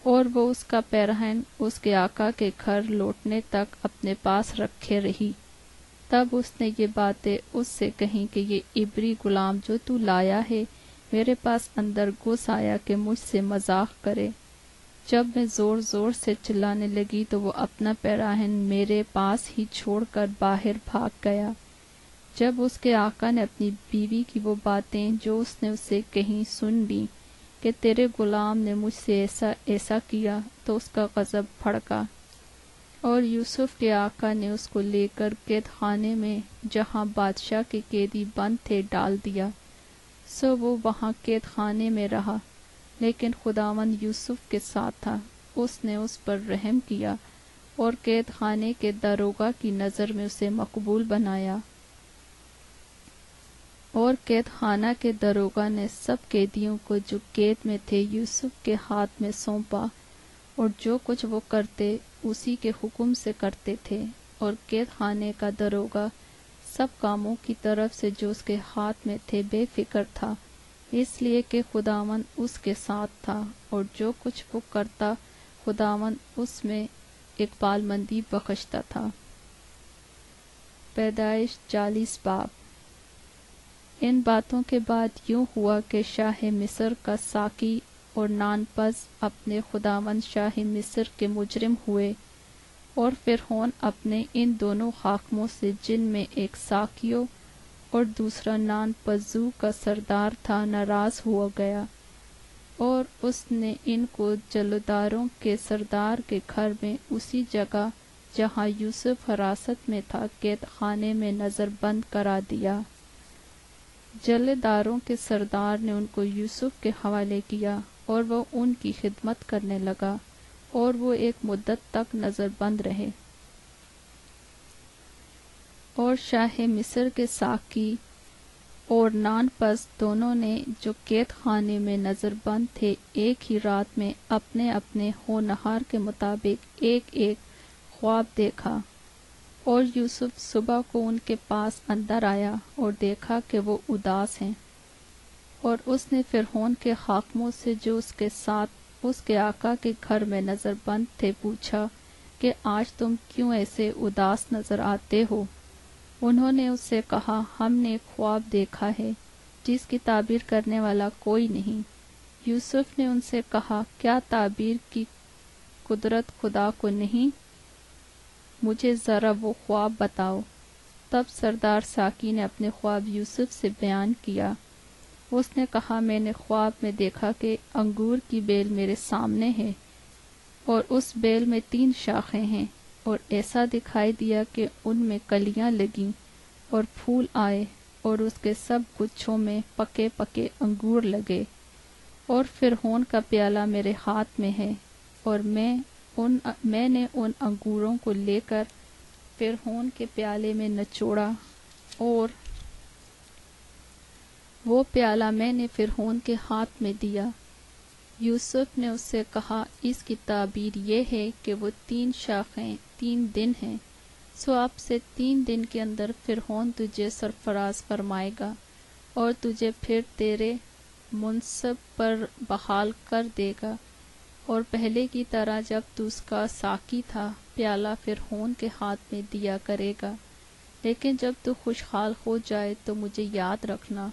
اور وہ اس کا پیراہن اس کے آقا کے گھر لوٹنے تک اپنے پاس رکھے رہی۔ تب اس نے یہ باتیں اس سے کہیں کہ یہ عبری غلام جو تو لایا ہے میرے پاس اندر گھس آیا کہ مجھ سے مذاق کرے۔ جب میں زور زور سے چلانے لگی تو وہ اپنا پیراہن میرے پاس ہی چھوڑ کر باہر بھاگ گیا۔ جب اس کے آقا نے اپنی بیوی کی وہ باتیں جو اس نے اسے کہیں سن لی کہ تیرے غلام نے مجھ سے ایسا کیا، تو اس کا غضب بھڑکا، اور یوسف کے آقا نے اس کو لے کر قید خانے میں جہاں بادشاہ کے قیدی بند تھے ڈال دیا۔ سو وہ وہاں قید خانے میں رہا، لیکن خداوند یوسف کے ساتھ تھا، اس نے اس پر رحم کیا اور قید خانے کے داروغہ کی نظر میں اسے مقبول بنایا۔ اور قید خانہ کے داروغہ نے سب قیدیوں کو جو قید میں تھے یوسف کے ہاتھ میں سونپا، اور جو کچھ وہ کرتے اسی کے حکم سے کرتے تھے۔ اور قید خانے کا داروغہ سب کاموں کی طرف سے جو اس کے ہاتھ میں تھے بے فکر تھا، اس لیے کہ خداوند اس کے ساتھ تھا، اور جو کچھ وہ کرتا خداوند اس میں اقبال مندی بخشتا تھا۔ پیدائش 40 باب۔ ان باتوں کے بعد یوں ہوا کہ شاہ مصر کا ساقی اور نانپز اپنے خداوند شاہ مصر کے مجرم ہوئے، اور فرعون اپنے ان دونوں حاکموں سے، جن میں ایک ساقیوں اور دوسرا نانپزوں کا سردار تھا، ناراض ہو گیا، اور اس نے ان کو جلداروں کے سردار کے گھر میں، اسی جگہ جہاں یوسف حراست میں تھا، قید خانے میں نظر بند کرا دیا۔ جلداروں کے سردار نے ان کو یوسف کے حوالے کیا، اور وہ ان کی خدمت کرنے لگا، اور وہ ایک مدت تک نظر بند رہے۔ اور شاہ مصر کے ساقی اور نانپز دونوں نے، جو قید خانے میں نظر بند تھے، ایک ہی رات میں اپنے اپنے ہونہار کے مطابق ایک ایک خواب دیکھا۔ اور یوسف صبح کو ان کے پاس اندر آیا اور دیکھا کہ وہ اداس ہیں، اور اس نے فرعون کے حاکموں سے، جو اس کے ساتھ اس کے آقا کے گھر میں نظر بند تھے، پوچھا کہ آج تم کیوں ایسے اداس نظر آتے ہو؟ انہوں نے اس سے کہا، ہم نے ایک خواب دیکھا ہے جس کی تعبیر کرنے والا کوئی نہیں۔ یوسف نے ان سے کہا، کیا تعبیر کی قدرت خدا کو نہیں؟ مجھے ذرا وہ خواب بتاؤ۔ تب سردار ساقی نے اپنے خواب یوسف سے بیان کیا۔ اس نے کہا، میں نے خواب میں دیکھا کہ انگور کی بیل میرے سامنے ہے، اور اس بیل میں 3 شاخیں ہیں، اور ایسا دکھائی دیا کہ ان میں کلیاں لگیں اور پھول آئے، اور اس کے سب گچھوں میں پکے پکے انگور لگے، اور فرعون کا پیالہ میرے ہاتھ میں ہے، اور میں نے ان انگوروں کو لے کر فرعون کے پیالے میں نچوڑا، اور وہ پیالہ میں نے فرعون کے ہاتھ میں دیا۔ یوسف نے اس سے کہا، اس کی تعبیر یہ ہے کہ وہ 3 شاخیں 3 دن ہیں، سو اب سے 3 دن کے اندر فرعون تجھے سرفراز فرمائے گا، اور تجھے پھر تیرے منصب پر بحال کر دے گا، اور پہلے کی طرح جب تو اس کا ساقی تھا، پیالہ فرعون کے ہاتھ میں دیا کرے گا، لیکن جب تو خوشحال ہو جائے تو مجھے یاد رکھنا،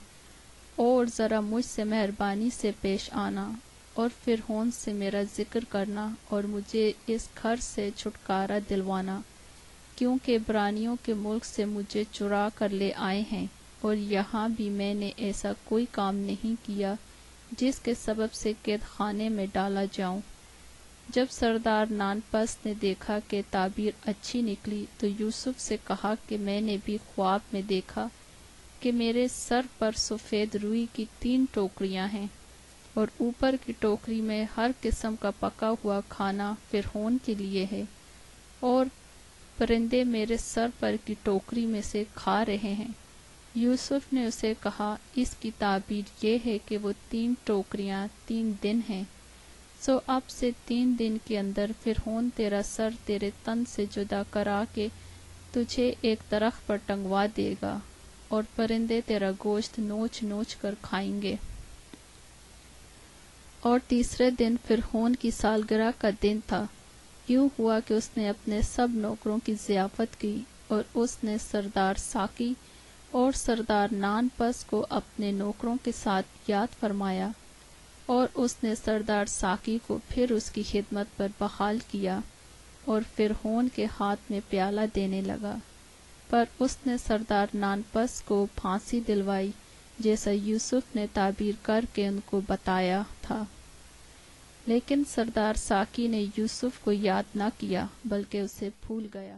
اور ذرا مجھ سے مہربانی سے پیش آنا، اور فرعون سے میرا ذکر کرنا، اور مجھے اس گھر سے چھٹکارا دلوانا، کیونکہ عبرانیوں کے ملک سے مجھے چرا کر لے آئے ہیں، اور یہاں بھی میں نے ایسا کوئی کام نہیں کیا جس کے سبب سے قید خانے میں ڈالا جاؤں۔ جب سردار نانپس نے دیکھا کہ تعبیر اچھی نکلی، تو یوسف سے کہا کہ میں نے بھی خواب میں دیکھا کہ میرے سر پر سفید روئی کی 3 ٹوکریاں ہیں، اور اوپر کی ٹوکری میں ہر قسم کا پکا ہوا کھانا فرعون کے لیے ہے، اور پرندے میرے سر پر کی ٹوکری میں سے کھا رہے ہیں۔ یوسف نے اسے کہا، اس کی تعبیر یہ ہے کہ وہ 3 ٹوکریاں 3 دن ہیں، سو اب سے 3 دن کے اندر فرعون تیرا سر تیرے تن سے جدا کرا کے تجھے ایک درخت پر ٹنگوا دے گا، اور پرندے تیرا گوشت نوچ نوچ کر کھائیں گے۔ اور تیسرے دن فرعون کی سالگرہ کا دن تھا۔ یوں ہوا کہ اس نے اپنے سب نوکروں کی ضیافت کی، اور اس نے سردار ساقی اور سردار نانپس کو اپنے نوکروں کے ساتھ یاد فرمایا، اور اس نے سردار ساقی کو پھر اس کی خدمت پر بحال کیا، اور فرعون کے ہاتھ میں پیالہ دینے لگا۔ پر اس نے سردار نانپس کو پھانسی دلوائی، جیسا یوسف نے تعبیر کر کے ان کو بتایا تھا۔ لیکن سردار ساقی نے یوسف کو یاد نہ کیا، بلکہ اسے بھول گیا۔